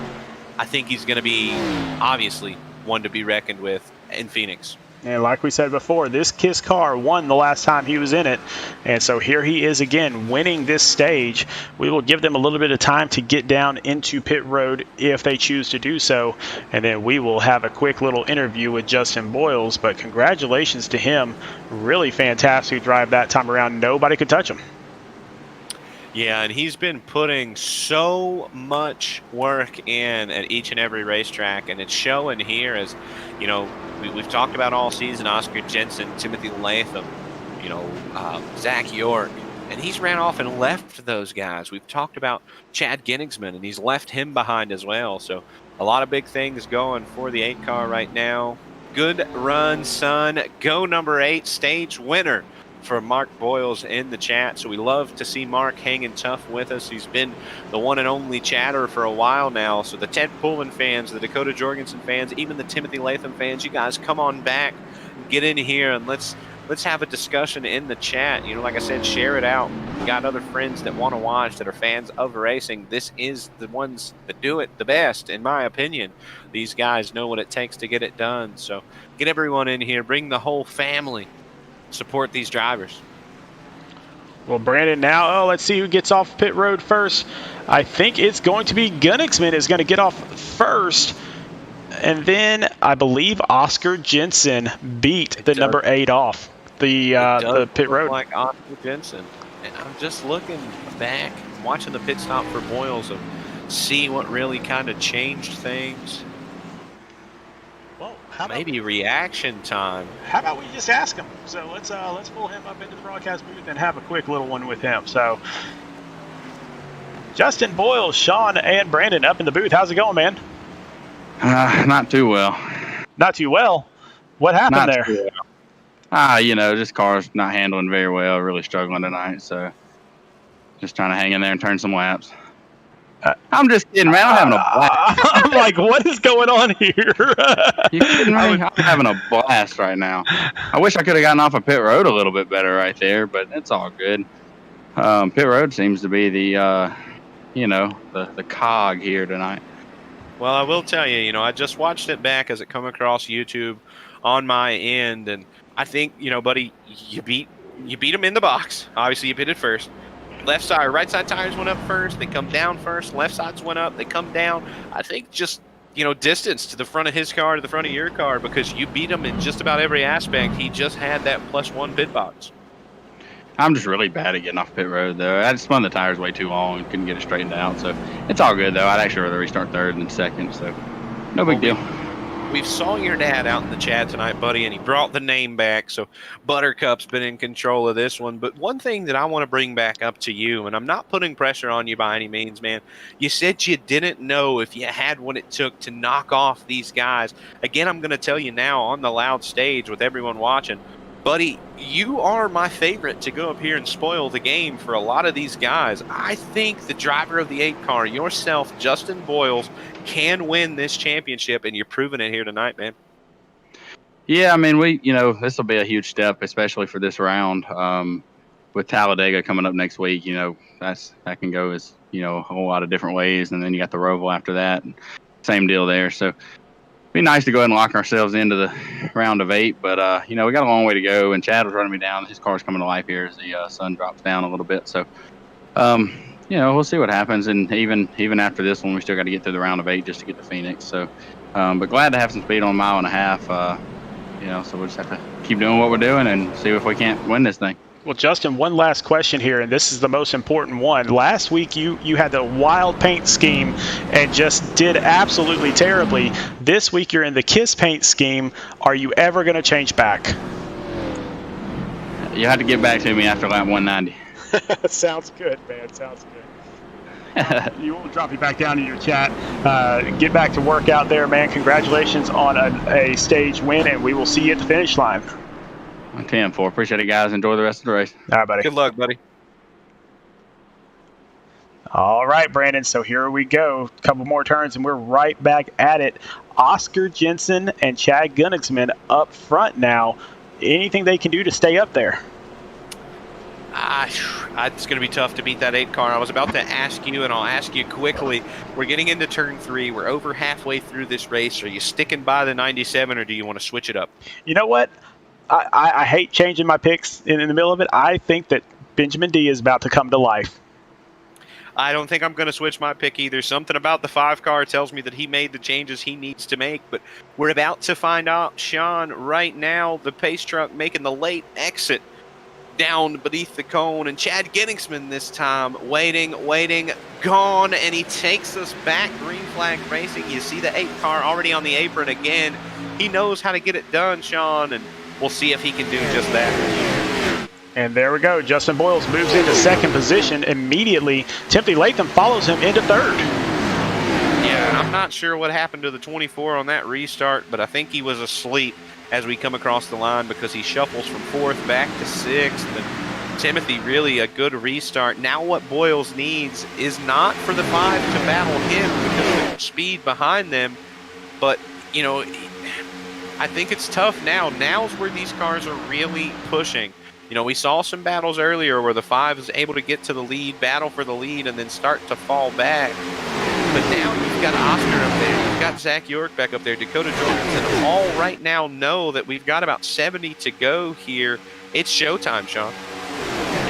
I think he's going to be, obviously, one to be reckoned with in Phoenix. And like we said before, this KISS car won the last time he was in it. And so here he is again winning this stage. We will give them a little bit of time to get down into pit road if they choose to do so. And then we will have a quick little interview with Justin Boyles. But congratulations to him. Really fantastic drive that time around. Nobody could touch him. Yeah, and he's been putting so much work in at each and every racetrack, and it's showing here as, we've talked about all season, Oscar Jensen, Timothy Latham, Zach York, and he's ran off and left those guys. We've talked about Chad Genningsman, and he's left him behind as well. So a lot of big things going for the 8 car right now. Good run, son. Go number 8, stage winner for Mark Boyles in the chat. So we love to see Mark hanging tough with us. He's been the one and only chatter for a while now. So the Ted Pullen fans, the Dakota Jorgensen fans, even the Timothy Latham fans, you guys come on back, get in here, and let's have a discussion in the chat. Like I said, share it out. You got other friends that want to watch that are fans of racing. This is the ones that do it the best, in my opinion. These guys know what it takes to get it done. So get everyone in here, bring the whole family. Support these drivers. Well, Brandon now, let's see who gets off pit road first. I think it's going to be Gunnigsman is going to get off first. And then I believe Oscar Jensen beat the number 8 off the pit road. Like Oscar Jensen. And I'm just looking back, watching the pit stop for Boyles and see what really kind of changed things. Well, maybe reaction time. How about we just ask him? So let's pull him up into the broadcast booth and have a quick little one with him. So Justin Boyles, Sean, and Brandon up in the booth. How's it going, man? Not too well. Not too well? What happened there? Too well. Just car's not handling very well. Really struggling tonight. So just trying to hang in there and turn some laps. I'm just kidding, man. I'm having a blast. I'm like, what is going on here? You kidding me? I'm having a blast right now. I wish I could have gotten off of pit road a little bit better right there, but it's all good. Pit road seems to be the cog here tonight. Well, I will tell you, I just watched it back as it come across YouTube on my end, and I think, buddy, you beat him in the box. Obviously, you pitted first. Left side, right side tires went up first. They come down first. Left sides went up. They come down. I think just, distance to the front of his car to the front of your car because you beat him in just about every aspect. He just had that +1 pit box. I'm just really bad at getting off pit road, though. I just spun the tires way too long and couldn't get it straightened out. So it's all good, though. I'd actually rather restart third than second, so no big deal. We've saw your dad out in the chat tonight, buddy, and he brought the name back. So Buttercup's been in control of this one. But one thing that I want to bring back up to you, and I'm not putting pressure on you by any means, man. You said you didn't know if you had what it took to knock off these guys. Again, I'm going to tell you now on the loud stage with everyone watching, buddy, you are my favorite to go up here and spoil the game for a lot of these guys. I think the driver of the 8 car, yourself, Justin Boyles, can win this championship, and you're proving it here tonight, man. Yeah, I mean, this will be a huge step, especially for this round. With Talladega coming up next week, that can go as, a whole lot of different ways, and then you got the Roval after that. Same deal there, so be nice to go ahead and lock ourselves into the round of 8, but we got a long way to go. And Chad was running me down. His car's coming to life here as the sun drops down a little bit. So, we'll see what happens. And even after this one, we still got to get through the round of 8 just to get to Phoenix. So, but glad to have some speed on 1.5 miles. So we'll just have to keep doing what we're doing and see if we can't win this thing. Well, Justin, one last question here, and this is the most important one. Last week, you had the wild paint scheme and just did absolutely terribly. This week, you're in the KISS paint scheme. Are you ever going to change back? You have to get back to me after lap 190. Sounds good, man. Sounds good. You won't drop you back down in your chat. Get back to work out there, man. Congratulations on a stage win, and we will see you at the finish line. 10-4. Appreciate it, guys. Enjoy the rest of the race. All right, buddy. Good luck, buddy. All right, Brandon. So here we go. A couple more turns, and we're right back at it. Oscar Jensen and Chad Gunnigsman up front now. Anything they can do to stay up there? It's going to be tough to beat that 8 car. I was about to ask you, and I'll ask you quickly. We're getting into turn 3. We're over halfway through this race. Are you sticking by the 97, or do you want to switch it up? You know what? I hate changing my picks in the middle of it. I think that Benjamin D is about to come to life. I don't think I'm going to switch my pick either. Something about the 5 car tells me that he made the changes he needs to make, but we're about to find out. Sean, right now, the pace truck making the late exit down beneath the cone, and Chad Gunnigsman this time waiting, gone, and he takes us back. Green flag racing. You see the 8 car already on the apron again. He knows how to get it done, Sean, and we'll see if he can do just that. And there we go. Justin Boyles moves into second position immediately. Timothy Latham follows him into third. Yeah, I'm not sure what happened to the 24 on that restart, but I think he was asleep as we come across the line because he shuffles from 4th back to 6th. And Timothy, really a good restart. Now what Boyles needs is not for the 5 to battle him because of the speed behind them, but, I think it's tough now. Now's where these cars are really pushing. We saw some battles earlier where the 5 is able to get to the lead, battle for the lead, and then start to fall back. But now you've got Oscar up there, you've got Zach York back up there, Dakota Jorgensen, all right now know that we've got about 70 to go here. It's showtime, Sean.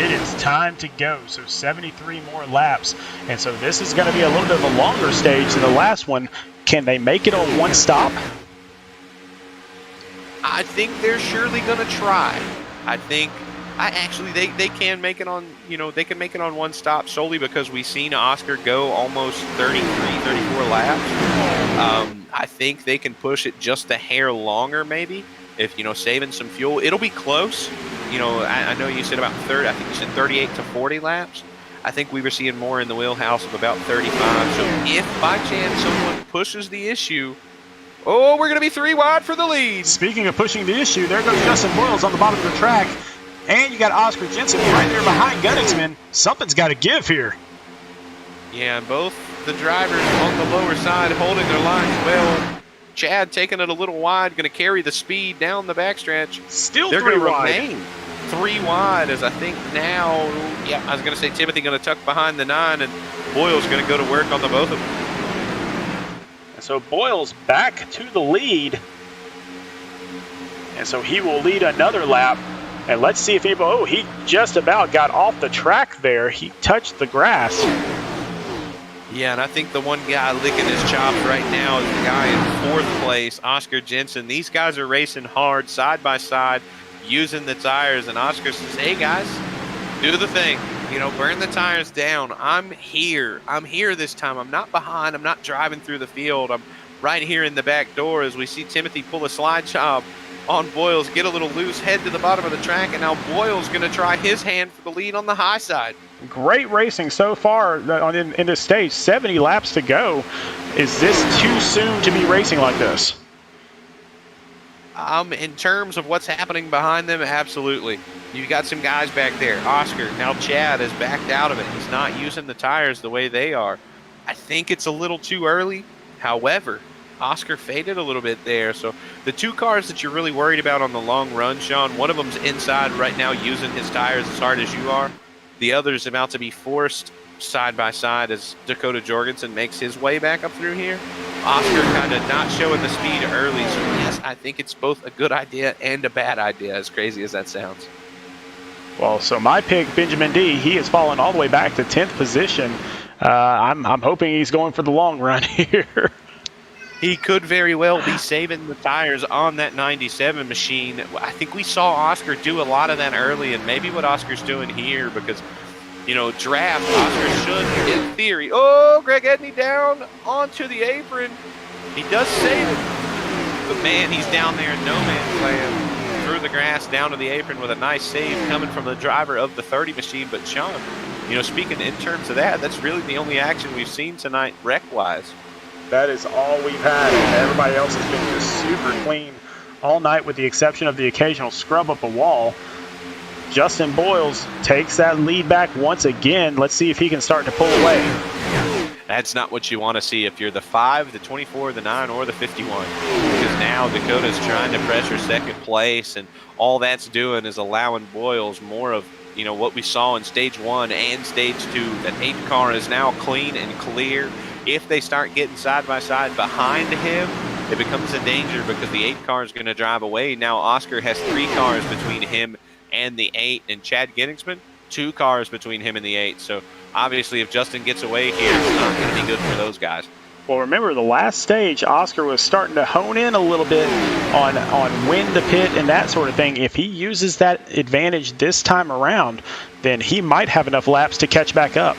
It is time to go. So 73 more laps. And so this is going to be a little bit of a longer stage than the last one. Can they make it on one stop? I think they're surely going to try. They can make it on, they can make it on one stop solely because we've seen Oscar go almost 33, 34 laps. I think they can push it just a hair longer maybe if, saving some fuel. It'll be close. I know you said about 30, I think you said 38 to 40 laps. I think we were seeing more in the wheelhouse of about 35. So if by chance someone pushes the issue, we're going to be 3 wide for the lead. Speaking of pushing the issue, there goes Justin Boyles on the bottom of the track. And you got Oscar Jensen right there behind Gunningsman. Something's got to give here. Yeah, and both the drivers on the lower side holding their lines well. Chad taking it a little wide, going to carry the speed down the backstretch. Still They're 3 going to wide. remain 3 wide as I think now, I was going to say Timothy going to tuck behind the 9 and Boyle's going to go to work on the both of them. And so Boyle's back to the lead. And so he will lead another lap. And let's see if he just about got off the track there. He touched the grass. Yeah, and I think the one guy licking his chops right now is the guy in 4th place, Oscar Jensen. These guys are racing hard, side by side, using the tires. And Oscar says, hey, guys, do the thing. Burn the tires down. I'm here. I'm here this time. I'm not behind. I'm not driving through the field. I'm right here in the back door as we see Timothy pull a slide job on Boyles, get a little loose, head to the bottom of the track, and now Boyles going to try his hand for the lead on the high side. Great racing so far in this stage. 70 laps to go. Is this too soon to be racing like this? In terms of what's happening behind them, absolutely. You got some guys back there. Oscar, now Chad has backed out of it. He's not using the tires the way they are. I think it's a little too early. However, Oscar faded a little bit there. So the 2 cars that you're really worried about on the long run, Sean, one of them's inside right now using his tires as hard as you are. The other's about to be forced side by side as Dakota Jorgensen makes his way back up through here. Oscar kind of not showing the speed early. So yes, I think it's both a good idea and a bad idea, as crazy as that sounds. Well, so my pick, Benjamin D, he has fallen all the way back to 10th position. I'm hoping he's going for the long run here. He could very well be saving the tires on that 97 machine. I think we saw Oscar do a lot of that early, and maybe what Oscar's doing here because, draft, Oscar should, in theory. Oh, Greg Edney down onto the apron. He does save it. But, man, he's down there in no man's land. Through the grass, down to the apron with a nice save coming from the driver of the 30 machine. But, Sean, speaking in terms of that, that's really the only action we've seen tonight wreck-wise. That is all we've had, and everybody else has been just super clean all night with the exception of the occasional scrub up a wall. Justin Boyles takes that lead back once again. Let's see if he can start to pull away. That's not what you want to see if you're the 5, the 24, the 9, or the 51. Because now Dakota's trying to pressure second place, and all that's doing is allowing Boyles more of what we saw in stage 1 and stage 2. That 8 car is now clean and clear. If they start getting side by side behind him, it becomes a danger because the 8 car is going to drive away. Now Oscar has 3 cars between him and the 8, and Chad Ginningsman, 2 cars between him and the 8. So obviously if Justin gets away here, it's not going to be good for those guys. Well, remember the last stage, Oscar was starting to hone in a little bit on when to pit and that sort of thing. If he uses that advantage this time around, then he might have enough laps to catch back up.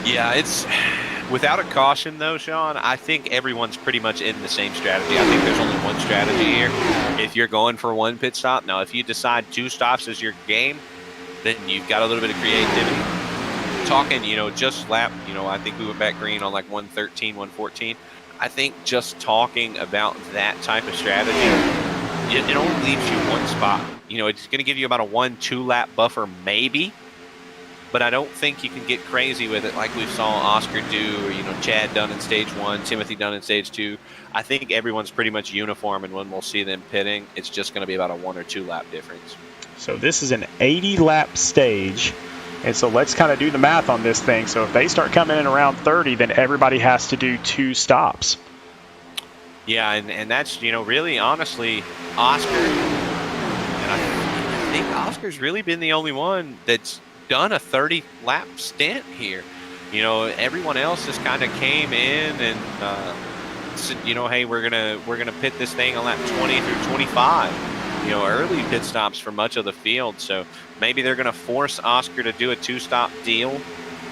Yeah, it's without a caution though, Sean. I think everyone's pretty much in the same strategy. I think there's only one strategy here. If you're going for 1 pit stop, now if you decide 2 stops is your game, then you've got a little bit of creativity. Talking, just lap, I think we went back green on like 113, 114. I think just talking about that type of strategy, it only leaves you one spot. It's going to give you about a 1-2 lap buffer maybe. But I don't think you can get crazy with it like we saw Oscar do, or, Chad done in stage 1, Timothy done in stage 2. I think everyone's pretty much uniform, and when we'll see them pitting, it's just going to be about a 1 or 2 lap difference. So this is an 80-lap stage, and so let's kind of do the math on this thing. So if they start coming in around 30, then everybody has to do 2 stops. Yeah, and that's, really, honestly, Oscar, and I think Oscar's really been the only one that's done a 30-lap stint here. You know, everyone else just kind of came in and said, you know, hey, we're gonna pit this thing on lap 20 through 25. You know, early pit stops for much of the field. So maybe they're gonna force Oscar to do a 2-stop deal.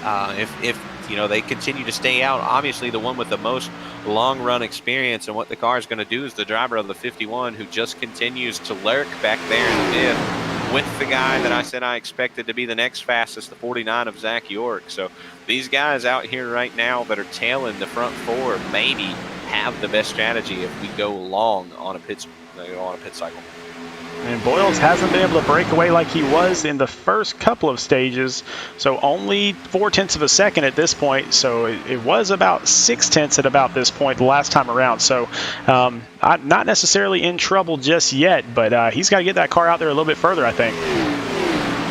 If you know, they continue to stay out. Obviously, the one with the most long-run experience and what the car is going to do is the driver of the 51, who just continues to lurk back there in the fifth with the guy that I said I expected to be the next fastest, the 49 of Zach York. So these guys out here right now that are tailing the front four maybe have the best strategy if we go long on a pit cycle. And Boyles hasn't been able to break away like he was in the first couple of stages, so only 0.4 of a second at this point. So it was about 0.6 at about this point the last time around. So not necessarily in trouble just yet, but he's got to get that car out there a little bit further, I think.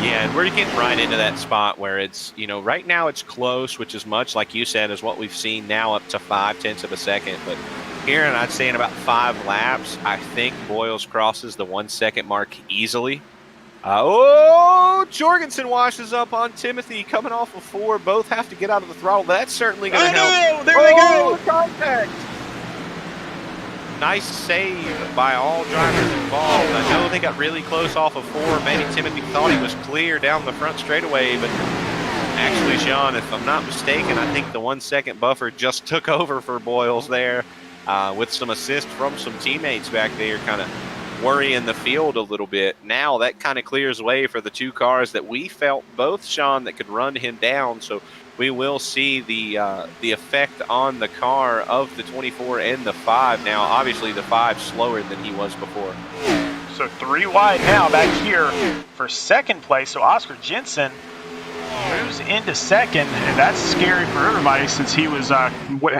Yeah, and we're getting right into that spot where it's, you know, right now it's close, which is much, like you said, is what we've seen now up to 0.5 of a second. But here, and I'd say in about 5 laps, I think Boyles crosses the 1 second mark easily. Jorgensen washes up on Timothy coming off of 4. Both have to get out of the throttle. That's certainly going to help. There they go. Contact. Nice save by all drivers involved. I know they got really close off of 4. Maybe Timothy thought he was clear down the front straightaway, but actually, Sean, if I'm not mistaken, I think the 1 second buffer just took over for Boyles there. With some assist from some teammates back there, kind of worrying the field a little bit. Now that kind of clears way for the 2 cars that we felt both, Sean, that could run him down. So we will see the effect on the car of the 24 and the 5. Now, obviously, the 5 slower than he was before. So 3 wide now back here for second place. So Oscar Jensen moves into second, and that's scary for everybody since he was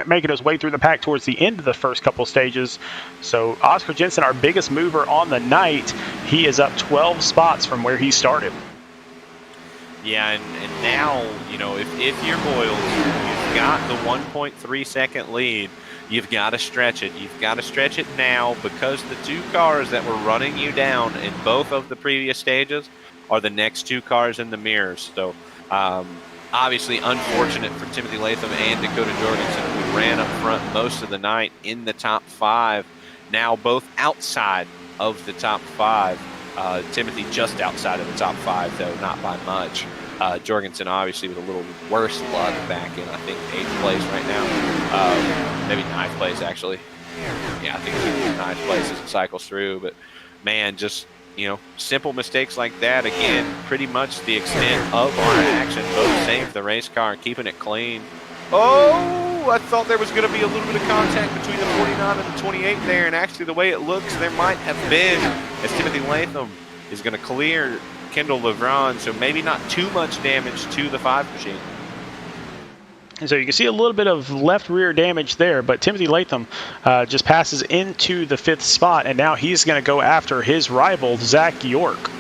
making his way through the pack towards the end of the first couple stages. So Oscar Jensen, our biggest mover on the night, he is up 12 spots from where he started. Yeah, and now, you know, if you're Boyles, you've got the 1.3 second lead. You've got to stretch it. You've got to stretch it now, because the 2 cars that were running you down in both of the previous stages are the next 2 cars in the mirrors. So obviously unfortunate for Timothy Latham and Dakota Jorgensen, who ran up front most of the night in the top 5. Now both outside of the top 5. Timothy just outside of the top 5, though, not by much. Jorgensen obviously with a little worse luck back in, I think, 8th place right now. Maybe 9th place, actually. Yeah, I think he's in 9th place as it cycles through. But, man, just, you know, simple mistakes like that, again, pretty much the extent of our action. Both saved the race car, keeping it clean. Oh, I thought there was going to be a little bit of contact between the 49 and the 28 there, and actually the way it looks, there might have been, as Timothy Latham is going to clear Kendall LeBron, so maybe not too much damage to the 5 machine. And so you can see a little bit of left rear damage there, but Timothy Latham just passes into the 5th spot, and now he's going to go after his rival, Zach York.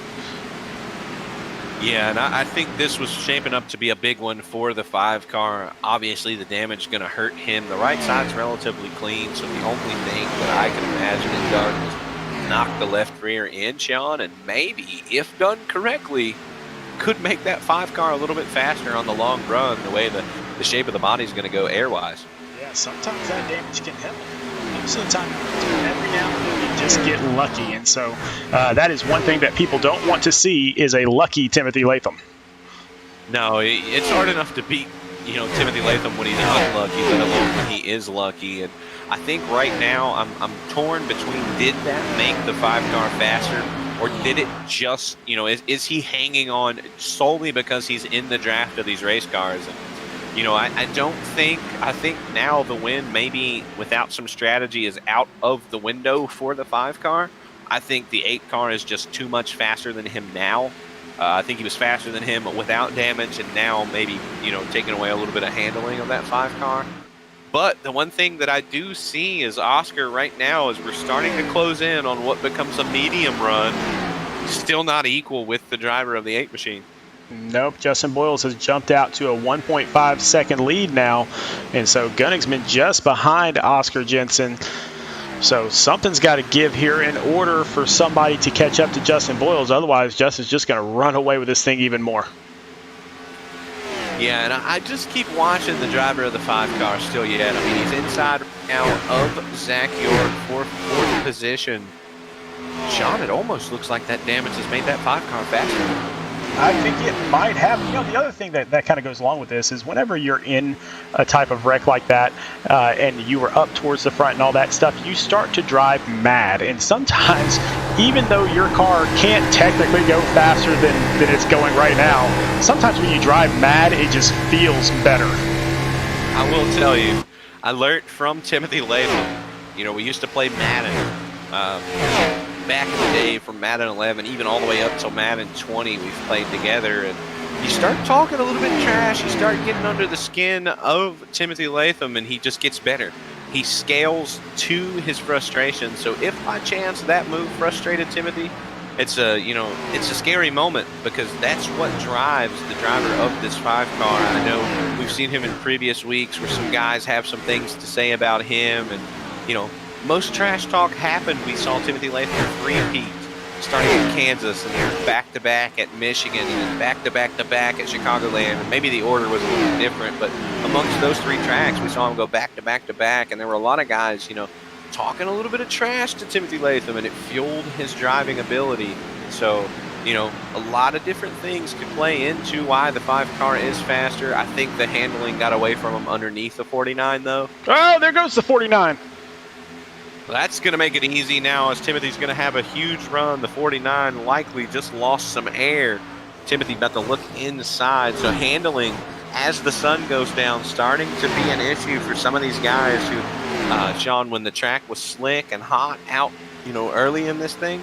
Yeah, and I think this was shaping up to be a big one for the 5 car. Obviously, the damage is going to hurt him. The right side's relatively clean, so the only thing that I can imagine it done is knock the left rear in, Sean, and maybe, if done correctly, could make that 5 car a little bit faster on the long run, the way the shape of the body is going to go air-wise. Yeah, sometimes that damage can help. Most of the time, every now and then you just get lucky, and so that is one thing that people don't want to see is a lucky Timothy Latham. No, it's hard enough to beat, you know, Timothy Latham when he's unlucky, let alone when he is lucky. And I think right now I'm torn between, did that make the 5 car faster, or did it just, you know, is he hanging on solely because he's in the draft of these race cars? And, you know, I think now the win, maybe without some strategy, is out of the window for the 5 car. I think the 8 car is just too much faster than him now. I think he was faster than him without damage, and now maybe, you know, taking away a little bit of handling of that 5 car. But the one thing that I do see is Oscar right now, as we're starting to close in on what becomes a medium run, still not equal with the driver of the 8 machine. Nope, Justin Boyles has jumped out to a 1.5 second lead now, and so Gunningsman just behind Oscar Jensen. So something's got to give here in order for somebody to catch up to Justin Boyles. Otherwise, Justin's just going to run away with this thing even more. Yeah, and I just keep watching the driver of the 5 car still yet. I mean, he's inside now of Zach York for 4th position. Sean, it almost looks like that damage has made that 5 car faster. I think it might have. You know, the other thing that kind of goes along with this is whenever you're in a type of wreck like that and you were up towards the front and all that stuff, you start to drive mad. And sometimes, even though your car can't technically go faster than it's going right now, sometimes when you drive mad, it just feels better. I will tell you, I learned from Timothy Latham. You know, we used to play Madden. Back in the day from Madden 11, even all the way up till Madden 20, we've played together. And you start talking a little bit trash, you start getting under the skin of Timothy Latham, and he just gets better. He scales to his frustration. So if by chance that move frustrated Timothy, it's a scary moment, because that's what drives the driver of this 5 car. I know we've seen him in previous weeks where some guys have some things to say about him, and you know, most trash talk happened. We saw Timothy Latham repeat, starting in Kansas and then back-to-back at Michigan and then back-to-back-to-back at Chicagoland. And maybe the order was a little different, but amongst those 3 tracks, we saw him go back-to-back-to-back, and there were a lot of guys, you know, talking a little bit of trash to Timothy Latham, and it fueled his driving ability. So, you know, a lot of different things could play into why the 5 car is faster. I think the handling got away from him underneath the 49, though. Oh, there goes the 49. That's going to make it easy now, as Timothy's going to have a huge run. The 49 likely just lost some air. Timothy about to look inside. So handling as the sun goes down, starting to be an issue for some of these guys who, Sean, when the track was slick and hot out, you know, early in this thing,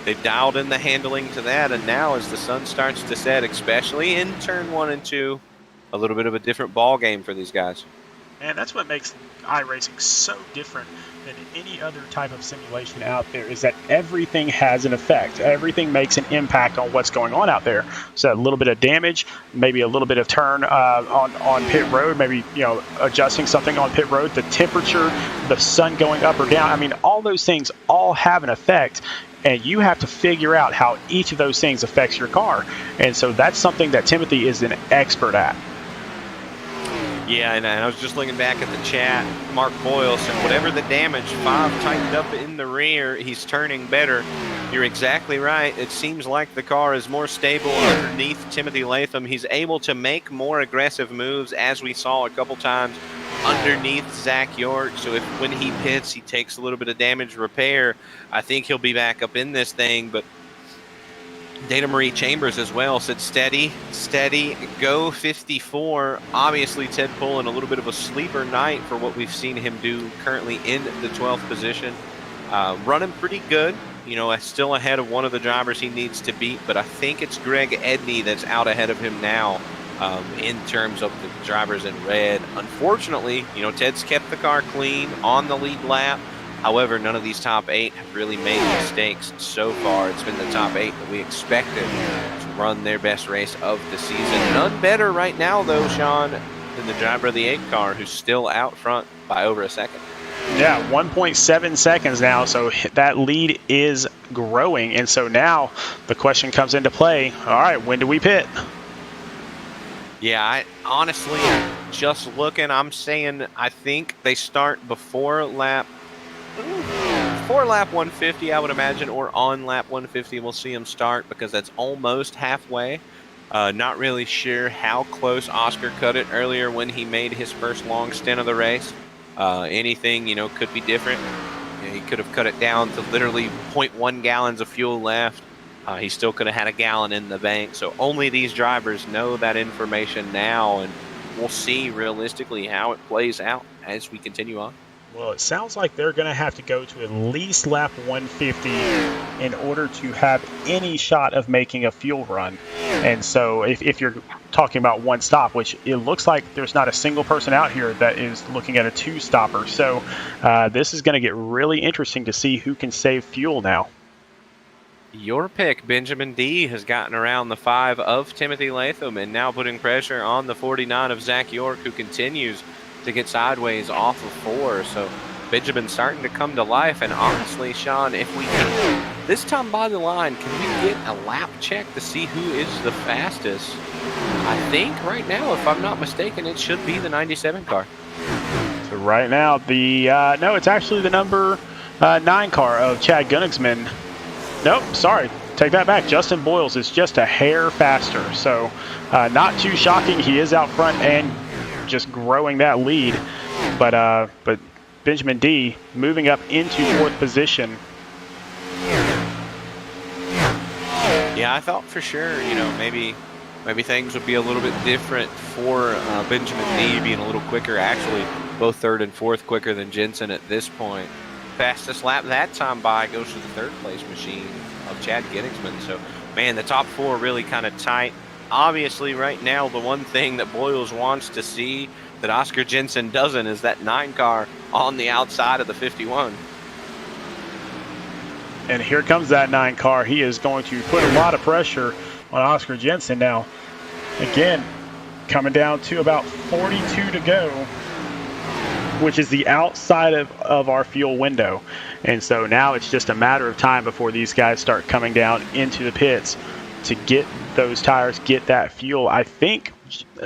they've dialed in the handling to that. And now as the sun starts to set, especially in turn 1 and 2, a little bit of a different ball game for these guys. And that's what makes iRacing so different than any other type of simulation out there, is that everything has an effect. Everything makes an impact on what's going on out there. So a little bit of damage, maybe a little bit of turn on pit road, maybe, you know, adjusting something on pit road, the temperature, the sun going up or down. I mean, all those things all have an effect, and you have to figure out how each of those things affects your car. And so that's something that Timothy is an expert at. Yeah, and I was just looking back at the chat. Mark Boyle said, whatever the damage, 5 tightened up in the rear, he's turning better. You're exactly right. It seems like the car is more stable underneath Timothy Latham. He's able to make more aggressive moves, as we saw a couple times underneath Zach York. So if when he pits, he takes a little bit of damage repair, I think he'll be back up in this thing. But Dana Marie Chambers as well said, steady, go 54. Obviously, Ted pulling a little bit of a sleeper night for what we've seen him do currently in the 12th position. Running pretty good, you know, still ahead of one of the drivers he needs to beat, but I think it's Greg Edney that's out ahead of him now in terms of the drivers in red. Unfortunately, you know, Ted's kept the car clean on the lead lap. However, none of these top 8 have really made mistakes so far. It's been the top 8 that we expected to run their best race of the season. None better right now, though, Sean, than the driver of the 8 car, who's still out front by over a second. Yeah, 1.7 seconds now, so that lead is growing. And so now the question comes into play, all right, when do we pit? Yeah, I honestly, just looking, I'm saying I think they start before lap 150, I would imagine, or on lap 150 we'll see him start, because that's almost halfway. Not really sure how close Oscar cut it earlier when he made his first long stint of the race. Anything, you know, could be different. You know, he could have cut it down to literally 0.1 gallons of fuel left. He still could have had a gallon in the bank. So only these drivers know that information now, and we'll see realistically how it plays out as we continue on. Well, it sounds like they're going to have to go to at least lap 150 in order to have any shot of making a fuel run. And so if you're talking about one stop, which it looks like there's not a single person out here that is looking at a 2-stopper. So this is going to get really interesting to see who can save fuel now. Your pick, Benjamin D, has gotten around the 5 of Timothy Latham and now putting pressure on the 49 of Zach York, who continues to get sideways off of 4. So Benjamin's starting to come to life. And honestly, Sean, if we can, this time by the line, can we get a lap check to see who is the fastest? I think right now, if I'm not mistaken, it should be the 97 car. So right now, no, it's actually the number 9 car of Chad Gunningsman. Nope, sorry, take that back. Justin Boyles is just a hair faster, so not too shocking. He is out front and just growing that lead, but Benjamin D moving up into 4th position. Yeah, I thought for sure, maybe things would be a little bit different for Benjamin D being a little quicker. Actually, both 3rd and 4th quicker than Jensen at this point. Fastest lap that time by goes to the 3rd place machine of Chad Ginnigsman. So, man, the top 4 really kind of tight. Obviously, right now, the one thing that Boyles wants to see that Oscar Jensen doesn't is that 9 car on the outside of the 51. And here comes that 9 car. He is going to put a lot of pressure on Oscar Jensen now. Again, coming down to about 42 to go, which is the outside of our fuel window. And so now it's just a matter of time before these guys start coming down into the pits to get those tires, get that fuel. I think,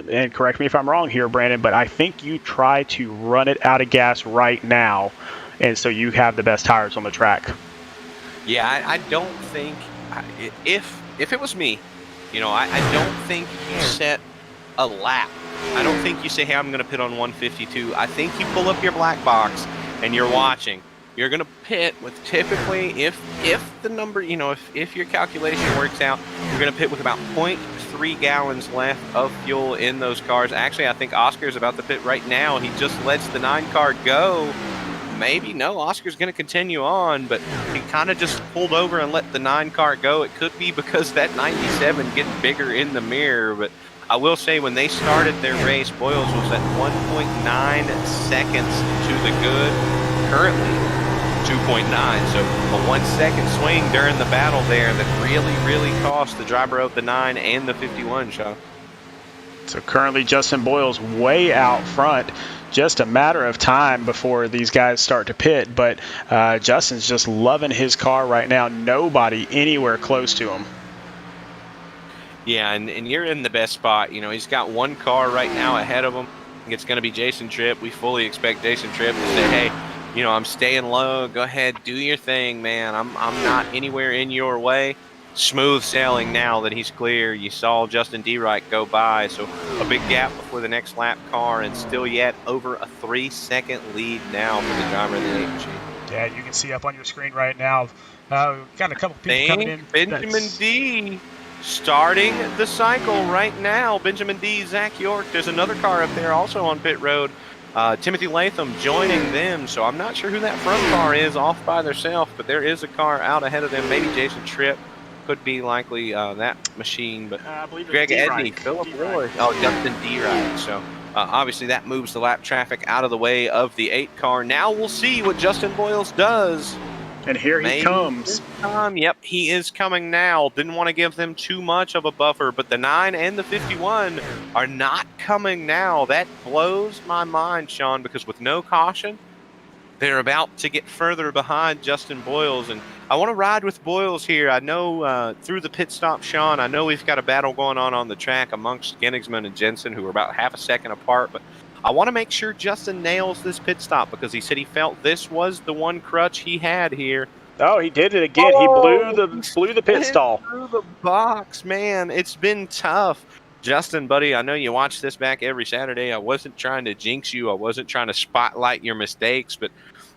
and correct me if I'm wrong here, Brandon, but I think you try to run it out of gas right now, and so you have the best tires on the track. Yeah, I don't think, if it was me, I don't think you set a lap. I don't think you say, hey, I'm going to pit on 152. I think you pull up your black box and you're watching. You're going to pit with typically, if the number, if your calculation works out, you're going to pit with about 0.3 gallons left of fuel in those cars. Actually, I think Oscar's about to pit right now. He just lets the 9 car go. Maybe, no, Oscar's going to continue on, but he kind of just pulled over and let the 9 car go. It could be because that 97 getting bigger in the mirror, but I will say when they started their race, Boyles was at 1.9 seconds to the good. Currently, 2.9. So a 1 second swing during the battle there that really, really cost the driver of the 9 and the 51, Sean. So currently Justin Boyles way out front. Just a matter of time before these guys start to pit, but Justin's just loving his car right now. Nobody anywhere close to him. Yeah, and you're in the best spot. He's got 1 car right now ahead of him. It's going to be Jason Tripp. We fully expect Jason Tripp to say, hey, I'm staying low. Go ahead, do your thing, man. I'm not anywhere in your way. Smooth sailing now that he's clear. You saw Justin D-Wright go by, so a big gap before the next lap car, and still yet over a 3-second lead now for the driver of the 8 machine. Yeah, you can see up on your screen right now. Got a couple people coming in. Benjamin D starting the cycle right now. Benjamin D, Zach York. There's another car up there also on pit road. Timothy Latham joining them, so I'm not sure who that front car is off by themselves, but there is a car out ahead of them. Maybe Jason Tripp. Could be likely that machine, but Greg Edney, Philip Roy, Justin D-Wright. So obviously that moves the lap traffic out of the way of the 8 car. Now we'll see what Justin Boyles does. And here he comes. Yep, he is coming now. Didn't want to give them too much of a buffer, but the 9 and the 51 are not coming now. That blows my mind, Sean, because with no caution, they're about to get further behind Justin Boyles, and I want to ride with Boyles here. I know through the pit stop, Sean, I know we've got a battle going on the track amongst Ginnigsman and Jensen, who are about half a second apart, but I want to make sure Justin nails this pit stop because he said he felt this was the one crutch he had here. Oh, he did it again. He blew the pit stall. Through the box, man. It's been tough. Justin, buddy, I know you watch this back every Saturday. I wasn't trying to jinx you. I wasn't trying to spotlight your mistakes, but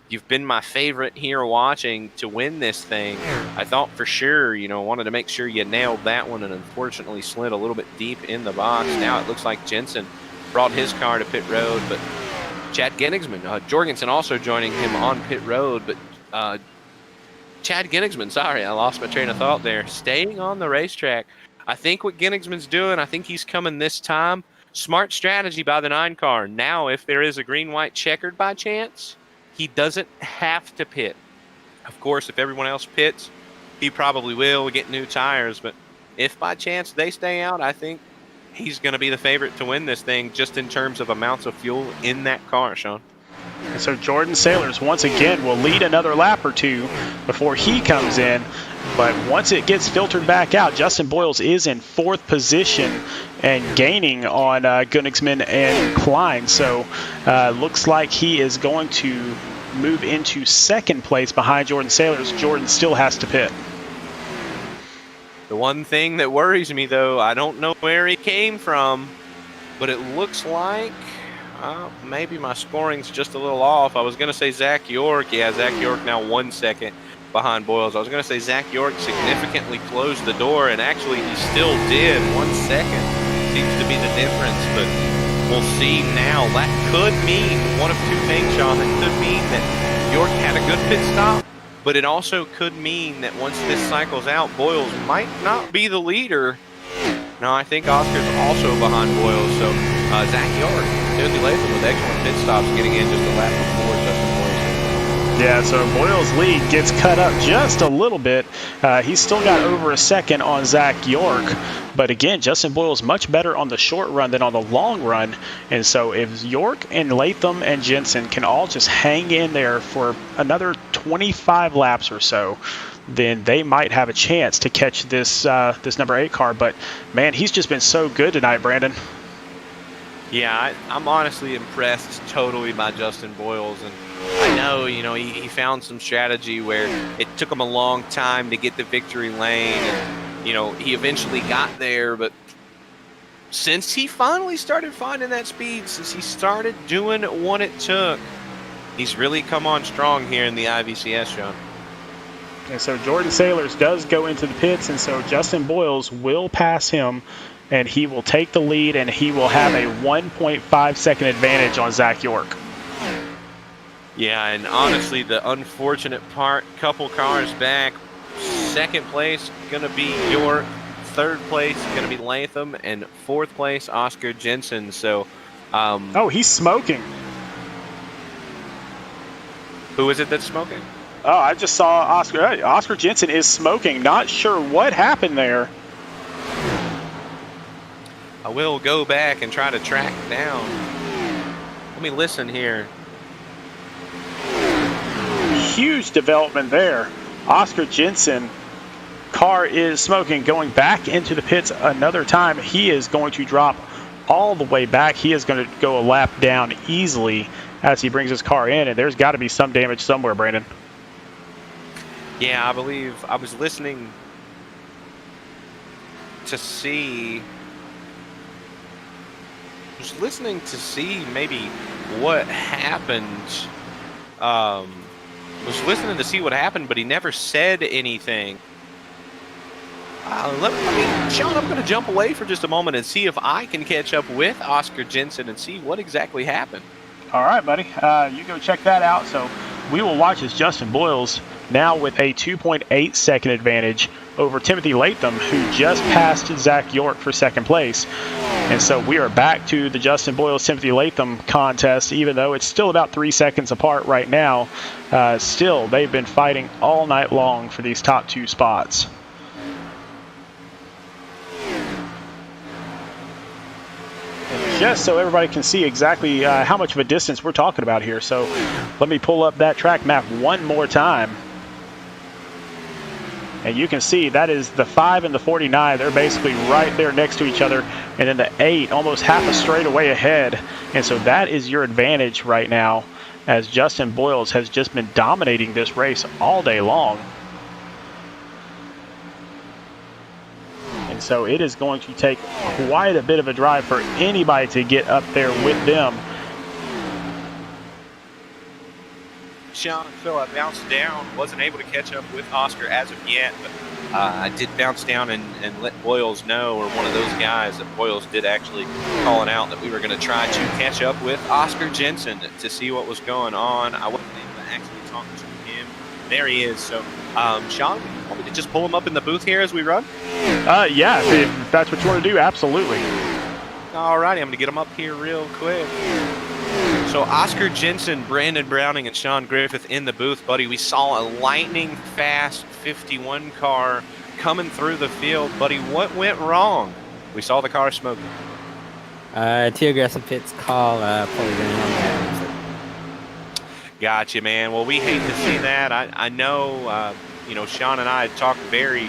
you've been my favorite here watching to win this thing. I thought for sure, wanted to make sure you nailed that one and unfortunately slid a little bit deep in the box. Now it looks like Jensen brought his car to pit road, but Chad Ginnigsman, Jorgensen also joining him on pit road, but Chad Ginnigsman, sorry, I lost my train of thought there, staying on the racetrack. I think what Ginnigsman's doing, I think he's coming this time. Smart strategy by the 9 car. Now, if there is a green-white checkered by chance, he doesn't have to pit. Of course, if everyone else pits, he probably will get new tires. But if by chance they stay out, I think he's going to be the favorite to win this thing just in terms of amounts of fuel in that car, Sean. And so Jordan Sailors once again will lead another lap or two before he comes in. But once it gets filtered back out, Justin Boyles is in 4th position and gaining on Gunningsman and Klein. So looks like he is going to move into 2nd place behind Jordan Sailors. Jordan still has to pit. The one thing that worries me, though, I don't know where he came from, but it looks like maybe my scoring's just a little off. I was going to say Zach York. Yeah, Zach York now 1 second behind Boyles. I was going to say Zach York significantly closed the door, and actually he still did. 1 second seems to be the difference, but we'll see now. That could mean one of two things, Sean. That could mean that York had a good pit stop, but it also could mean that once this cycles out, Boyles might not be the leader. No, I think Oscar's also behind Boyles, so Zach York, Timothy Latham with excellent pit stops, getting in just a lap before Justin Boyles. Yeah, so Boyles' lead gets cut up just a little bit. He's still got over a second on Zach York. But again, Justin Boyles much better on the short run than on the long run. And so if York and Latham and Jensen can all just hang in there for another 25 laps or so, then they might have a chance to catch this this number 8 car. But, man, he's just been so good tonight, Brandon. Yeah, I'm honestly impressed totally by Justin Boyles. And I know, he found some strategy where it took him a long time to get the victory lane. And, he eventually got there. But since he finally started finding that speed, since he started doing what it took, he's really come on strong here in the IVCS, Sean. And so Jordan Sailors does go into the pits, and so Justin Boyles will pass him, and he will take the lead, and he will have a 1.5 second advantage on Zach York. Yeah, and honestly, the unfortunate part, couple cars back, 2nd place going to be York, 3rd place going to be Latham, and 4th place Oscar Jensen. So, oh, he's smoking. Who is it that's smoking? Oh, I just saw Oscar Jensen is smoking. Not sure what happened there. I will go back and try to track down. Let me listen here. Huge development there. Oscar Jensen car is smoking, going back into the pits another time. He is going to drop all the way back. He is going to go a lap down easily as he brings his car in, and there's got to be some damage somewhere, Brandon. Yeah, I believe I was listening to see maybe what happened. Was listening to see what happened, but he never said anything. Sean, I'm going to jump away for just a moment and see if I can catch up with Oscar Jensen and see what exactly happened. All right, buddy. You go check that out. So we will watch as Justin Boyles now with a 2.8 second advantage over Timothy Latham, who just passed Zach York for 2nd place. And so we are back to the Justin Boyles-Timothy Latham contest, even though it's still about 3 seconds apart right now. Still, they've been fighting all night long for these top 2 spots. And just so everybody can see exactly how much of a distance we're talking about here, so let me pull up that track map one more time. And you can see that is the 5 and the 49. They're basically right there next to each other. And then the 8, almost half a straightaway ahead. And so that is your advantage right now, as Justin Boyles has just been dominating this race all day long. And so it is going to take quite a bit of a drive for anybody to get up there with them. Sean and Phil, I bounced down, wasn't able to catch up with Oscar as of yet, but I did bounce down and let Boyles know, or one of those guys that Boyles did actually call it out, that we were going to try to catch up with Oscar Jensen to see what was going on. I wasn't able to actually talk to him. There he is. So, Sean, want me to just pull him up in the booth here as we run? Yeah, if that's what you want to do, absolutely. All righty, I'm going to get him up here real quick. So Oscar Jensen, Brandon Browning, and Sean Griffith in the booth, buddy. We saw a lightning fast 51 car coming through the field, buddy. What went wrong? We saw the car smoking. Too aggressive pits call, probably going on there. Gotcha, man. Well, we hate to see that. I know, Sean and I had talked very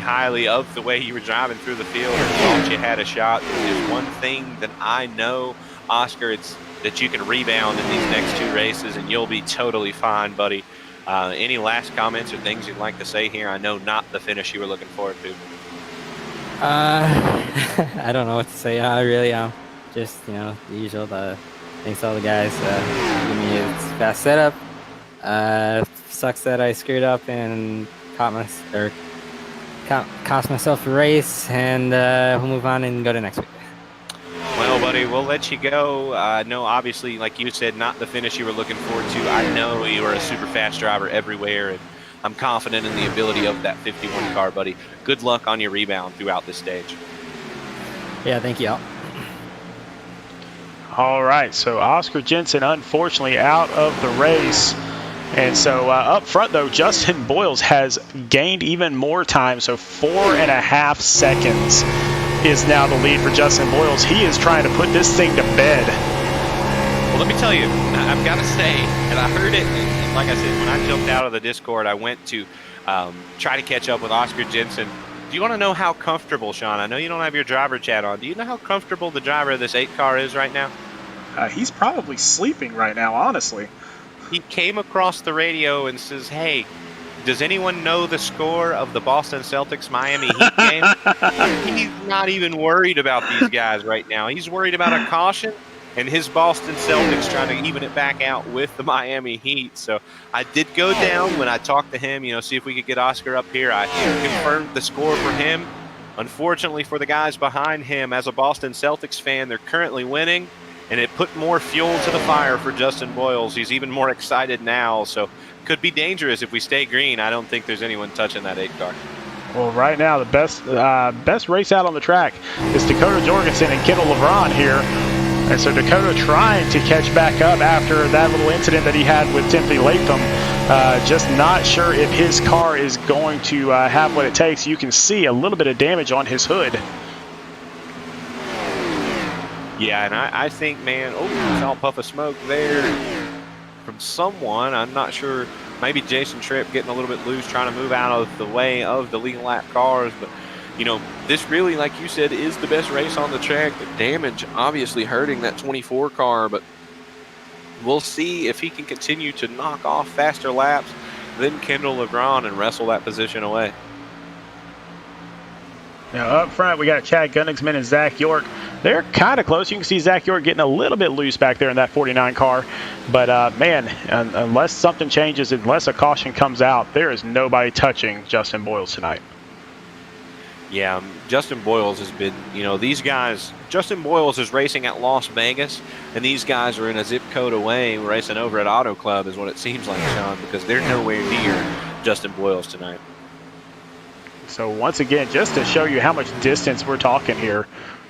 highly of the way you were driving through the field and thought you had a shot. There's one thing that I know, Oscar, it's that you can rebound in these next 2 races and you'll be totally fine, buddy. Any last comments or things you'd like to say here? I know not the finish you were looking forward to. I don't know what to say. I really am. Just, the usual. Thanks to all the guys. Give me a fast setup. Sucks that I screwed up and cost myself a race, and we'll move on and go to next week. Well, buddy, we'll let you go. I know, obviously, like you said, not the finish you were looking forward to. I know you are a super fast driver everywhere, and I'm confident in the ability of that 51 car, buddy. Good luck on your rebound throughout this stage. Yeah, thank you all. All right, so Oscar Jensen unfortunately out of the race. And so up front, though, Justin Boyles has gained even more time. So 4.5 seconds is now the lead for Justin Boyles. He is trying to put this thing to bed. Well, let me tell you, I've got to say, and I heard it, and like I said, when I jumped out of the Discord, I went to try to catch up with Oscar Jensen. Do you want to know how comfortable, Sean? I know you don't have your driver chat on. Do you know how comfortable the driver of this 8 car is right now? He's probably sleeping right now, honestly. He came across the radio and says, hey, does anyone know the score of the Boston Celtics Miami Heat game? He's not even worried about these guys right now. He's worried about a caution and his Boston Celtics trying to even it back out with the Miami Heat. So I did go down when I talked to him, see if we could get Oscar up here. I confirmed the score for him. Unfortunately for the guys behind him, as a Boston Celtics fan, they're currently winning. And it put more fuel to the fire for Justin Boyles. He's even more excited now, so could be dangerous if we stay green. I don't think there's anyone touching that 8 car. Well, right now the best race out on the track is Dakota Jorgensen and Kendall LeBron here. And so Dakota trying to catch back up after that little incident that he had with Timothy Latham. Just not sure if his car is going to have what it takes. You can see a little bit of damage on his hood. Yeah, and I think, man, saw a puff of smoke there from someone. I'm not sure. Maybe Jason Tripp getting a little bit loose, trying to move out of the way of the legal lap cars. But, this really, like you said, is the best race on the track. The damage obviously hurting that 24 car, but we'll see if he can continue to knock off faster laps than Kendall LeBron and wrestle that position away. Now up front, we got Chad Gunningsman and Zach York. They're kind of close. You can see Zach York getting a little bit loose back there in that 49 car. But, man, unless something changes, unless a caution comes out, there is nobody touching Justin Boyles tonight. Yeah, Justin Boyles has been, these guys, Justin Boyles is racing at Las Vegas, and these guys are in a zip code away racing over at Auto Club is what it seems like, Sean, because they're nowhere near Justin Boyles tonight. So once again, just to show you how much distance we're talking here,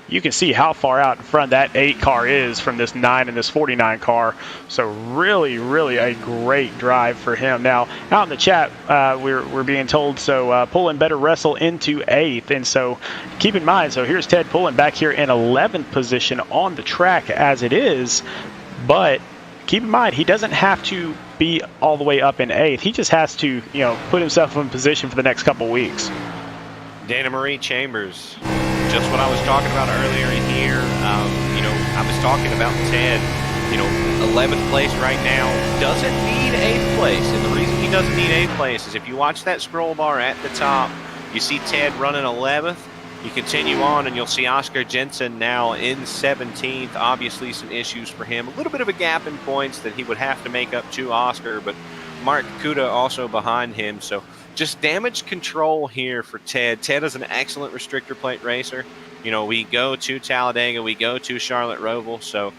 you can see how far out in front that 8 car is from this 9 and this 49 car. So really, really a great drive for him. Now, out in the chat, we're being told, so Pullen better wrestle into 8th. And so keep in mind, so here's Ted Pullen back here in 11th position on the track as it is. But keep in mind, he doesn't have to be all the way up in 8th. He just has to, put himself in position for the next couple weeks. Dana Marie Chambers, just what I was talking about earlier in here. I was talking about Ted. 11th place right now, doesn't need 8th place. And the reason he doesn't need 8th place is if you watch that scroll bar at the top, you see Ted running 11th. You continue on and you'll see Oscar Jensen now in 17th. Obviously some issues for him. A little bit of a gap in points that he would have to make up to Oscar, but Mark Kuda also behind him. So just damage control here for Ted. Ted is an excellent restrictor plate racer. We go to Talladega, we go to Charlotte Roval, so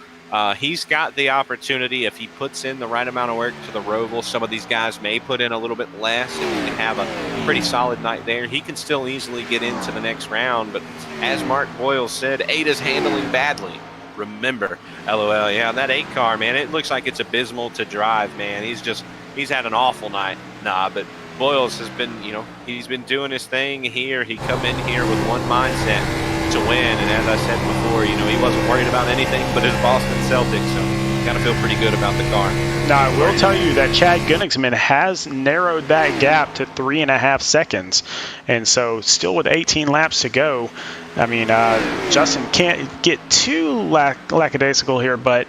he's got the opportunity if he puts in the right amount of work to the Roval. Some of these guys may put in a little bit less and he can have a pretty solid night there. He can still easily get into the next round, but as Mark Boyles said, 8 is handling badly. Remember, LOL, yeah, that 8 car, man, it looks like it's abysmal to drive, man. He's had an awful night. But Boyles has been, he's been doing his thing here. He come in here with one mindset. to win. And as I said before, you know, he wasn't worried about anything but his Boston Celtics, so got to feel pretty good about the car. Now, I will tell you that Chad Gunningsman has narrowed that gap to 3.5 seconds. And so still with 18 laps to go, I mean, Justin can't get too lackadaisical here, but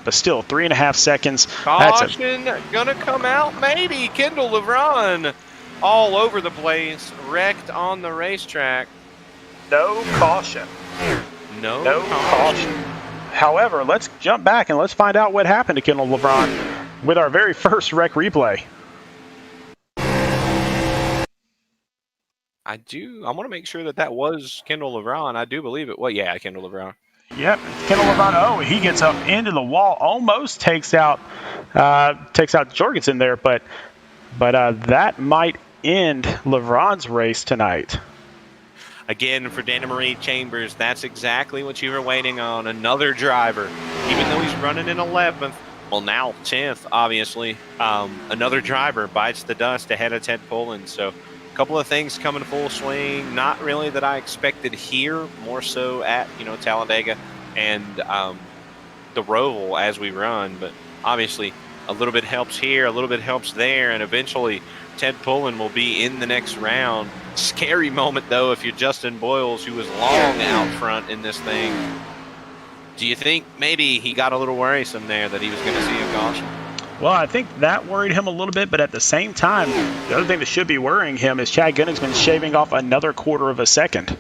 still 3.5 seconds. Caution gonna come out, maybe. Kendall LeBron all over the place, wrecked on the racetrack. No caution. No caution. However, let's jump back and let's find out what happened to Kendall LeBron with our very first wreck replay. I want to make sure that was Kendall LeBron. I do believe it. Well, yeah, Kendall LeBron. Yep, Kendall LeBron. Oh, he gets up into the wall, almost takes out Jorgensen there, but that might end LeBron's race tonight. Again, for Dana Marie Chambers, that's exactly what you were waiting on. Another driver, even though he's running in 11th, well, now 10th, obviously. Another driver bites the dust ahead of Ted Pullen. So a couple of things coming full swing. Not really that I expected here, more so at, you know, Talladega and the Roval as we run. But obviously, a little bit helps here, a little bit helps there, and eventually Ted Pullen will be in the next round. Scary moment, though, if you're Justin Boyles, who was long out front in this thing. Do you think maybe he got a little worrisome there that he was going to see a caution? Well, I think that worried him a little bit, but at the same time, the other thing that should be worrying him is Chad Gunningsman shaving off another 1/4 second.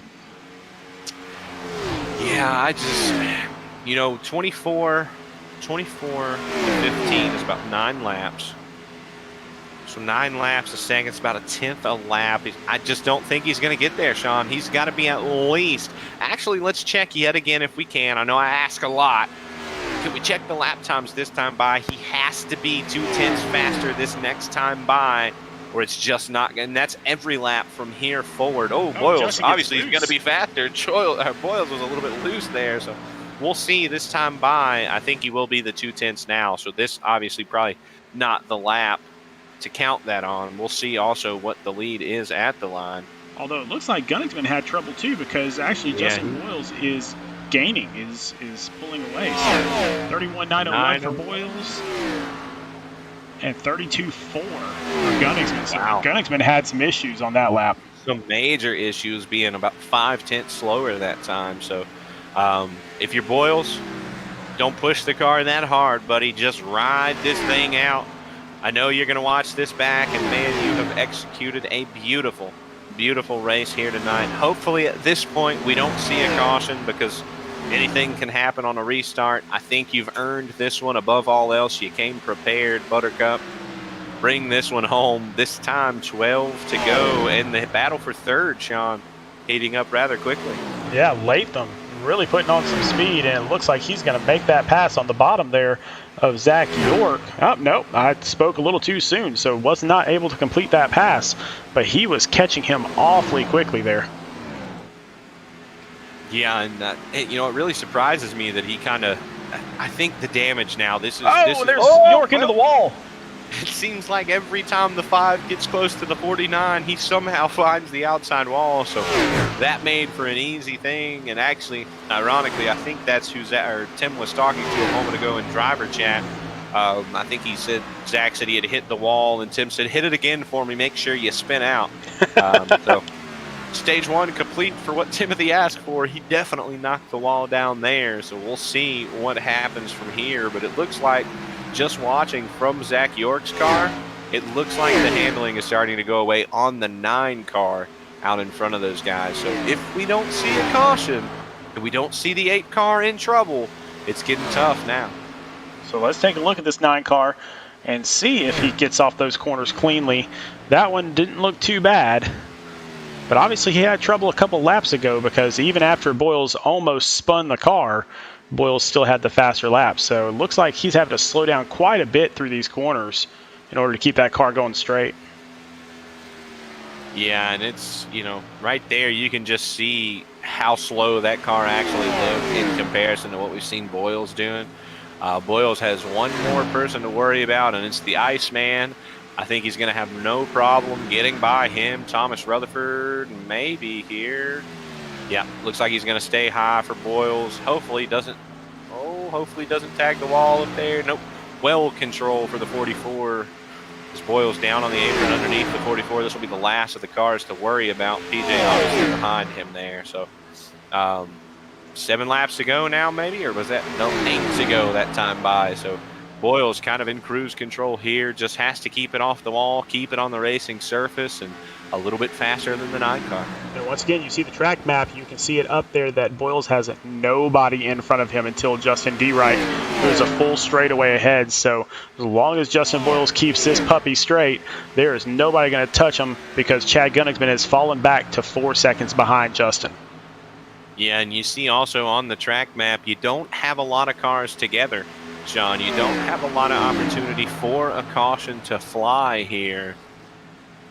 Yeah, I just, you know, 24 to 15 is about 9 laps. So 9 laps a second, it's about 1/10 a lap. I just don't think he's going to get there, Sean. He's got to be at least. Actually, let's check yet again if we can. I know I ask a lot. Can we check the lap times this time by? He has to be 2/10 faster this next time by, or it's just not. And that's every lap from here forward. Oh, Boyles, obviously he's going to be faster. Boyles was a little bit loose there, so we'll see this time by. I think he will be the 2/10 now. So this obviously probably not the lap to count that on. We'll see also what the lead is at the line. Although it looks like Gunningsman had trouble too, because actually Justin Boyles is gaining, is pulling away. So 31.901 for Boyles and 32.4 for Gunningsman. So wow. Gunningsman had some issues on that lap. Some major issues, being about 5/10 slower that time. So if you're Boyles, don't push the car that hard, buddy. Just ride this thing out. I know you're going to watch this back, and man, you have executed a beautiful, beautiful race here tonight. Hopefully at this point we don't see a caution, because anything can happen on a restart. I think you've earned this one above all else. You came prepared, Buttercup. Bring this one home. This time 12 to go, and the battle for third, Sean, heating up rather quickly. Yeah, Latham really putting on some speed, and it looks like he's going to make that pass on the bottom there of Zach York. Oh, nope, I spoke a little too soon, so was not able to complete that pass, but he was catching him awfully quickly there. Yeah, and you know, it really surprises me that he kind of, I think the damage now, there's York into the wall. It seems like every time the 5 gets close to the 49, he somehow finds the outside wall. So that made for an easy thing. And actually, ironically, I think that's who Tim was talking to a moment ago in driver chat. I think he said, Zach said he had hit the wall, and Tim said, hit it again for me, make sure you spin out. So stage 1 complete for what Timothy asked for. He definitely knocked the wall down there. So we'll see what happens from here. But it looks like, just watching from Zach York's car, it looks like the handling is starting to go away on the 9 car out in front of those guys. So if we don't see a caution, and we don't see the 8 car in trouble, it's getting tough now. So let's take a look at this 9 car and see if he gets off those corners cleanly. That one didn't look too bad, but obviously he had trouble a couple laps ago, because even after Boyles almost spun the car, Boyles still had the faster lap. So it looks like he's having to slow down quite a bit through these corners in order to keep that car going straight. Yeah, and it's, you know, right there you can just see how slow that car actually looked in comparison to what we've seen Boyles doing. Boyles has one more person to worry about, and it's the Iceman. I think he's going to have no problem getting by him. Thomas Rutherford maybe here. Yeah, looks like he's going to stay high for Boyles. Hopefully doesn't tag the wall up there. Nope. Well control for the 44. As Boyles down on the apron underneath the 44. This will be the last of the cars to worry about. PJ obviously behind him there. So 7 laps to go now maybe, or was that 8 to go that time by. So Boyles kind of in cruise control here, just has to keep it off the wall, keep it on the racing surface, and a little bit faster than the 9 car. And once again, you see the track map, you can see it up there that Boyles has nobody in front of him until Justin D-Wright, who's a full straightaway ahead. So as long as Justin Boyles keeps this puppy straight, there is nobody going to touch him, because Chad Gunningsman has fallen back to 4 seconds behind Justin. Yeah, and you see also on the track map, you don't have a lot of cars together, Sean. You don't have a lot of opportunity for a caution to fly here.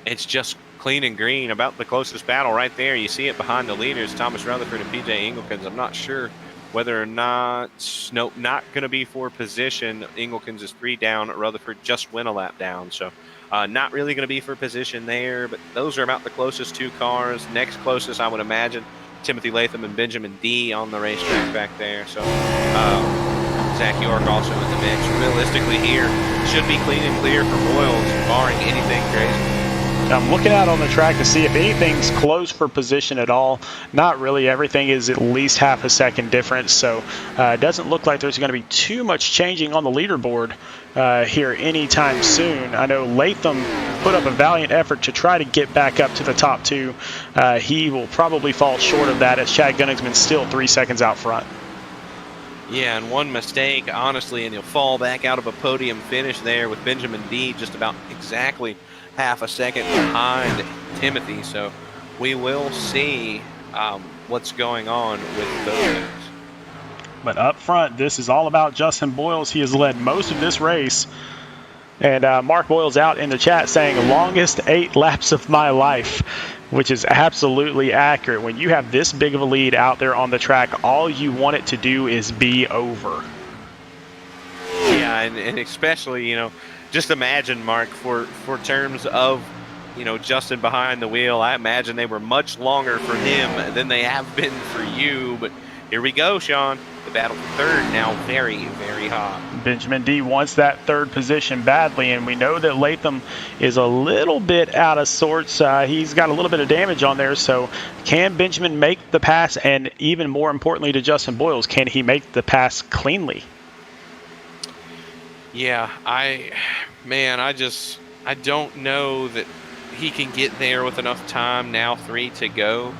It's just clean and green. About the closest battle right there. You see it behind the leaders, Thomas Rutherford and PJ Engelkens. I'm not sure whether or not, nope, not going to be for position. Engelkens is 3 down. Rutherford just went a lap down. So not really going to be for position there, but those are about the closest 2 cars. Next closest, I would imagine, Timothy Latham and Benjamin D on the racetrack back there. So Zach York also in the mix. Realistically here, should be clean and clear for Boyles, barring anything crazy. I'm looking out on the track to see if anything's close for position at all. Not really. Everything is at least half a second difference, so it doesn't look like there's going to be too much changing on the leaderboard here anytime soon. I know Latham put up a valiant effort to try to get back up to the top 2. He will probably fall short of that, as Chad Gunningsman's still 3 seconds out front. Yeah, and one mistake, honestly, and he'll fall back out of a podium finish there with Benjamin D just about exactly half a second behind Timothy. So we will see what's going on with those. But up front, this is all about Justin Boyles. He has led most of this race. And Mark Boyles out in the chat saying, longest 8 laps of my life, which is absolutely accurate. When you have this big of a lead out there on the track, all you want it to do is be over. Yeah, and especially, you know, just imagine, Mark, for terms of, you know, Justin behind the wheel, I imagine they were much longer for him than they have been for you. But here we go, Sean. The battle for third now very, very hot. Benjamin D wants that 3rd position badly, and we know that Latham is a little bit out of sorts. He's got a little bit of damage on there, so can Benjamin make the pass? And even more importantly to Justin Boyles, can he make the pass cleanly? Yeah, I don't know that he can get there with enough time now. 3 to go.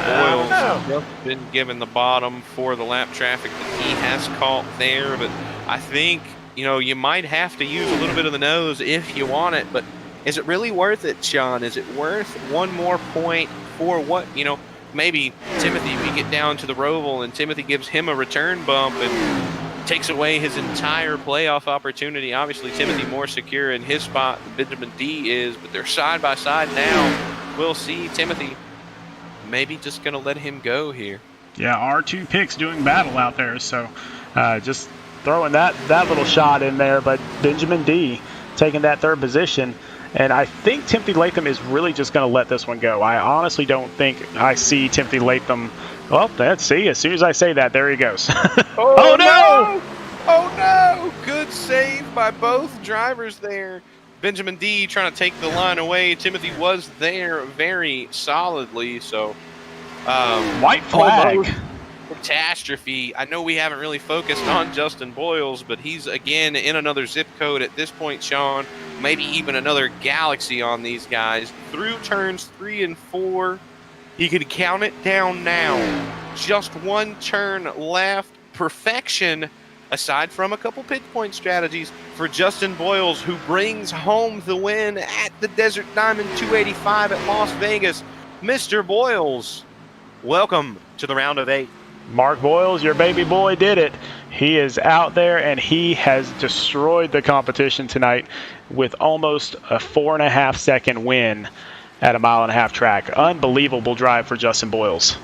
Boyles has been given the bottom for the lap traffic that he has caught there, but I think, you know, you might have to use a little bit of the nose if you want it, but is it really worth it, Sean? Is it worth one more point for what, you know, maybe Timothy, we get down to the Roval and Timothy gives him a return bump and takes away his entire playoff opportunity. Obviously, Timothy more secure in his spot than Benjamin D is, but they're side by side now. We'll see Timothy maybe just going to let him go here. Yeah, our 2 picks doing battle out there, so just throwing that little shot in there. But Benjamin D taking that 3rd position. And I think Timothy Latham is really just going to let this one go. I honestly don't think I see Timothy Latham. Well, let's see. As soon as I say that, there he goes. Oh, no! Oh, no! Good save by both drivers there. Benjamin D trying to take the line away. Timothy was there very solidly. So, white flag. Catastrophe. I know we haven't really focused on Justin Boyles, but he's again in another zip code at this point, Sean. Maybe even another galaxy on these guys. Through turns 3 and 4, he could count it down now. Just 1 turn left. Perfection, aside from a couple pitch point strategies for Justin Boyles, who brings home the win at the Desert Diamond 285 at Las Vegas. Mr. Boyles, welcome to the round of 8. Mark Boyles, your baby boy, did it. He is out there, and he has destroyed the competition tonight with almost a 4.5 second win at a 1.5 mile track. Unbelievable drive for Justin Boyles.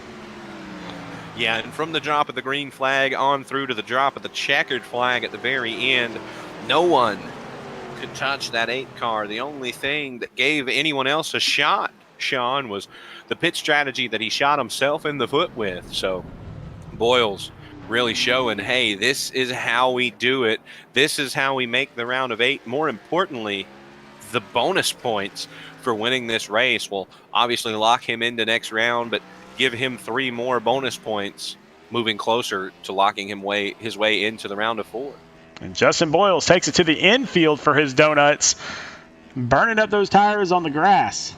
Yeah, and from the drop of the green flag on through to the drop of the checkered flag at the very end, no one could touch that 8 car. The only thing that gave anyone else a shot Sean, was the pit strategy that he shot himself in the foot with. So Boyles really showing, hey, this is how we do it. This is how we make the round of 8. More importantly, the bonus points for winning this race will obviously lock him into next round, but give him 3 more bonus points, moving closer to locking his way into the round of 4. And Justin Boyles takes it to the infield for his donuts, burning up those tires on the grass.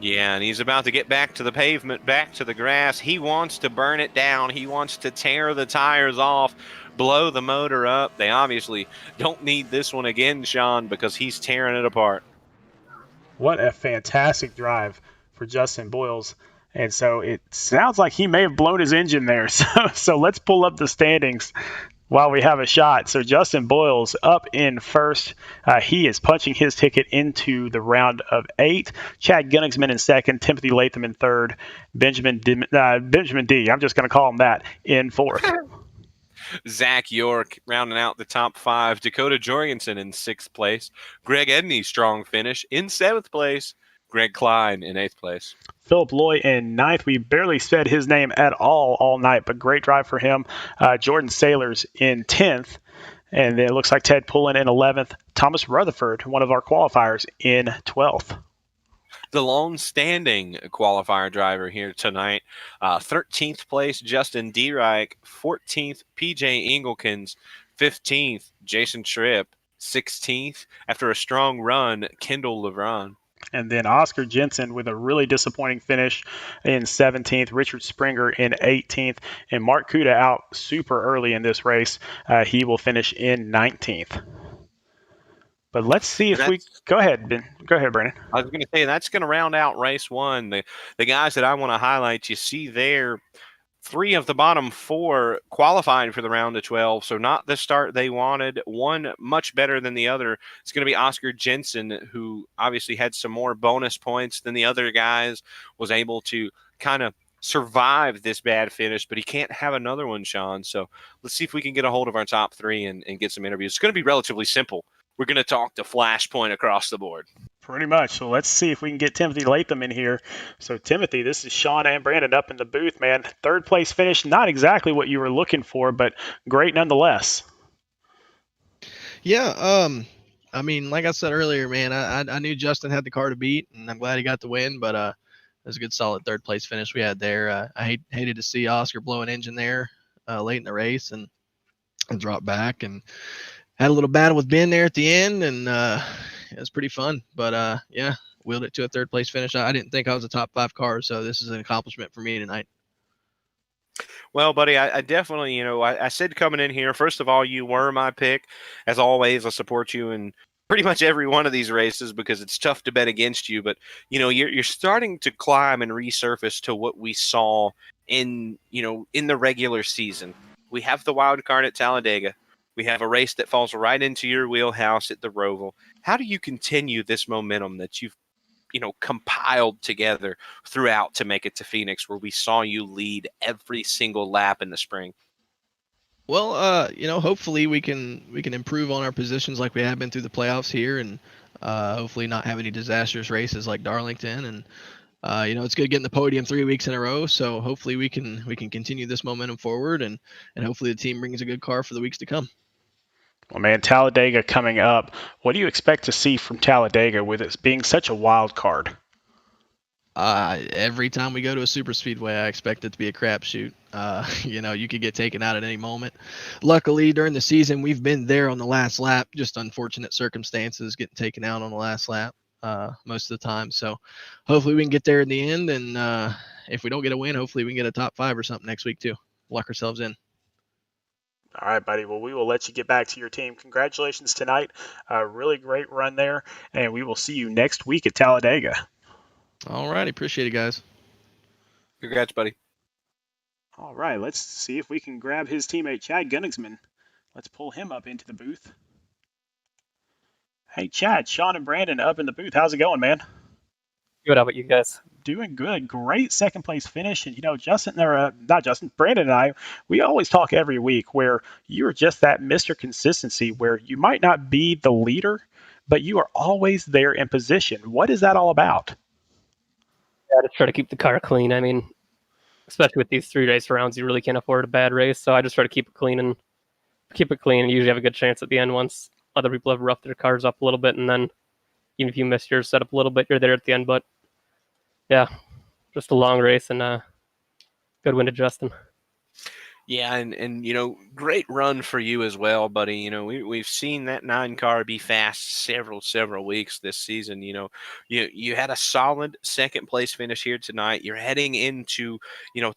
Yeah, and he's about to get back to the pavement, back to the grass. He wants to burn it down. He wants to tear the tires off, blow the motor up. They obviously don't need this one again, Sean, because he's tearing it apart. What a fantastic drive for Justin Boyles. And so it sounds like he may have blown his engine there. So let's pull up the standings while we have a shot. So Justin Boyles up in first. He is punching his ticket into the round of 8. Chad Gunningsman in second. Timothy Latham in third. Benjamin D. I'm just going to call him that, in fourth. Zach York rounding out the top 5. Dakota Jorgensen in 6th place. Greg Edney, strong finish, in 7th place. Greg Klein in 8th place. Philip Loy in 9th. We barely said his name at all night, but great drive for him. Jordan Sailors in 10th. And then it looks like Ted Pullen in 11th. Thomas Rutherford, one of our qualifiers, in 12th. The lone-standing qualifier driver here tonight. 13th place, Justin Diereich. 14th, PJ Engelkens. 15th, Jason Tripp. 16th, after a strong run, Kendall Levron. And then Oscar Jensen with a really disappointing finish in 17th. Richard Springer in 18th. And Mark Kuda out super early in this race. He will finish in 19th. But let's see if we – go ahead, Ben. Go ahead, Brandon. I was going to say, that's going to round out race 1. The guys that I want to highlight, you see there, 3 of the bottom 4 qualified for the round of 12, so not the start they wanted. One much better than the other. It's going to be Oscar Jensen, who obviously had some more bonus points than the other guys, was able to kind of survive this bad finish, but he can't have another one, Sean. So let's see if we can get a hold of our top 3 and get some interviews. It's going to be relatively simple. We're going to talk to Flashpoint across the board. Pretty much. So let's see if we can get Timothy Latham in here. So, Timothy, this is Sean and Brandon up in the booth, man. 3rd place finish, not exactly what you were looking for, but great nonetheless. Yeah, I mean, like I said earlier, man, I knew Justin had the car to beat, and I'm glad he got the win, but it was a good, solid 3rd place finish we had there. I hated to see Oscar blow an engine there late in the race and drop back, and had a little battle with Ben there at the end, and it was pretty fun. But, yeah, wheeled it to a 3rd place finish. I didn't think I was a top 5 car, so this is an accomplishment for me tonight. Well, buddy, I definitely, I said coming in here, first of all, you were my pick. As always, I support you in pretty much every one of these races because it's tough to bet against you. But, you're starting to climb and resurface to what we saw in the regular season. We have the wild card at Talladega. We have a race that falls right into your wheelhouse at the Roval. How do you continue this momentum that you've, compiled together throughout to make it to Phoenix, where we saw you lead every single lap in the spring? Well, hopefully we can improve on our positions like we have been through the playoffs here, and hopefully not have any disastrous races like Darlington. And it's good getting the podium 3 weeks in a row. So hopefully we can continue this momentum forward, and hopefully the team brings a good car for the weeks to come. Well, man, Talladega coming up. What do you expect to see from Talladega with it being such a wild card? Every time we go to a super speedway, I expect it to be a crapshoot. You could get taken out at any moment. Luckily, during the season, we've been there on the last lap. Just unfortunate circumstances, getting taken out on the last lap most of the time. So hopefully we can get there in the end. And if we don't get a win, hopefully we can get a top 5 or something next week too. Lock ourselves in. All right, buddy. Well, we will let you get back to your team. Congratulations tonight. A really great run there, and we will see you next week at Talladega. All right. Appreciate it, guys. Congrats, buddy. All right. Let's see if we can grab his teammate, Chad Gunningsman. Let's pull him up into the booth. Hey, Chad, Sean and Brandon up in the booth. How's it going, man? Good. How about you guys? Doing good. Great 2nd place finish. And, Brandon and I, we always talk every week where you're just that Mr. Consistency where you might not be the leader, but you are always there in position. What is that all about? Yeah, just try to keep the car clean. I mean, especially with these 3 race rounds, you really can't afford a bad race. So I just try to keep it clean and usually have a good chance at the end once other people have roughed their cars up a little bit, and then even if you miss your setup a little bit, you're there at the end. But yeah, just a long race and good win to Justin. Yeah, and great run for you as well, buddy. We've seen that 9 car be fast several weeks this season. You had a solid second place finish here tonight. You're heading into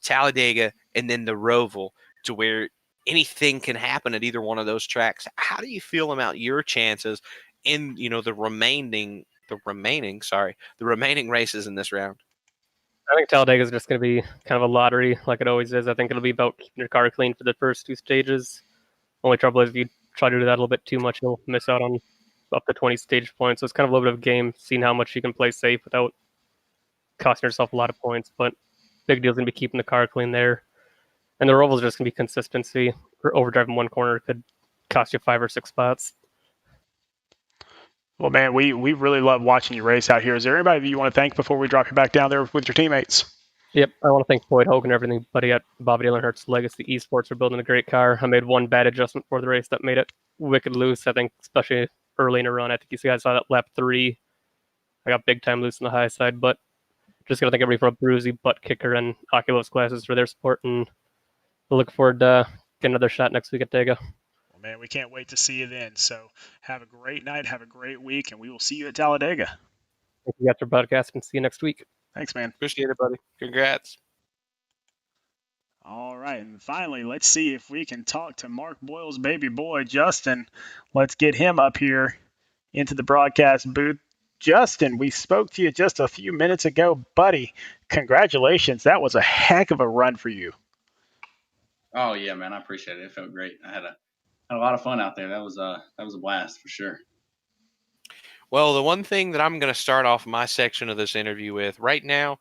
Talladega and then the Roval, to where anything can happen at either one of those tracks. How do you feel about your chances in the remaining races in this round? I think Talladega is just going to be kind of a lottery, like it always is. I think it'll be about keeping your car clean for the first 2 stages. Only trouble is if you try to do that a little bit too much, you'll miss out on up to 20 stage points. So it's kind of a little bit of a game, seeing how much you can play safe without costing yourself a lot of points. But big deal is going to be keeping the car clean there. And the Roval is just going to be consistency. For overdriving one corner could cost you 5 or 6 spots. Well, man, we really love watching you race out here. Is there anybody that you want to thank before we drop you back down there with your teammates? Yep, I want to thank Floyd Hogan and everybody at Bobby Dylan Hertz Legacy Esports for building a great car. I made one bad adjustment for the race that made it wicked loose, I think, especially early in a run. I think you guys saw that lap 3. I got big time loose on the high side, but just going to thank everybody from Bruzy, Butt Kicker, and Oculus Glasses for their support, and we'll look forward to getting another shot next week at Dega. Well, man, we can't wait to see you then. So have a great night, have a great week, and we will see you at Talladega. Thank you guys for broadcast, and see you next week. Thanks, man. Appreciate it, buddy. Congrats. All right, and finally, let's see if we can talk to Mark Boyle's baby boy, Justin. Let's get him up here into the broadcast booth. Justin, we spoke to you just a few minutes ago. Buddy, congratulations. That was a heck of a run for you. Oh yeah, man, I appreciate it. It felt great. I had a lot of fun out there. That was a blast for sure. Well, the one thing that I'm going to start off my section of this interview with right now,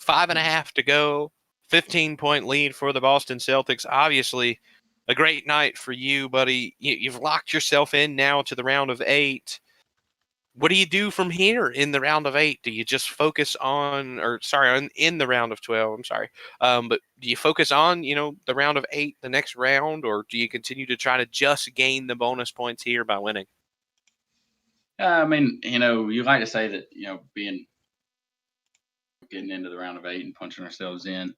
5.5 to go, 15-point lead for the Boston Celtics. Obviously, a great night for you, buddy. You've locked yourself in now to the round of 8. What do you do from here in the round of 8? Do you just focus on, in the round of 12? I'm sorry. But do you focus on, the round of 8, the next round, or do you continue to try to just gain the bonus points here by winning? I mean, you like to say that, getting into the round of 8 and punching ourselves in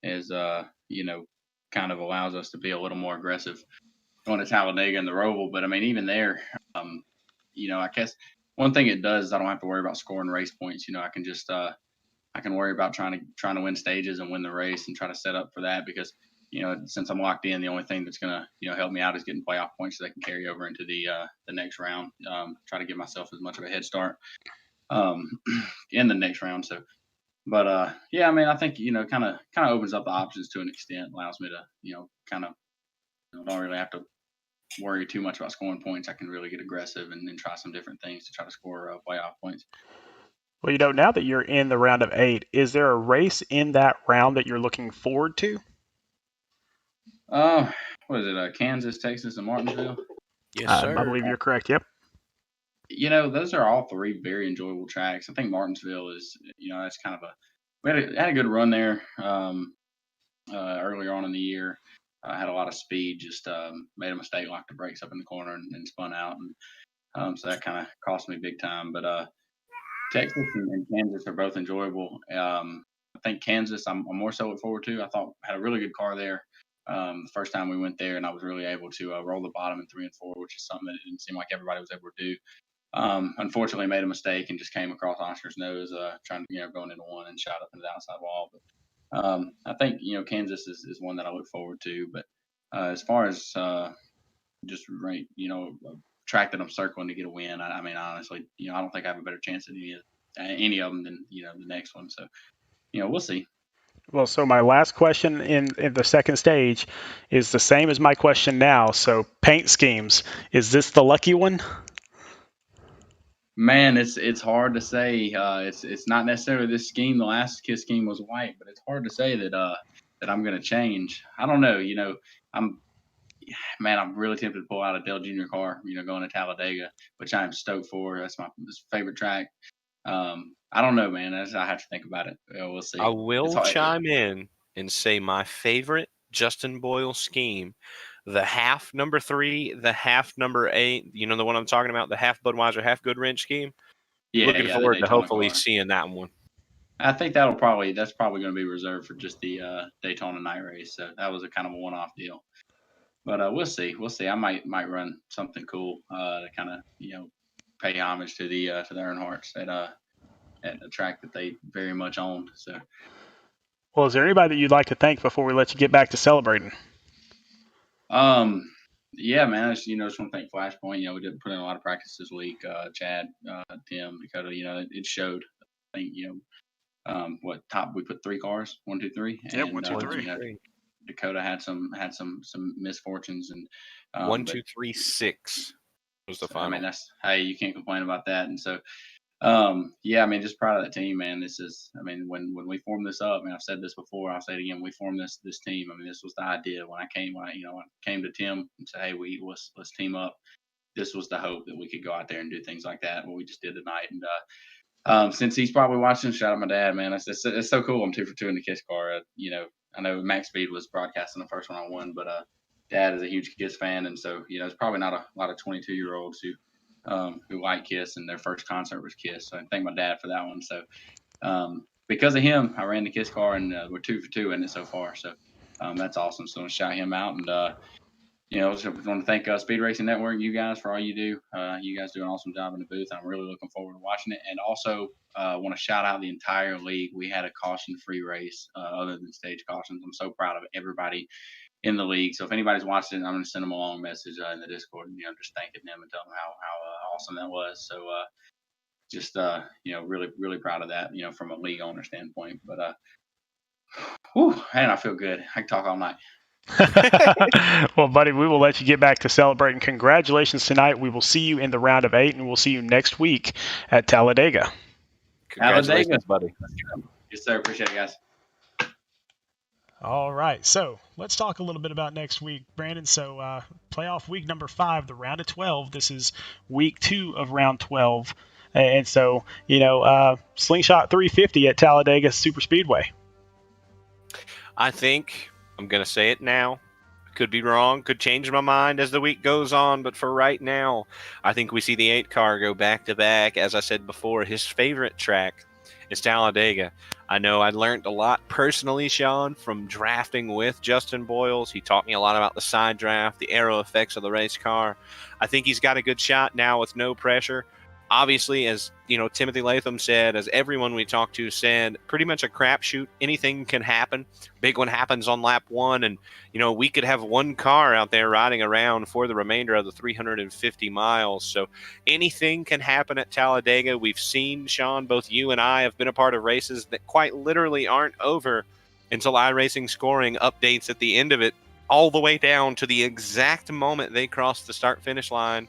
is, kind of allows us to be a little more aggressive going to Talladega and the Roval. But I mean, even there, I guess one thing it does is I don't have to worry about scoring race points. I can just, I can worry about trying to win stages and win the race and try to set up for that because, since I'm locked in, the only thing that's going to, help me out is getting playoff points so they can carry over into the next round. Try to give myself as much of a head start in the next round. So, but yeah, I mean, I think kind of opens up the options to an extent, allows me to kind of don't really have to worry too much about scoring points. I can really get aggressive and then try some different things to try to score playoff points. Well, now that you're in the round of 8, is there a race in that round that you're looking forward to? What is it? Kansas, Texas, and Martinsville? Yes, sir. I believe you're correct. Yep. Those are all 3 very enjoyable tracks. I think Martinsville is, that's kind of we had a good run there earlier on in the year. Had a lot of speed, just made a mistake, locked the brakes up in the corner and spun out. And so that kind of cost me big time. But Texas and Kansas are both enjoyable. I think Kansas, I'm more so look forward to. I thought had a really good car there. The first time we went there, and I was really able to roll the bottom in 3 and 4, which is something that it didn't seem like everybody was able to do. Unfortunately, made a mistake and just came across Oscar's nose, trying to going into one and shot up into the outside wall. But I think Kansas is one that I look forward to. But as far as just right, a track that I'm circling to get a win, I mean honestly, I don't think I have a better chance at any of them than the next one. So we'll see. Well, so my last question in the second stage is the same as my question now. So paint schemes, is this the lucky one? Man, it's hard to say. It's not necessarily this scheme. The last KISS scheme was white, but it's hard to say that I'm going to change. I don't know. I'm man, I'm really tempted to pull out a Dale Jr. car, going to Talladega, which I'm stoked for. That's my favorite track. I don't know, man. I have to think about it. We'll see. I will chime in and say my favorite Justin Boyle scheme, the half number 3, the half number 8, the one I'm talking about, the half Budweiser, half Goodwrench scheme. Looking forward to hopefully seeing that one. I think that's probably going to be reserved for just the Daytona night race. So that was a kind of a one-off deal. But we'll see. I might run something cool to kind of pay homage to the Earnhardts at a track that they very much owned. So. Well, is there anybody that you'd like to thank before we let you get back to celebrating? Yeah, man. I just want to thank Flashpoint. We did put in a lot of practice this week. Chad, Tim, Dakota. It showed. I think we put 3 cars, 1, 2, 3. Yeah, 1, 2, 3. Dakota had some misfortunes and 1, 2, 3, 6 was the final. I mean, you can't complain about that. And so, yeah, I mean, just proud of that team, man. When we formed this up, I've said this before, I'll say it again. We formed this team. I mean, this was the idea when I came to Tim and said, hey, let's team up. This was the hope that we could go out there and do things like that. What we just did tonight. And since he's probably watching, shout out my dad, man. It's so cool. I'm 2 for 2 in the KISS car. I know Max Speed was broadcasting the first one I won, but Dad is a huge KISS fan, and so it's probably not a lot of 22-year-olds who like KISS, and their first concert was KISS. So I thank my dad for that one. So because of him, I ran the KISS car, and we're 2 for 2 in it so far. So that's awesome. So I want to shout him out, and just want to thank Speed Racing Network, you guys, for all you do. You guys do an awesome job in the booth. I'm really looking forward to watching it. And also want to shout out the entire league. We had a caution-free race other than stage cautions. I'm so proud of everybody in the league. So if anybody's watching, I'm going to send them a long message in the Discord, just thanking them and telling them how awesome that was. So just, really, really proud of that, from a league owner standpoint. But, man, I feel good. I can talk all night. Well, buddy, we will let you get back to celebrating. Congratulations tonight. We will see you in the round of 8, and we'll see you next week at Talladega. Congratulations, buddy. Yes, sir. Appreciate it, guys. All right, so let's talk a little bit about next week, Brandon. So playoff week number 5, the round of 12. This is week 2 of round 12. And so, Slingshot 350 at Talladega Super Speedway. I think I'm going to say it now. Could be wrong. Could change my mind as the week goes on. But for right now, I think we see the 8 car go back-to-back. As I said before, his favorite track is Talladega. I know I learned a lot personally, Sean, from drafting with Justin Boyles. He taught me a lot about the side draft, the aero effects of the race car. I think he's got a good shot now with no pressure. Obviously, as Timothy Latham said, as everyone we talked to said, pretty much a crapshoot. Anything can happen. Big one happens on lap 1, and we could have one car out there riding around for the remainder of the 350 miles. So anything can happen at Talladega. We've seen, Sean, both you and I have been a part of races that quite literally aren't over until iRacing scoring updates at the end of it, all the way down to the exact moment they cross the start-finish line.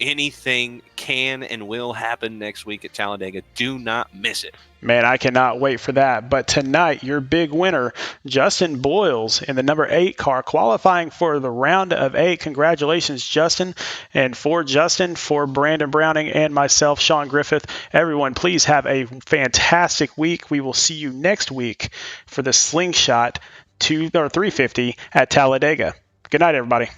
Anything can and will happen next week at Talladega. Do not miss it. Man, I cannot wait for that. But tonight, your big winner, Justin Boyles in the number 8 car, qualifying for the round of 8. Congratulations, Justin. And for Justin, for Brandon Browning, and myself, Sean Griffith, everyone, please have a fantastic week. We will see you next week for the Slingshot 350 at Talladega. Good night, everybody.